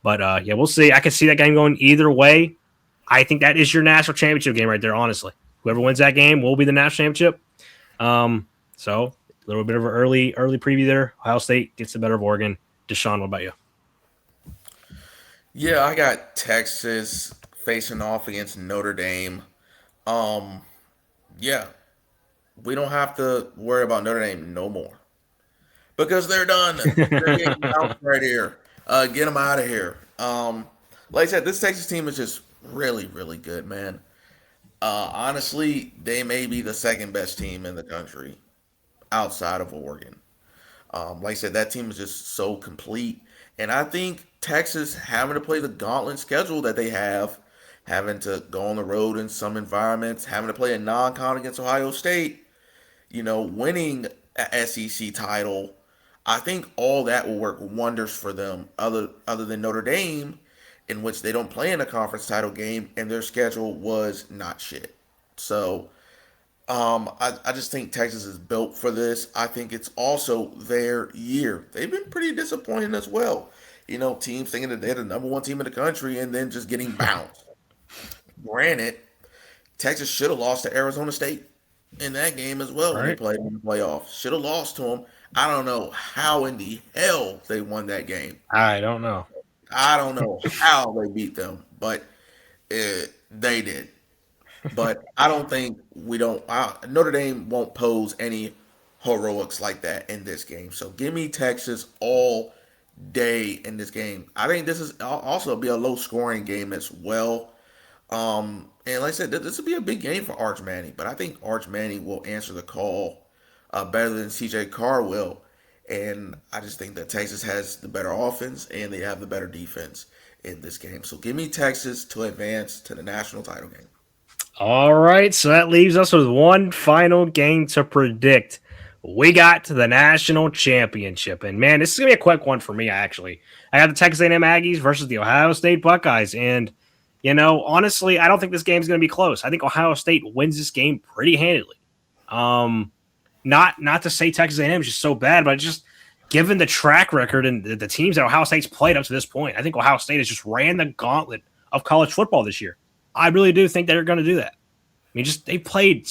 But, yeah, we'll see. I can see that game going either way. I think that is your national championship game right there, honestly. Whoever wins that game will be the national championship. So a little bit of an early preview there. Ohio State gets the better of Oregon. Deshaun, what about you? Yeah, I got Texas facing off against Notre Dame. Yeah, we don't have to worry about Notre Dame no more because they're done. They're getting out right here. Get them out of here. Like I said, this Texas team is just really, really good, man. Honestly, they may be the second best team in the country outside of Oregon. Like I said, that team is just so complete. And I think Texas having to play the gauntlet schedule that they have, having to go on the road in some environments, having to play a non-con against Ohio State, winning a SEC title, I think all that will work wonders for them. Other than Notre Dame, in which they don't play in a conference title game, and their schedule was not shit. So I just think Texas is built for this. I think it's also their year. They've been pretty disappointing as well. Teams thinking that they're the number one team in the country and then just getting bounced. Granted, Texas should have lost to Arizona State in that game as well when they played in the playoffs. Should have lost to them. I don't know how in the hell they won that game. I don't know. I don't know how they beat them, but they did. But I don't think Notre Dame won't pose any heroics like that in this game. So give me Texas all day in this game. I think this is also be a low scoring game as well. And like I said, this will be a big game for Arch Manning, but I think Arch Manning will answer the call better than CJ Carr will. And I just think that Texas has the better offense and they have the better defense in this game. So give me Texas to advance to the national title game. All right, so that leaves us with one final game to predict. We got to the national championship, and man, this is gonna be a quick one for me. Actually, I got the Texas A&M Aggies versus the Ohio State Buckeyes, and honestly, I don't think this game's gonna be close. I think Ohio State wins this game pretty handily. Not to say Texas A&M is just so bad, but just given the track record and the teams that Ohio State's played up to this point, I think Ohio State has just ran the gauntlet of college football this year. I really do think they're going to do that. I mean, they played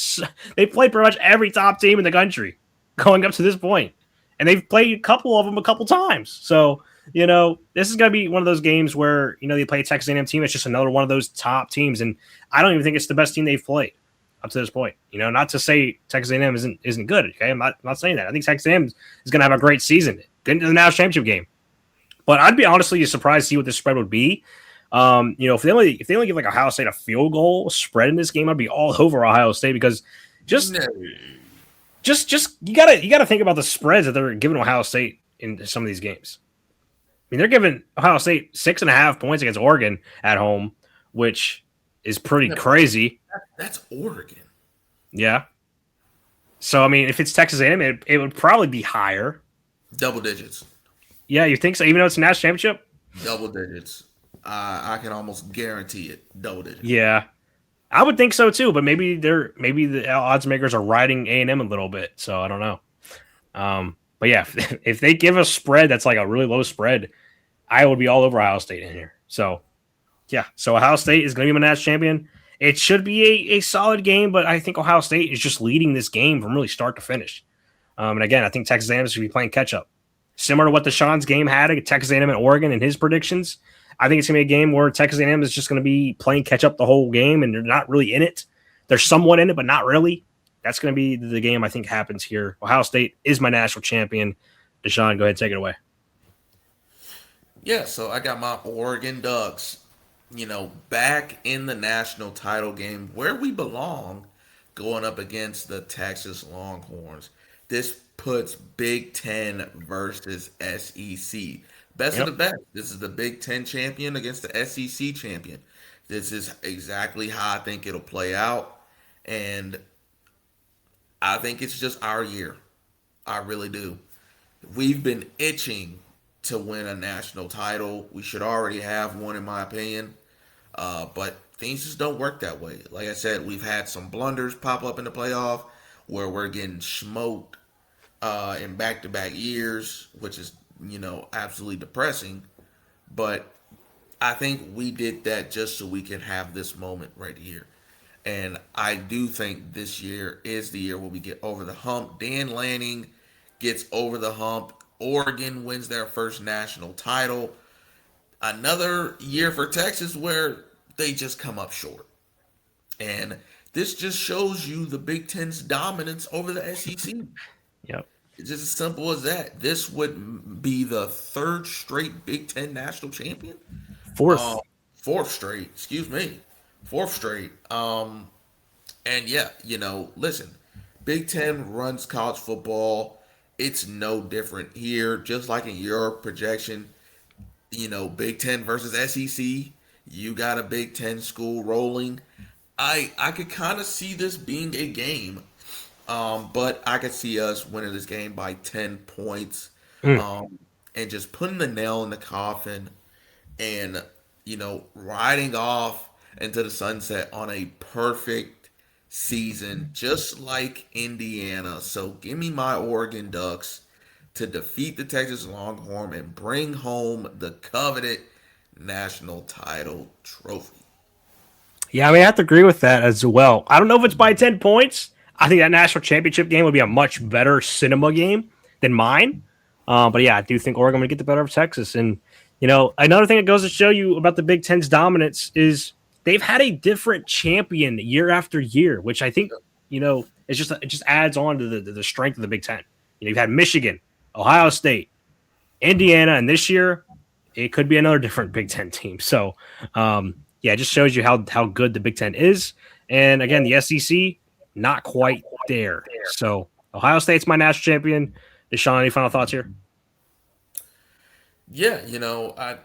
pretty much every top team in the country going up to this point, and they've played a couple of them a couple times. So this is going to be one of those games where they play a Texas A&M team. It's just another one of those top teams, and I don't even think it's the best team they've played up to this point. Not to say Texas A&M isn't good. Okay, I'm not saying that. I think Texas A&M is going to have a great season, get into the national championship game. But I'd be honestly surprised to see what this spread would be. If they only give like Ohio State a field goal spread in this game, I'd be all over Ohio State because just you gotta think about the spreads that they're giving Ohio State in some of these games. I mean, they're giving Ohio State 6.5 points against Oregon at home, which is pretty crazy. That's Oregon. Yeah. So I mean, if it's Texas A&M, it would probably be higher. Double digits. Yeah, you think so? Even though it's a national championship? Double digits. I can almost guarantee it. Double digits. Yeah, I would think so too. But maybe the odds makers are riding A&M a little bit. So I don't know. But yeah, if they give a spread that's like a really low spread, I would be all over Ohio State in here. So yeah, so Ohio State is going to be my national champion. It should be a solid game, but I think Ohio State is just leading this game from really start to finish. And again, I think Texas A&M is going to be playing catch up, similar to what Deshaun's game had at Texas A&M and Oregon in his predictions. I think it's going to be a game where Texas A&M is just going to be playing catch up the whole game, and they're not really in it. They're somewhat in it, but not really. That's going to be the game I think happens here. Ohio State is my national champion. Deshaun, go ahead and take it away. Yeah, so I got my Oregon Ducks, back in the national title game where we belong, going up against the Texas Longhorns. This puts Big Ten versus SEC. Best of the best. This is the Big Ten champion against the SEC champion. This is exactly how I think it'll play out. And I think it's just our year. I really do. We've been itching to win a national title. We should already have one, in my opinion. But things just don't work that way. Like I said, we've had some blunders pop up in the playoff where we're getting smoked in back-to-back years, which is, absolutely depressing. But I think we did that just so we can have this moment right here. And I do think this year is the year where we get over the hump. Dan Lanning gets over the hump. Oregon wins their first national title. Another year for Texas where they just come up short. And this just shows you the Big Ten's dominance over the SEC. Yep. It's just as simple as that. This would be the third straight Big Ten national champion. Fourth straight. Excuse me. Fourth straight. And yeah, listen, Big Ten runs college football. It's no different here. Just like in your projection, Big Ten versus SEC, you got a Big Ten school rolling. I could kind of see this being a game. But I could see us winning this game by 10 points and just putting the nail in the coffin and, riding off into the sunset on a perfect season, just like Indiana. So give me my Oregon Ducks to defeat the Texas Longhorn and bring home the coveted national title trophy. Yeah, I mean, I have to agree with that as well. I don't know if it's by 10 points. I think that national championship game would be a much better cinema game than mine. But yeah, I do think Oregon would get the better of Texas. And, another thing that goes to show you about the Big Ten's dominance is they've had a different champion year after year, which I think, it just adds on to the strength of the Big Ten. You've had Michigan, Ohio State, Indiana, and this year it could be another different Big Ten team. So, yeah, it just shows you how good the Big Ten is. And again, the SEC not quite there. So, Ohio State's my national champion. Deshaun, any final thoughts here? Yeah, I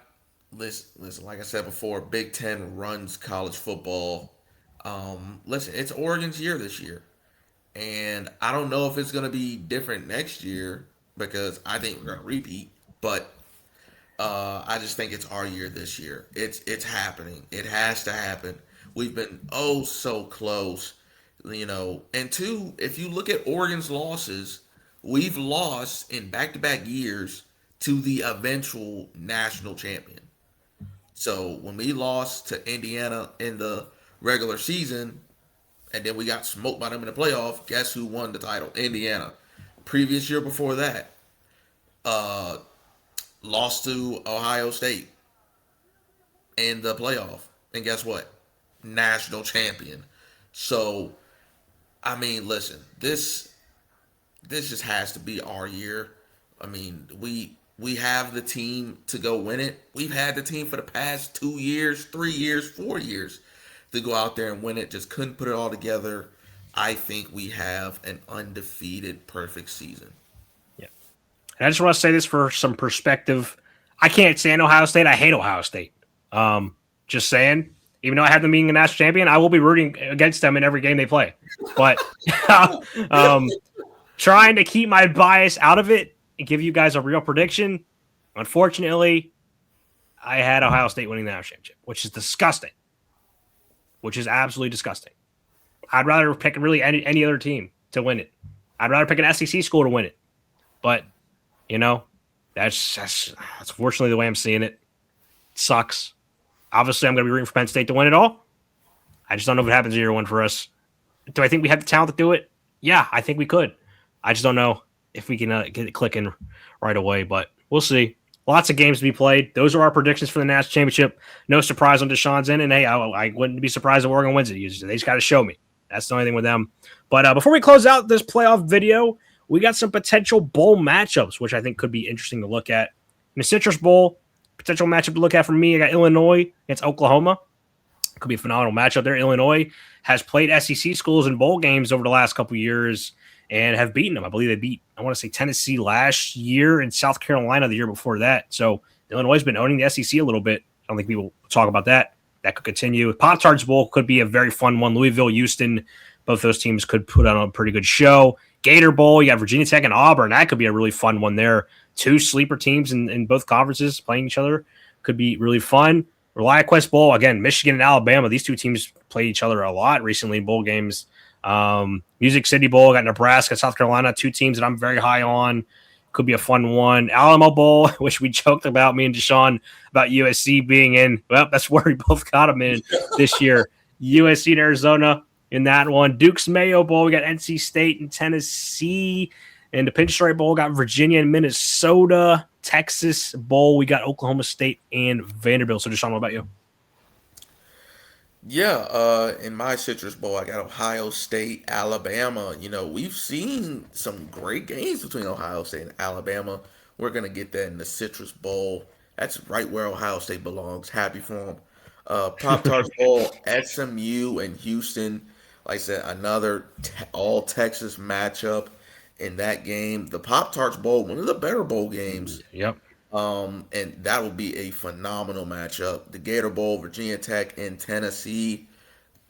listen. Like I said before, Big Ten runs college football. Listen, it's Oregon's year this year, and I don't know if it's going to be different next year because I think we're going to repeat. But I just think it's our year this year. It's happening. It has to happen. We've been oh so close, And two, if you look at Oregon's losses, we've lost in back-to-back years to the eventual national champion. So when we lost to Indiana in the regular season, and then we got smoked by them in the playoff, guess who won the title? Indiana. Previous year before that, uh, lost to Ohio State in the playoff. And guess what? National champion. So, I mean, listen, this just has to be our year. I mean, we have the team to go win it. We've had the team for the past 2 years, 3 years, 4 years to go out there and win it. Just couldn't put it all together. I think we have an undefeated perfect season. Yeah. And I just want to say this for some perspective. I can't stand Ohio State. I hate Ohio State. Just saying. Even though I have them being a national champion, I will be rooting against them in every game they play. But trying to keep my bias out of it and give you guys a real prediction. Unfortunately, I had Ohio State winning the national championship, which is disgusting. Which is absolutely disgusting. I'd rather pick really any other team to win it. I'd rather pick an SEC school to win it. But that's unfortunately the way I'm seeing it. It sucks. Obviously, I'm going to be rooting for Penn State to win it all. I just don't know if it happens year one for us. Do I think we have the talent to do it? Yeah, I think we could. I just don't know if we can get it clicking right away, but we'll see. Lots of games to be played. Those are our predictions for the national championship. No surprise on Deshaun's in, and hey, I wouldn't be surprised if Oregon wins it. They just got to show me. That's the only thing with them. But before we close out this playoff video, we got some potential bowl matchups, which I think could be interesting to look at. In the Citrus Bowl, potential matchup to look at for me, I got Illinois against Oklahoma. Could be a phenomenal matchup there. Illinois has played SEC schools in bowl games over the last couple of years and have beaten them. I believe they beat, I want to say, Tennessee last year and South Carolina the year before that. So Illinois has been owning the SEC a little bit. I don't think people will talk about that. That could continue. Pop-Tarts Bowl could be a very fun one. Louisville, Houston, both those teams could put on a pretty good show. Gator Bowl, you got Virginia Tech and Auburn. That could be a really fun one there. Two sleeper teams in both conferences playing each other could be really fun. ReliaQuest Bowl, again, Michigan and Alabama. These two teams played each other a lot recently in bowl games. Music City Bowl, got Nebraska, South Carolina, two teams that I'm very high on. Could be a fun one. Alamo Bowl, which we joked about, me and Deshaun, about USC being in. Well, that's where we both got them in this year. USC and Arizona in that one. Duke's Mayo Bowl, we got NC State and Tennessee. And the Pinstripe Bowl got Virginia and Minnesota. Texas Bowl, we got Oklahoma State and Vanderbilt. So, Deshaun, what about you? Yeah, in my Citrus Bowl, I got Ohio State, Alabama. We've seen some great games between Ohio State and Alabama. We're gonna get that in the Citrus Bowl. That's right where Ohio State belongs. Happy for them. Pop Tarts Bowl, SMU and Houston. Like I said, another all Texas matchup in that game. The Pop Tarts Bowl, one of the better bowl games. Yep. And that will be a phenomenal matchup. The Gator Bowl, Virginia Tech and Tennessee.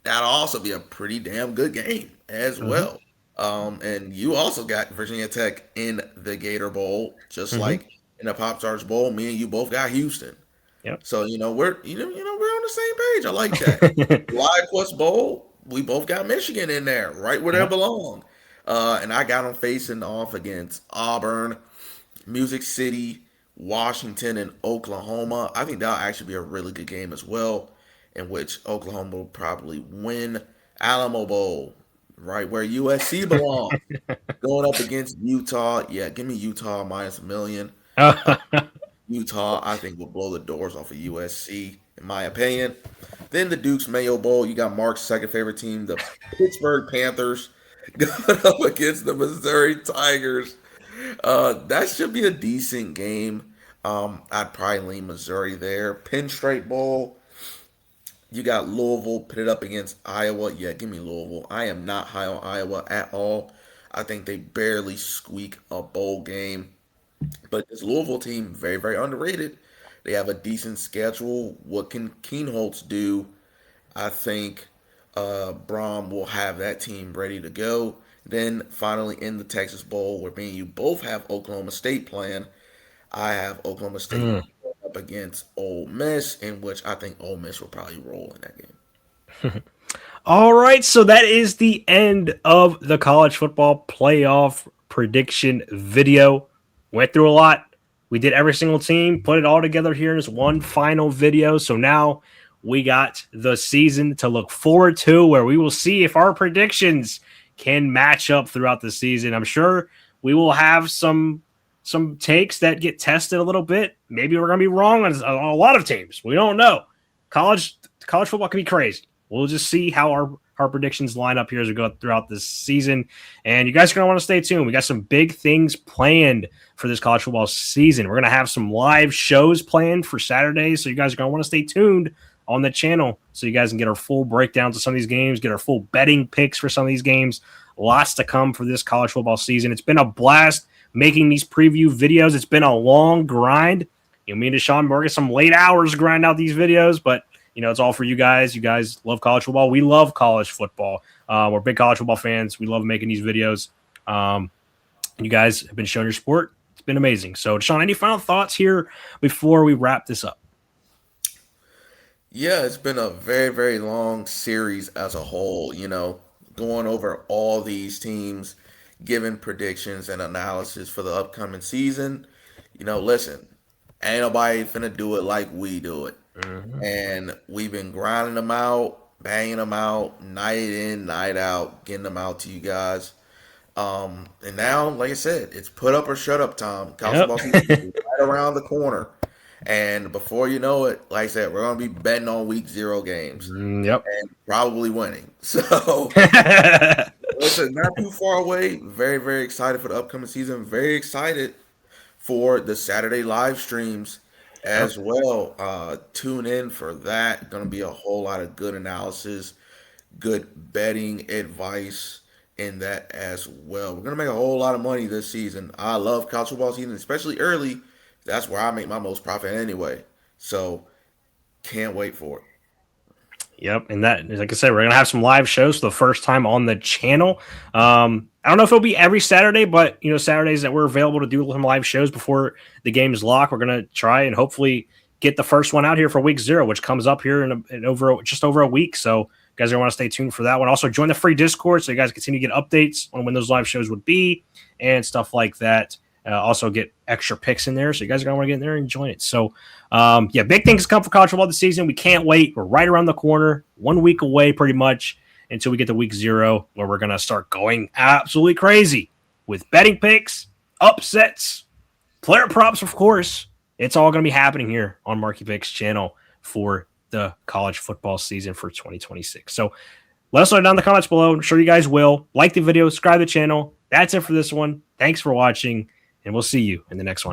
That'll also be a pretty damn good game as well. And you also got Virginia Tech in the Gator Bowl, just like in the Pop Tarts Bowl. Me and you both got Houston. Yep. So we're we're on the same page. I like that. LiveQuest Bowl, we both got Michigan in there, right where they belong. And I got them facing off against Auburn, Music City, Washington, and Oklahoma. I think that'll actually be a really good game as well, in which Oklahoma will probably win. Alamo Bowl, right where USC belongs, going up against Utah. Yeah, give me Utah minus a million. Utah, I think, will blow the doors off of USC, in my opinion. Then the Duke's Mayo Bowl, you got Mark's second favorite team, the Pittsburgh Panthers, going up against the Missouri Tigers. That should be a decent game. I'd probably lean Missouri there. Penn State Bowl. You got Louisville pitted up against Iowa. Yeah, give me Louisville. I am not high on Iowa at all. I think they barely squeak a bowl game. But this Louisville team, very, very underrated. They have a decent schedule. What can Keenholz do? I think Brom will have that team ready to go. Then finally in the Texas Bowl, where me and you both have Oklahoma State playing, I have Oklahoma State Mm. up against Ole Miss, in which I think Ole Miss will probably roll in that game. All right, so that is the end of the college football playoff prediction video. Went through a lot. We did every single team, put it all together here in this one final video. So now we got the season to look forward to, where we will see if our predictions can match up throughout the season. I'm sure we will have some takes that get tested a little bit. Maybe we're going to be wrong on a lot of teams. We don't know. College football can be crazy. We'll just see how our predictions line up here as we go throughout this season. And you guys are going to want to stay tuned. We got some big things planned for this college football season. We're going to have some live shows planned for Saturdays, so you guys are going to want to stay tuned on the channel so you guys can get our full breakdowns of some of these games, get our full betting picks for some of these games. Lots to come for this college football season. It's been a blast making these preview videos. It's been a long grind. Me and Deshawn working some late hours grind out these videos, but it's all for you guys. You guys love college football. We love college football. We're big college football fans. We love making these videos. You guys have been showing your support. It's been amazing. So, Deshaun, any final thoughts here before we wrap this up? Yeah, it's been a very, very long series as a whole, going over all these teams, giving predictions and analysis for the upcoming season. Listen, ain't nobody finna do it like we do it. Mm-hmm. And we've been grinding them out, banging them out, night in, night out, getting them out to you guys. And now, like I said, it's put up or shut up time. College football season is right around the corner. And before you know it, like I said, we're going to be betting on week 0 games. Yep. And probably winning. So, listen, not too far away. Very, very excited for the upcoming season. Very excited for the Saturday live streams as well. Tune in for that. Going to be a whole lot of good analysis, good betting advice in that as well. We're going to make a whole lot of money this season. I love college football season, especially early. That's where I make my most profit anyway. So, can't wait for it. Yep, and that, like I said, we're gonna have some live shows for the first time on the channel. I don't know if it'll be every Saturday, but Saturdays that we're available to do some live shows before the game's locked, we're gonna try and hopefully get the first one out here for week 0, which comes up here in just over a week. So, you guys are gonna want to stay tuned for that one. Also, join the free Discord so you guys continue to get updates on when those live shows would be and stuff like that. Also get extra picks in there, so you guys are going to want to get in there and join it. So, big things come for college football this season. We can't wait. We're right around the corner, 1 week away pretty much until we get to week 0, where we're going to start going absolutely crazy with betting picks, upsets, player props, of course. It's all going to be happening here on Marky Picks channel for the college football season for 2026. So, let us know down in the comments below. I'm sure you guys will. Like the video, subscribe to the channel. That's it for this one. Thanks for watching. And we'll see you in the next one.